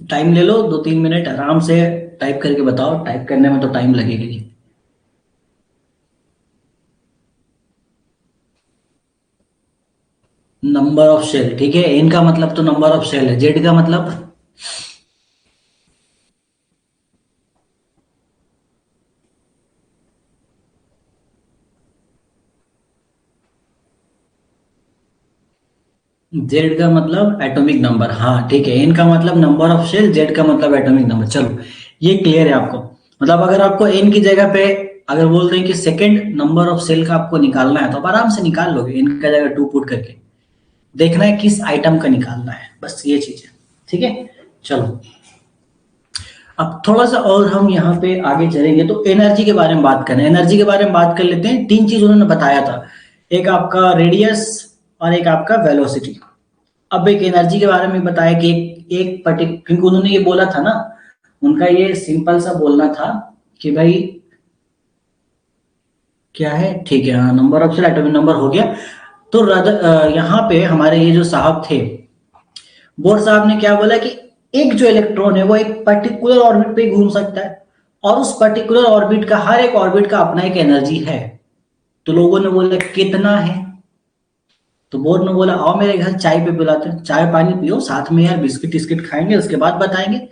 टाइम ले लो, 2-3 मिनट आराम से टाइप करके बताओ, टाइप करने में तो टाइम लगेगा ही। नंबर ऑफ शेल, ठीक है, एन का मतलब तो नंबर ऑफ शेल है, जेड का मतलब? जेड का मतलब एटॉमिक नंबर, हाँ ठीक है, एन का मतलब नंबर ऑफ शेल, जेड का मतलब एटॉमिक नंबर। चलो ये क्लियर है आपको। मतलब अगर आपको एन की जगह पे अगर बोल रहे हैं कि सेकंड नंबर ऑफ सेल का आपको निकालना है, तो आप आराम से निकाल लोगे, एन का जगह 2 पुट करके। देखना है किस आइटम का निकालना है, बस ये चीज है। ठीक है, चलो अब थोड़ा सा और हम यहाँ पे आगे चलेंगे, तो एनर्जी के बारे में बात करें। एनर्जी के बारे में बात कर लेते हैं। 3 चीज उन्होंने बताया था, एक आपका रेडियस, और एक आपका वेलोसिटी। अब एक एनर्जी के बारे में बताया कि एक पर्टिकुलर, क्योंकि उन्होंने ये बोला था ना, उनका ये सिंपल सा बोलना था कि भाई क्या है, ठीक है, हाँ, number of shell atomic number हो गया। तो यहाँ पे हमारे ये जो साहब थे, बोर साहब ने क्या बोला कि एक जो इलेक्ट्रॉन है वो एक पर्टिकुलर ऑर्बिट पे घूम सकता है, और उस पर्टिकुलर ऑर्बिट का, हर एक ऑर्बिट का अपना एक एनर्जी है। तो लोगों ने बोला कितना है, तो बोर ने बोला आओ मेरे घर चाय पे बुलाते हैं, चाय पानी पियो साथ में यार, बिस्किट टिस्किट खाएंगे उसके बाद बताएंगे।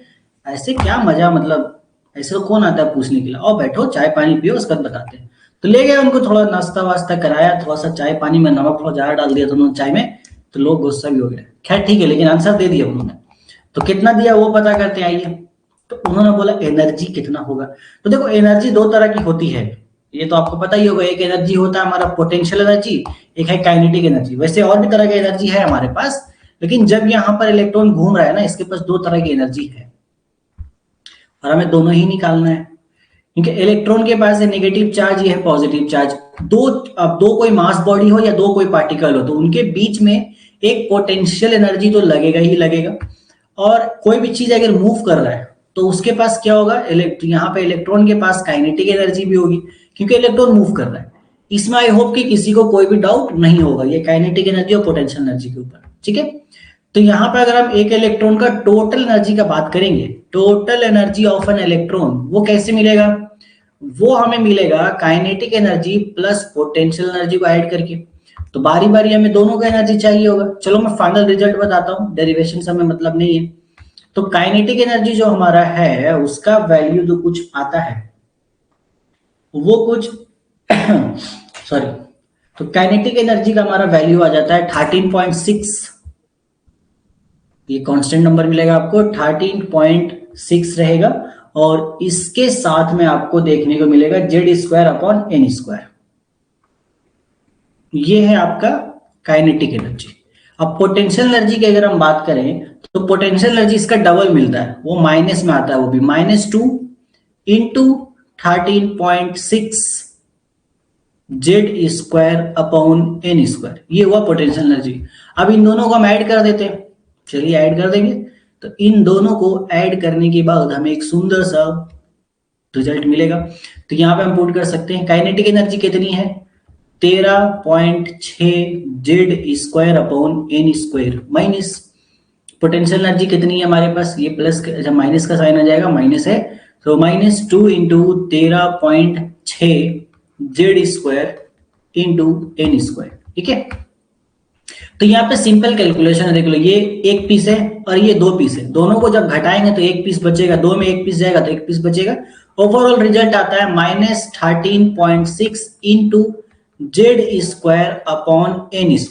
ऐसे क्या मजा, मतलब ऐसे तो कौन आता है पूछने के लिए, आओ बैठो चाय पानी पियो उसके बाद बताते हैं। तो ले गए उनको, थोड़ा नाश्ता वास्ता कराया, थोड़ा सा चाय पानी में नमक थोड़ा ज्यादा डाल दिया था उन्होंने चाय में, तो लोग गुस्सा भी हो गए। खैर ठीक है, लेकिन आंसर दे दिया उन्होंने। तो कितना दिया वो पता करते आइए। तो उन्होंने बोला एनर्जी कितना होगा। तो देखो एनर्जी दो तरह की होती है, ये तो आपको पता ही होगा। एक एनर्जी होता है हमारा पोटेंशियल एनर्जी, एक है काइनेटिक एनर्जी। वैसे और भी तरह की एनर्जी है हमारे पास, लेकिन जब यहाँ पर इलेक्ट्रॉन घूम रहा है ना, इसके पास दो तरह की एनर्जी है और हमें दोनों ही निकालना है। क्योंकि इलेक्ट्रॉन के पास है नेगेटिव चार्ज, ये है पॉजिटिव चार्ज। अब दो कोई मास बॉडी हो या दो कोई पार्टिकल हो, तो उनके बीच में एक पोटेंशियल एनर्जी तो लगेगा ही लगेगा। और कोई भी चीज अगर मूव कर रहा है तो उसके पास क्या होगा, यहाँ पे इलेक्ट्रॉन के पास काइनेटिक एनर्जी भी होगी, क्योंकि इलेक्ट्रॉन मूव कर रहा है। इसमें आई होप कि किसी को कोई भी डाउट नहीं होगा, ये काइनेटिक एनर्जी और पोटेंशियल एनर्जी के ऊपर, ठीक है। तो यहाँ पे अगर हम एक इलेक्ट्रॉन का टोटल एनर्जी का बात करेंगे, total energy of an electron, वो कैसे मिलेगा, वो हमें मिलेगा kinetic energy plus potential energy को ऐड करके। तो बारी बारी हमें दोनों का एनर्जी चाहिए होगा। चलो मैं फाइनल रिजल्ट बताता हूँ, डेरिवेशन से हमें मतलब नहीं है। तो काइनेटिक एनर्जी जो हमारा है उसका वैल्यू जो कुछ आता है वो कुछ सॉरी, तो काइनेटिक एनर्जी का हमारा वैल्यू आ जाता है 13.6। ये कांस्टेंट नंबर मिलेगा आपको, 13.6 रहेगा। और इसके साथ में आपको देखने को मिलेगा Z²/n²। ये है आपका काइनेटिक एनर्जी। अब पोटेंशियल एनर्जी की अगर हम बात करें तो पोटेंशियल एनर्जी इसका डबल मिलता है, वो माइनस में आता है, वो भी -2 इंटू 13.6 Z²/n²। ये हुआ पोटेंशियल एनर्जी। अब इन दोनों को हम ऐड कर देते हैं, चलिए ऐड कर देंगे। तो इन दोनों को ऐड करने के बाद हमें एक सुंदर सा रिजल्ट मिलेगा। तो यहाँ पे हम पुट कर सकते हैं काइनेटिक एनर्जी कितनी है, 13.6 Z²/n² माइनस पोटेंशियल एनर्जी कितनी है हमारे पास, ये प्लस जब माइनस का साइन आ जाएगा, माइनस है, तो -2 इंटू 13.6 Z²/n², ठीक है। तो यहाँ पे सिंपल कैलकुलेशन है, देख लो, ये एक पीस है और ये दो पीस है, दोनों को जब घटाएंगे तो एक पीस बचेगा, दो में एक पीस जाएगा तो एक पीस बचेगा। ओवरऑल रिजल्ट आता है -13.6 इंटू Z²/n²।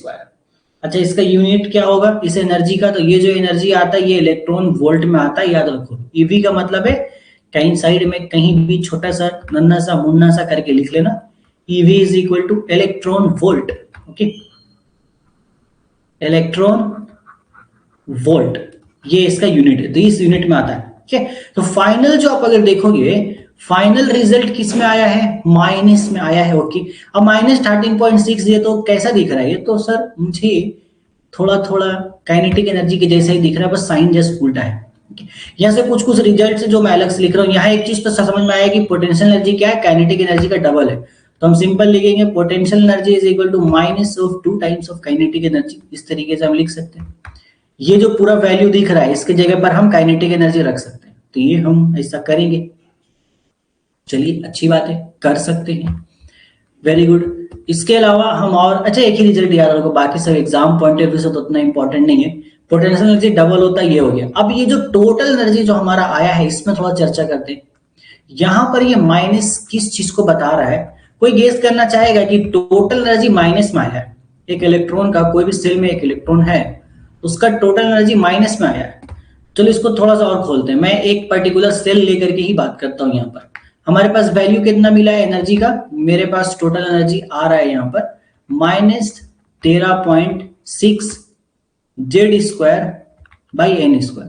अच्छा, इसका यूनिट क्या होगा इस एनर्जी का, तो ये जो एनर्जी आता है ये इलेक्ट्रॉन वोल्ट में आता है, याद रखो। ईवी का मतलब है, कहीं साइड में कहीं भी छोटा सा नन्ना सा मुन्ना सा करके लिख लेना, EV is equal two electron volt, okay, electron volt, ये इसका यूनिट है, तो इस यूनिट में आता है, ठीक है। तो फाइनल जो आप अगर देखोगे, फाइनल रिजल्ट किस में आया है, माइनस में आया है, ओके। अब -13.6 ये तो कैसा दिख रहा है, ये तो सर मुझे थोड़ा थोड़ा काइनेटिक एनर्जी के जैसा ही दिख रहा है, बस साइन जस्ट उल्टा है। यहाँ से कुछ कुछ रिजल्ट जो मैं अलग से लिख रहा हूँ, यहाँ एक चीज तो समझ में आया कि पोटेंशियल एनर्जी क्या है, काइनेटिक एनर्जी का डबल है। तो हम सिंपल लिखेंगे potential energy is equal to -2 times of kinetic energy, इस तरीके से हम लिख सकते हैं। ये जो पूरा वैल्यू दिख रहा है इसके जगह पर हम काइनेटिक एनर्जी रख सकते हैं, तो ये हम ऐसा करेंगे। चलिए अच्छी बात है, कर सकते हैं, वेरी गुड। इसके अलावा हम और अच्छा एक ही रिजल्ट याद रखो, बाकी सब एग्जाम पॉइंट ऑफ व्यू से तो उतना इंपॉर्टेंट नहीं है। पोटेंशियल एनर्जी डबल होता है, ये हो गया। अब ये जो टोटल एनर्जी जो हमारा आया है इसमें थोड़ा चर्चा करते हैं। यहां पर ये माइनस किस चीज को बता रहा है, कोई गेस करना चाहेगा कि टोटल एनर्जी माइनस में आया है, एक इलेक्ट्रॉन का, कोई भी सेल में एक इलेक्ट्रॉन है, उसका टोटल एनर्जी माइनस में आया है। चलो इसको थोड़ा सा और खोलते हैं, मैं एक पर्टिकुलर सेल लेकर के ही बात करता हूं। यहाँ पर हमारे पास वैल्यू कितना मिला है एनर्जी का, मेरे पास टोटल एनर्जी आ रहा है यहाँ पर -13.6 Z²/n²।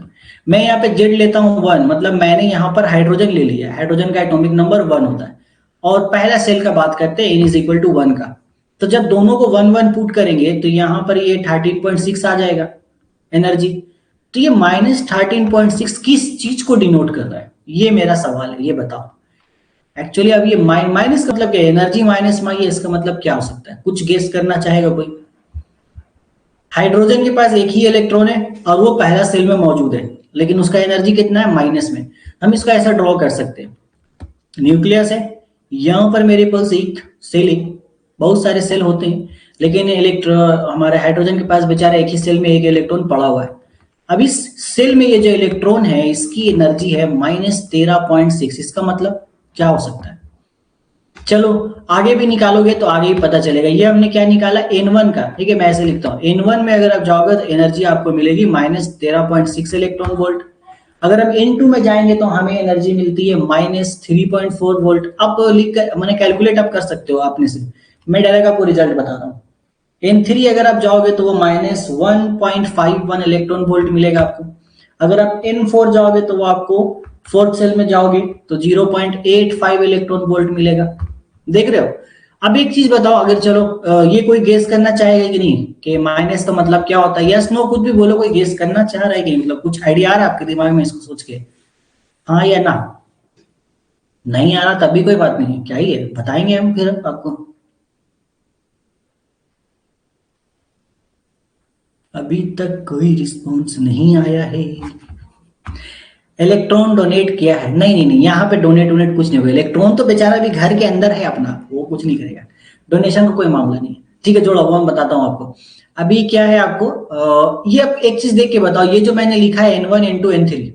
मैं यहाँ पे Z लेता हूँ 1, मतलब मैंने यहाँ पर हाइड्रोजन ले लिया, हाइड्रोजन का एटॉमिक नंबर 1 होता है। और पहला सेल का बात करते हैं n = 1 का, तो जब दोनों को वन वन पुट करेंगे तो यहाँ पर ये 13.6 आ जाएगा एनर्जी। तो ये -13.6 किस चीज को डिनोट कर रहा है, ये मेरा सवाल है, ये बताओ। एक्चुअली अब ये माइनस का मतलब क्या है, एनर्जी माइनस में, इसका मतलब क्या हो सकता है, कुछ गेस करना चाहेगा कोई? हाइड्रोजन के पास एक ही इलेक्ट्रॉन है और वो पहला सेल में मौजूद है, लेकिन उसका एनर्जी कितना है, माइनस में। हम इसको ऐसा ड्रॉ कर सकते हैं, न्यूक्लियस है, यहाँ पर मेरे पास एक सेल है, बहुत सारे सेल होते हैं, लेकिन हमारे हाइड्रोजन के पास बेचारा एक ही सेल में एक इलेक्ट्रॉन पड़ा हुआ है। अब इस सेल में ये जो इलेक्ट्रॉन है इसकी एनर्जी है -13.6। इसका मतलब क्या हो सकता है? चलो आगे भी निकालोगे तो आगे भी पता चलेगा। ये हमने क्या निकाला, N1 का, ठीक है, मैं ऐसे लिखता हूँ, N1 में अगर आप जाओगे तो एनर्जी आपको मिलेगी -13.6 इलेक्ट्रॉन वोल्ट। अगर हम N2 में जाएंगे तो हमें एनर्जी मिलती है -3.4 वोल्ट। आप लिख कर मैंने कैलकुलेट आप कर सकते हो अपने से, मैं डायरेक्ट आपको रिजल्ट बता रहा हूँ। N3 अगर आप जाओगे तो वो -1.51 इलेक्ट्रॉन वोल्ट मिलेगा आपको। अगर आप N4 जाओगे तो वो आपको फोर्थ सेल में जाओगे तो 0.85 इलेक्ट्रॉन वोल्ट मिलेगा। देख रहे हो? अब एक चीज बताओ, अगर चलो ये कोई गेस करना चाहेगा कि नहीं कि माइनस का मतलब क्या होता है, यस नो कुछ भी बोलो, कोई गेस करना चाह रहा है कि नहीं? मतलब कुछ आइडिया आ रहा है आपके दिमाग में इसको सोच के, हाँ या ना? नहीं आ रहा तब भी कोई बात नहीं, क्या ही है, बताएंगे हम फिर आपको। अभी तक कोई रिस्पॉन्स नहीं आया है। इलेक्ट्रॉन डोनेट किया है, नहीं नहीं नहीं, यहाँ पे डोनेट डोनेट कुछ नहीं होगा। इलेक्ट्रॉन तो बेचारा भी घर के अंदर है अपना, वो कुछ नहीं करेगा, डोनेशन का कोई मामला नहीं है। ठीक है, जोड़ो, वो मैं बताता हूँ आपको। अभी क्या है आपको, ये अब एक चीज देख के बताओ, ये जो मैंने लिखा है N1 N2 N3,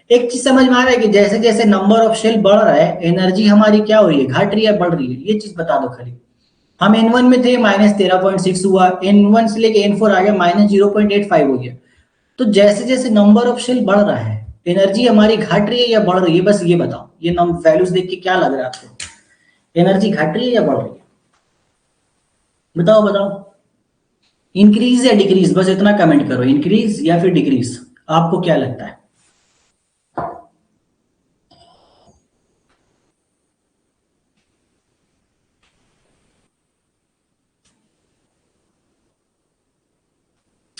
एक चीज समझ में आ रहा है कि जैसे जैसे नंबर ऑफ शेल बढ़ रहा है एनर्जी हमारी क्या हो रही है, घट रही है बढ़ रही है, ये चीज बता दो खाली। हम N1 में थे -13.6 हुआ, N1 से लेके N4 आ गया -0.85 हो गया। तो जैसे जैसे नंबर ऑफ शेल बढ़ रहा है एनर्जी हमारी घट रही है या बढ़ रही है, बस ये बताओ। ये नम वैल्यूज देख के क्या लग रहा है आपको, एनर्जी घट रही है या बढ़ रही है? बताओ बताओ, इंक्रीज या डिक्रीज, बस इतना कमेंट करो, इंक्रीज या फिर डिक्रीज, आपको क्या लगता है?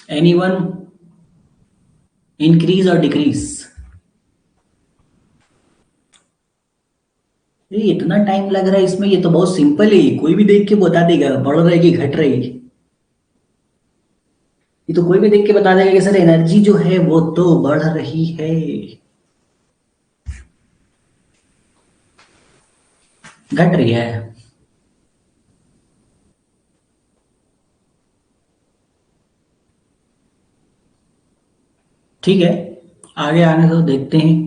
एनीवन, इंक्रीज और डिक्रीज? ये इतना टाइम लग रहा है इसमें, ये तो बहुत सिंपल है, कोई भी देख के बता देगा बढ़ रही कि घट रही। ये तो कोई भी देख के बता देगा कि सर एनर्जी जो है वो तो बढ़ रही है। घट रही है। ठीक है, आगे आने दो, देखते हैं।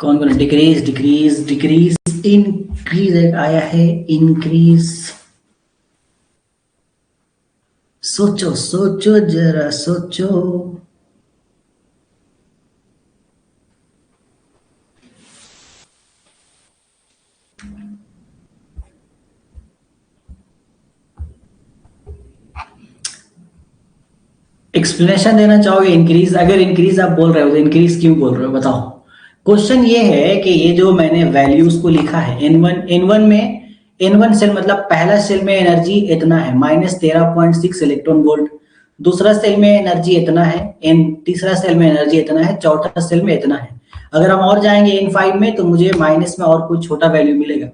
कौन कौन, डिक्रीज डिक्रीज डिक्रीज, इंक्रीज आया है, इंक्रीज। सोचो सोचो जरा सोचो। एक्सप्लेनेशन देना चाहोगे इंक्रीज? अगर इंक्रीज आप बोल रहे हो तो इंक्रीज क्यों बोल रहे हो बताओ। क्वेश्चन ये है कि ये जो मैंने वैल्यूज को लिखा है N1 में, N1 सेल मतलब पहला सेल में एनर्जी इतना है -13.6 इलेक्ट्रॉन वोल्ट, दूसरा सेल में एनर्जी इतना है, एन तीसरा सेल में एनर्जी इतना है, चौथा सेल में इतना है। अगर हम और जाएंगे N5 में तो मुझे माइनस में और कुछ छोटा वैल्यू मिलेगा।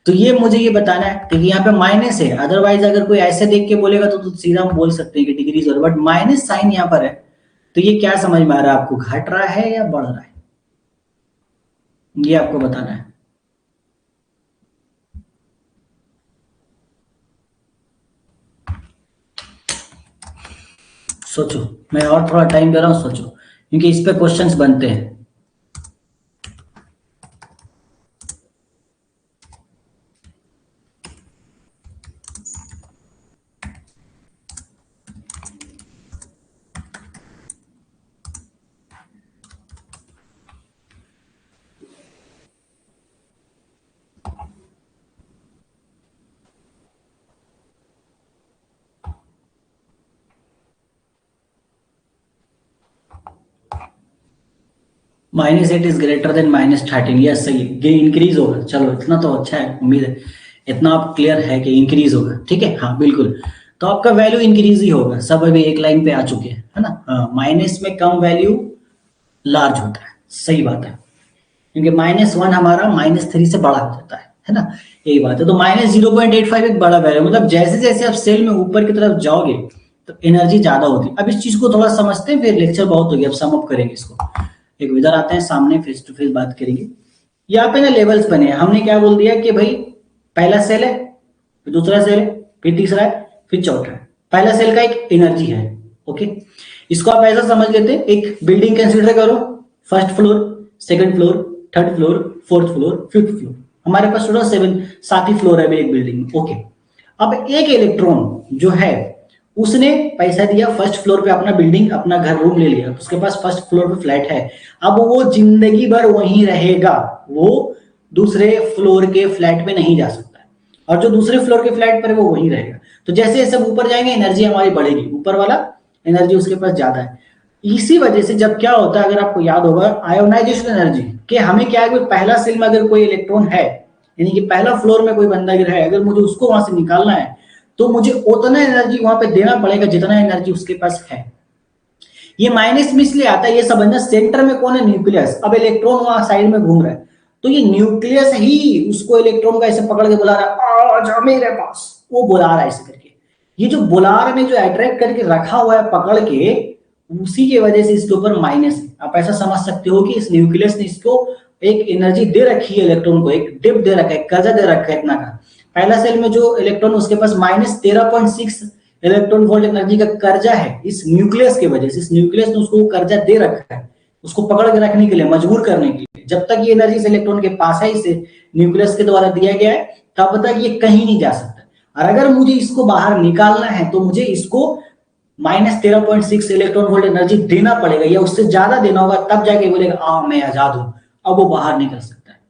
तो ये मुझे ये बताना है, क्योंकि यहाँ पे माइनस है, अदरवाइज अगर कोई ऐसे देख के बोलेगा तो सीधा हम बोल सकते हैं कि डिग्रीज और, बट माइनस साइन यहाँ पर है। तो ये क्या समझ में आ रहा है आपको, घट रहा है या बढ़ रहा है, ये आपको बताना है। सोचो, मैं और थोड़ा टाइम दे रहा हूँ, सोचो, क्योंकि इस पे क्वेश्चंस बनते हैं। -8 इज ग्रेटर देन -13, यस सही है, ये इंक्रीज होगा। चलो इतना तो अच्छा है, उम्मीद है इतना आप क्लियर है कि इंक्रीज होगा। ठीक है, हाँ बिल्कुल, तो आपका वैल्यू इंक्रीज ही होगा। सब अभी एक लाइन पे आ चुके हैं, है ना। हाँ, माइनस में कम वैल्यू लार्ज होता है, सही बात है, क्योंकि -1 हमारा -3 से बड़ा हो जाता है ना। यही बात है, तो -0.85 एक बड़ा वैल्यू, मतलब जैसे जैसे आप सेल में ऊपर की तरफ जाओगे तो एनर्जी ज्यादा होती है। अब इस चीज को थोड़ा समझते हैं, फिर लेक्चर बहुत हो गया, अब सम अप करेंगे इसको। एक इधर आते हैं सामने, फेस टू फेस बात करेंगे। यहाँ पे ना लेवल्स बने हैं, हमने क्या बोल दिया कि भाई पहला सेल है, फिर दूसरा सेल है, फिर तीसरा है, फिर चौथा है। पहला सेल का एक एनर्जी है, ओके। इसको आप ऐसा समझ लेते हैं, एक बिल्डिंग कंसीडर करो, first floor, second floor, third floor, fourth floor, fifth floor. हमारे पास टोटल 7 ही फ्लोर है एक बिल्डिंग में, ओके। अब एक इलेक्ट्रॉन जो है उसने पैसा दिया, फर्स्ट फ्लोर पे अपना बिल्डिंग, अपना घर, रूम ले लिया, उसके पास फर्स्ट फ्लोर पे फ्लैट है। अब वो जिंदगी भर वहीं रहेगा, वो दूसरे फ्लोर के फ्लैट में नहीं जा सकता है, और जो दूसरे फ्लोर के फ्लैट पर है वो वहीं रहेगा। तो जैसे जैसे ऊपर जाएंगे एनर्जी हमारी बढ़ेगी, ऊपर वाला एनर्जी उसके पास ज्यादा है। इसी वजह से जब क्या होता है, अगर आपको याद होगा, आयोनाइजेशन एनर्जी, कि हमें क्या है, पहला सेल में अगर कोई इलेक्ट्रॉन है, यानी कि पहला फ्लोर में कोई बंदा गिरा है, अगर मुझे उसको वहां से निकालना है तो मुझे उतना एनर्जी वहां पे देना पड़ेगा जितना एनर्जी उसके पास है। ये माइनस में इसलिए आता है, ये समझना, सेंटर में कौन है, न्यूक्लियस। अब इलेक्ट्रॉन वहां साइड में घूम रहा है, तो ये न्यूक्लियस ही उसको इलेक्ट्रॉन का ऐसे पकड़ के बुला रहा है, आ जा मेरे पास, वो बुला रहा है ऐसे करके। ये जो बुलार में जो अट्रैक्ट करके रखा हुआ है पकड़ के, उसी की वजह से इसके ऊपर माइनस है। आप ऐसा समझ सकते हो कि इस न्यूक्लियस ने इसको एक एनर्जी दे रखी है, इलेक्ट्रॉन को एक डिप दे रखा है, कर्जा दे रखा है इतना का। पहला सेल में जो इलेक्ट्रॉन, उसके पास -13.6 इलेक्ट्रॉन वोल्ट एनर्जी का कर्जा है इस न्यूक्लियस की वजह से। इस न्यूक्लियस ने उसको कर्जा दे रखा है, उसको पकड़ के रखने के लिए, मजबूर करने के लिए। जब तक ये एनर्जी इस इलेक्ट्रॉन के पास है, इसे न्यूक्लियस के द्वारा दिया गया है, तब तक ये कहीं नहीं जा सकता। और अगर मुझे इसको बाहर निकालना है तो मुझे इसको -13.6 इलेक्ट्रॉन वोल्ट एनर्जी देना पड़ेगा, या उससे ज्यादा देना होगा, तब जाके बोलेगा मैं आजाद हूं, अब वो बाहर निकल सकता है।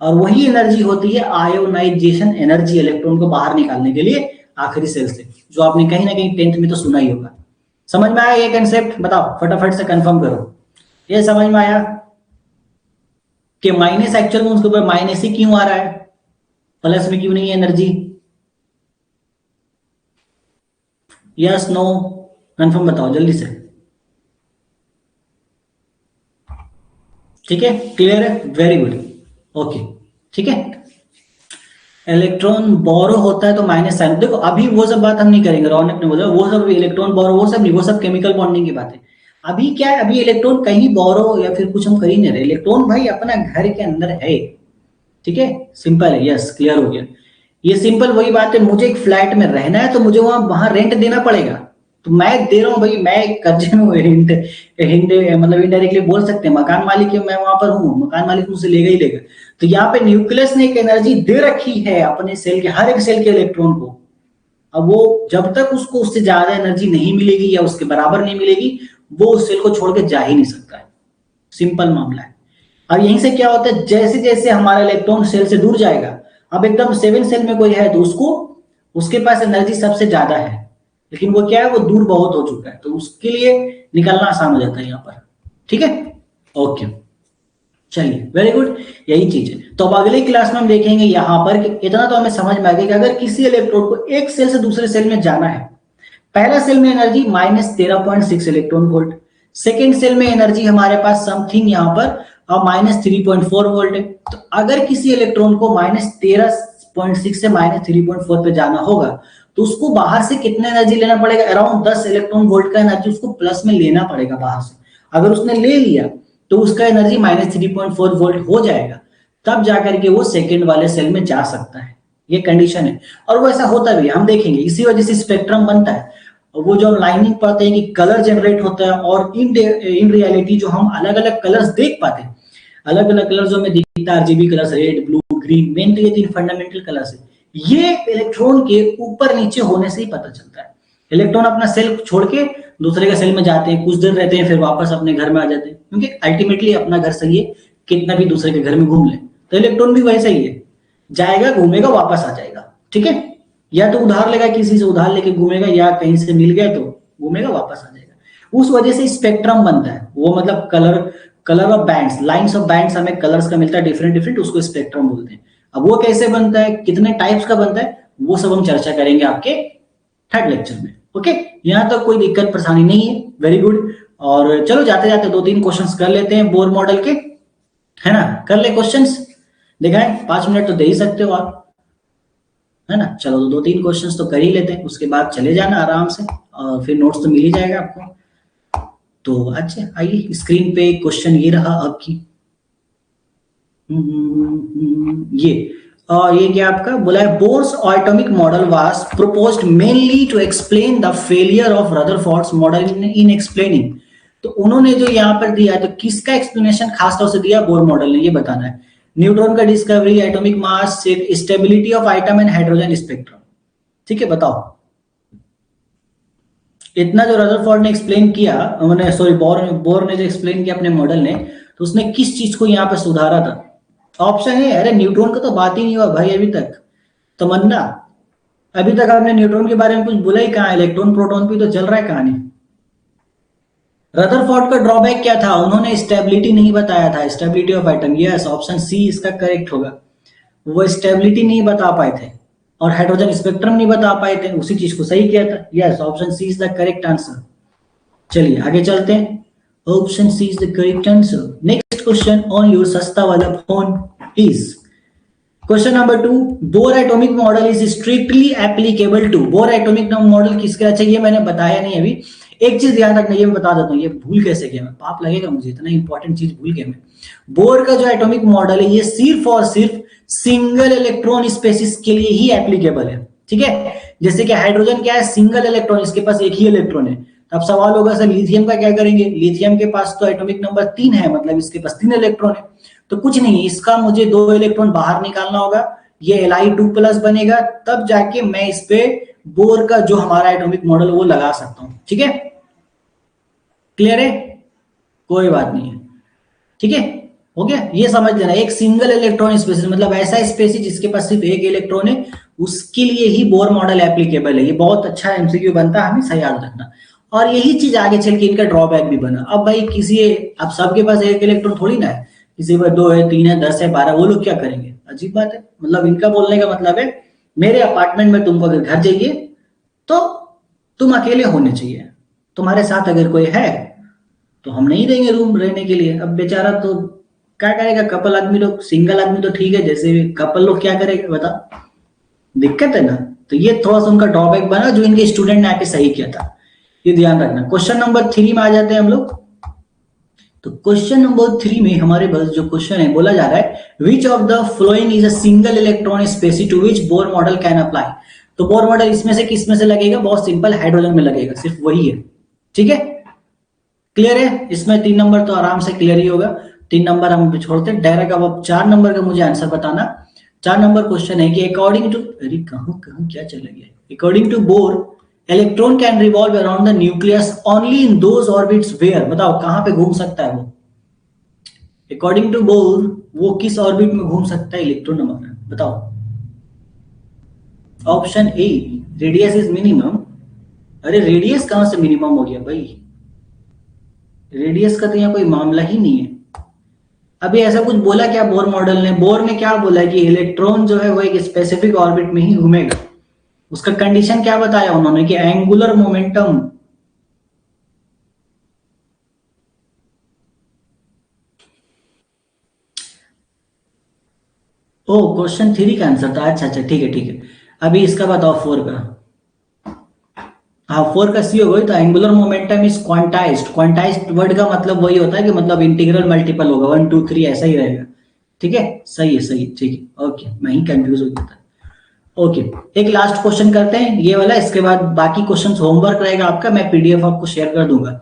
और वही एनर्जी होती है आयोनाइजेशन एनर्जी, इलेक्ट्रॉन को बाहर निकालने के लिए आखिरी सेल से, जो आपने कहीं ना कहीं 10th में तो सुना ही होगा। समझ में आया ये कंसेप्ट? बताओ फटाफट से कंफर्म करो, ये समझ में आया कि माइनस एक्चुअल में उसके ऊपर माइनस ही क्यों आ रहा है, प्लस में क्यों नहीं है एनर्जी? यस नो, कंफर्म बताओ जल्दी से। ठीक है, क्लियर है, वेरी गुड, ओके। ठीक है, इलेक्ट्रॉन बोरो होता है तो माइनस साइन, देखो अभी वो सब बात हम नहीं करेंगे, रौनक ने बोला वो सब इलेक्ट्रॉन बोरो, वो सब नहीं, वो सब केमिकल बॉन्डिंग की बात है। अभी क्या है, अभी इलेक्ट्रॉन कहीं बोरो या फिर कुछ हम कर ही नहीं रहे, इलेक्ट्रॉन भाई अपना घर के अंदर है। ठीक है, सिंपल है, यस क्लियर हो गया। ये सिंपल वही बात है, मुझे एक फ्लैट में रहना है तो मुझे वहां रेंट देना पड़ेगा, तो मैं दे रहा हूँ भाई, मैं कर्जे में हूँ, हिंट हिंट मतलब इनडायरेक्टली बोल सकते हैं, मकान मालिक है, मैं वहां पर हूँ, मकान मालिक मुझसे लेगा ही लेगा। तो यहाँ पे न्यूक्लियस ने एक एनर्जी दे रखी है अपने सेल के, हर एक सेल के इलेक्ट्रॉन को। अब वो जब तक उसको उससे ज्यादा एनर्जी नहीं मिलेगी या उसके बराबर नहीं मिलेगी, वो उस सेल को छोड़ के जा ही नहीं सकता है, सिंपल मामला है। अब यहीं से क्या होता है, जैसे जैसे हमारा इलेक्ट्रॉन सेल से दूर जाएगा, अब एकदम 7 सेल में कोई है तो उसको, उसके पास एनर्जी सबसे ज्यादा है, लेकिन वो क्या है, वो दूर बहुत हो चुका है, तो उसके लिए निकलना आसान हो जाता है यहाँ पर। ठीक है, ओके, चलिए वेरी गुड, यही चीज है। तो अब अगले क्लास में हम देखेंगे यहाँ पर कि इतना तो हमें समझ में आ गया कि अगर किसी इलेक्ट्रॉन को एक सेल से दूसरे सेल में जाना है, पहला सेल में energy -13.6 electron volt, second shell में एनर्जी हमारे पास समथिंग यहाँ पर -3.4 वोल्ट है। तो अगर किसी इलेक्ट्रॉन को -13.6 से -3.4 पे जाना होगा, तो उसको बाहर से कितना एनर्जी लेना पड़ेगा, अराउंड 10 इलेक्ट्रॉन वोल्ट का एनर्जी उसको प्लस में लेना पड़ेगा बाहर से। अगर उसने ले लिया तो उसका एनर्जी -3.4 वोल्ट हो जाएगा, तब जाकर के वो सेकेंड वाले सेल में जा सकता है, ये कंडीशन है। और वो ऐसा होता भी है, हम देखेंगे, इसी वजह से स्पेक्ट्रम बनता है। वो जो हम लाइनिंग पढ़ते हैं कि कलर जनरेट होता है, और इन रियलिटी जो हम अलग अलग कलर्स देख पाते हैं, अलग अलग कलर जो हमें दिखता है, RGB colours, red, blue, green, main तो ये 3 फंडामेंटल कलर्स है, ये इलेक्ट्रॉन के ऊपर नीचे होने से ही पता चलता है। इलेक्ट्रॉन अपना सेल छोड़ के दूसरे के सेल में जाते हैं, कुछ देर रहते हैं, फिर वापस अपने घर में आ जाते हैं, क्योंकि अल्टीमेटली अपना घर सही है, कितना भी दूसरे के घर में घूम ले, तो इलेक्ट्रॉन भी वैसा ही है, जाएगा, घूमेगा, वापस आ जाएगा। ठीक है, या तो उधार लेगा, किसी से उधार लेके घूमेगा, या कहीं से मिल गया तो घूमेगा, वापस आ जाएगा। उस वजह से स्पेक्ट्रम बनता है, वो मतलब colour colour of bands, lines of bands हमें कलर्स का मिलता है डिफरेंट डिफरेंट, उसको स्पेक्ट्रम बोलते हैं। अब वो कैसे बनता है, कितने टाइप्स का बनता है, वो सब हम चर्चा करेंगे आपके थर्ड लेक्चर में। ओके, यहाँ तक कोई दिक्कत परेशानी नहीं है, वेरी गुड। और चलो जाते जाते 2-3 क्वेश्चंस कर लेते हैं बोर मॉडल के, है ना, कर ले क्वेश्चंस, दिखाएं 5 मिनट तो दे ही सकते हो आप, है ना। चलो 2-3 क्वेश्चंस तो कर ही लेते हैं, उसके बाद चले जाना आराम से, और फिर नोट्स तो मिल ही जाएगा आपको। तो अच्छा आइए, स्क्रीन पे क्वेश्चन ये रहा आपकी, ये क्या आपका बोला है, Bohr's atomic model was proposed mainly to explain the failure of Rutherford's model in explaining. तो उन्होंने जो यहाँ पर दिया है, तो किसका एक्सप्लेनेशन खासतौर से दिया, बोर मॉडल ने, ये बताना है। न्यूट्रॉन का discovery, atomic mass, stability of item and hydrogen spectrum. ठीक है, बताओ इतना जो रदरफोर्ड ने एक्सप्लेन किया, उन्होंने सॉरी बोर ने जो एक्सप्लेन किया अपने मॉडल ने, तो उसने किस चीज को यहाँ पे सुधारा था। ऑप्शन है, अरे न्यूट्रॉन का तो बात ही नहीं हुआ भाई अभी तक, तमन्ना अभी तक आपने न्यूट्रॉन के बारे में कुछ बोला ही कहाँ, इलेक्ट्रॉन प्रोटॉन पे तो चल रहा है कहानी। रदरफोर्ड का ड्रॉबैक क्या था, उन्होंने स्टेबिलिटी नहीं बताया था, stability of atom, yes option c इसका करेक्ट होगा। वो स्टेबिलिटी नहीं बता पाए थे और हाइड्रोजन स्पेक्ट्रम नहीं बता पाए थे, उसी चीज को सही किया था, yes option C is the correct answer. चलिए आगे चलते हैं, option C is the correct answer. Next question on your सस्ता वाला phone is question number 2, Bohr atomic model is strictly applicable to. Bohr atomic model किसका, अच्छा ये मैंने बताया नहीं अभी, एक चीज ध्यान रखना, ये मैं बता देता हूँ, ये भूल कैसे गया मैं, पाप लगेगा मुझे, इतना इंपॉर्टेंट चीज भूल गया मैं। बोर का जो एटॉमिक मॉडल है, ये सिर्फ और सिर्फ सिंगल इलेक्ट्रॉन स्पेसिस के लिए ही एप्लीकेबल है, ठीक है। जैसे कि हाइड्रोजन क्या है, सिंगल इलेक्ट्रॉन, इसके पास एक ही इलेक्ट्रॉन है। अब सवाल होगा सर लिथियम का क्या करेंगे, लिथियम के पास तो एटॉमिक नंबर 3 है, मतलब इसके पास 3 इलेक्ट्रॉन है। तो कुछ नहीं, इसका मुझे 2 इलेक्ट्रॉन बाहर निकालना होगा, ये Li2+ बनेगा, तब जाके मैं इस पे बोर का जो हमारा एटॉमिक मॉडल वो लगा सकता हूं, ठीक है। क्लियर है, कोई बात नहीं है, ठीक है, हो गया। ये समझ लेना, एक सिंगल इलेक्ट्रॉन स्पेसिस मतलब ऐसा स्पेसिस जिसके पास सिर्फ एक इलेक्ट्रॉन है, उसके लिए ही बोर मॉडल एप्लीकेबल है। ये बहुत अच्छा एमसीक्यू बनता है, हमेशा याद रखना। और यही चीज आगे चल के इनका ड्रॉबैक भी बना। अब भाई किसी, अब सबके पास एक इलेक्ट्रॉन थोड़ी ना है, किसी पर 2 है, 3 है, 10 है, 12, वो लोग क्या करेंगे, अजीब बात है। मतलब इनका बोलने का मतलब है, मेरे अपार्टमेंट में तुमको अगर घर जाइए तो तुम अकेले होने चाहिए, तुम्हारे साथ अगर कोई है तो हम नहीं देंगे रूम रहने के लिए। अब बेचारा तो क्या करेगा, कपल आदमी लोग, सिंगल आदमी तो ठीक है, जैसे कपल लोग क्या करेगा बता, दिक्कत है ना। तो ये थोड़ा सा उनका ड्रॉबैक बना, जो इनके स्टूडेंट ने आके सही किया था, ये ध्यान रखना। क्वेश्चन नंबर 3 में आ जाते हैं हम लोग। तो क्वेश्चन नंबर 3 में हमारे पास जो क्वेश्चन है, बोला जा रहा है which of the following is a single electron species to which Bohr model can apply. तो बोर मॉडल इसमें से किस में से लगेगा, बहुत सिंपल, हाइड्रोजन में लगेगा, सिर्फ वही है, ठीक है। क्लियर है, इसमें 3 नंबर तो आराम से क्लियर ही होगा, 3 नंबर हम छोड़ते हैं डायरेक्ट। अब 4 नंबर का मुझे आंसर बताना। 4 नंबर क्वेश्चन है कि अकॉर्डिंग टू, अरे कहां कहां क्या चला गया, according to Bohr electron can revolve around the nucleus only in those orbits where. बताओ कहां पे घूम सकता है वो, अकॉर्डिंग टू बोर वो किस ऑर्बिट में घूम सकता है इलेक्ट्रॉन, नंबर बताओ। Option A radius is minimum. अरे रेडियस कहां से मिनिमम हो गया भाई, रेडियस का तो यहाँ कोई मामला ही नहीं है। अभी ऐसा कुछ बोला क्या बोर मॉडल ने, बोर ने क्या बोला कि इलेक्ट्रॉन जो है वो एक स्पेसिफिक ऑर्बिट में ही घूमेगा। उसका कंडीशन क्या बताया उन्होंने कि एंगुलर मोमेंटम, ओ क्वेश्चन 3 का आंसर था, अच्छा अच्छा ठीक है ठीक है। अभी इसका बताओ 4 का। हाँ 4 का सी होगा, तो angular momentum is quantized. Quantized word का मतलब वही होता है कि मतलब इंटीग्रल मल्टीपल होगा, 1 2 3 ऐसा ही रहेगा, ठीक है, सही है सही, ठीक है, ओके, मैं ही कंफ्यूज हो गया था। ओके, एक लास्ट क्वेश्चन करते हैं ये वाला, इसके बाद बाकी क्वेश्चंस होमवर्क रहेगा आपका, मैं पीडीएफ आपको शेयर कर दूंगा।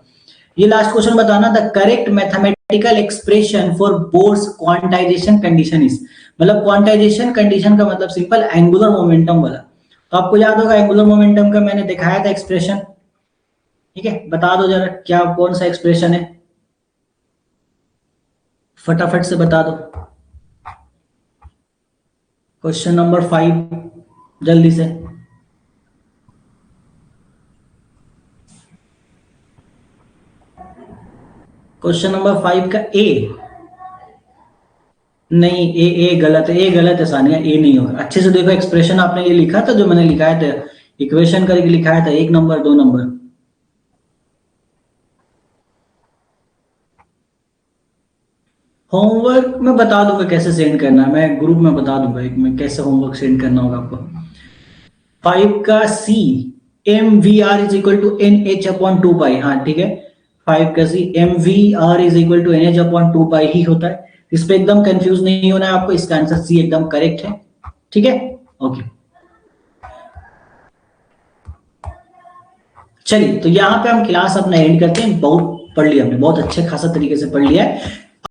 ये लास्ट क्वेश्चन बताना, the correct mathematical expression for Bohr's quantization condition is. मतलब क्वांटाइजेशन कंडीशन का मतलब सिंपल एंगुलर मोमेंटम वाला। तो आपको याद होगा एंगुलर मोमेंटम का मैंने दिखाया था एक्सप्रेशन, ठीक है, बता दो जरा क्या कौन सा एक्सप्रेशन है, फटाफट से बता दो। क्वेश्चन नंबर 5 जल्दी से। क्वेश्चन नंबर 5 का ए, नहीं ए गलत है, ए गलत है सानिया, ए नहीं होगा। अच्छे से देखो एक्सप्रेशन आपने ये लिखा था जो मैंने लिखाया था, इक्वेशन करके लिखाया था, 1 नंबर 2 नंबर। होमवर्क मैं बता दूंगा कैसे सेंड करना है, मैं ग्रुप में बता दूंगा एक में कैसे होमवर्क सेंड करना होगा आपको। 5 का सी, m v r is equal to n h upon 2 pi. हाँ ठीक है, 5 का सी m v r is equal to n h upon 2 pi ही होता है। इस पे एकदम कंफ्यूज नहीं होना है आपको, इसका आंसर सी एकदम करेक्ट है। ठीक है, ओके। चलिए तो यहाँ पे हम क्लास अपना एंड करते हैं। बहुत पढ़ लिया हमने, बहुत अच्छे खासा तरीके से पढ़ लिया है।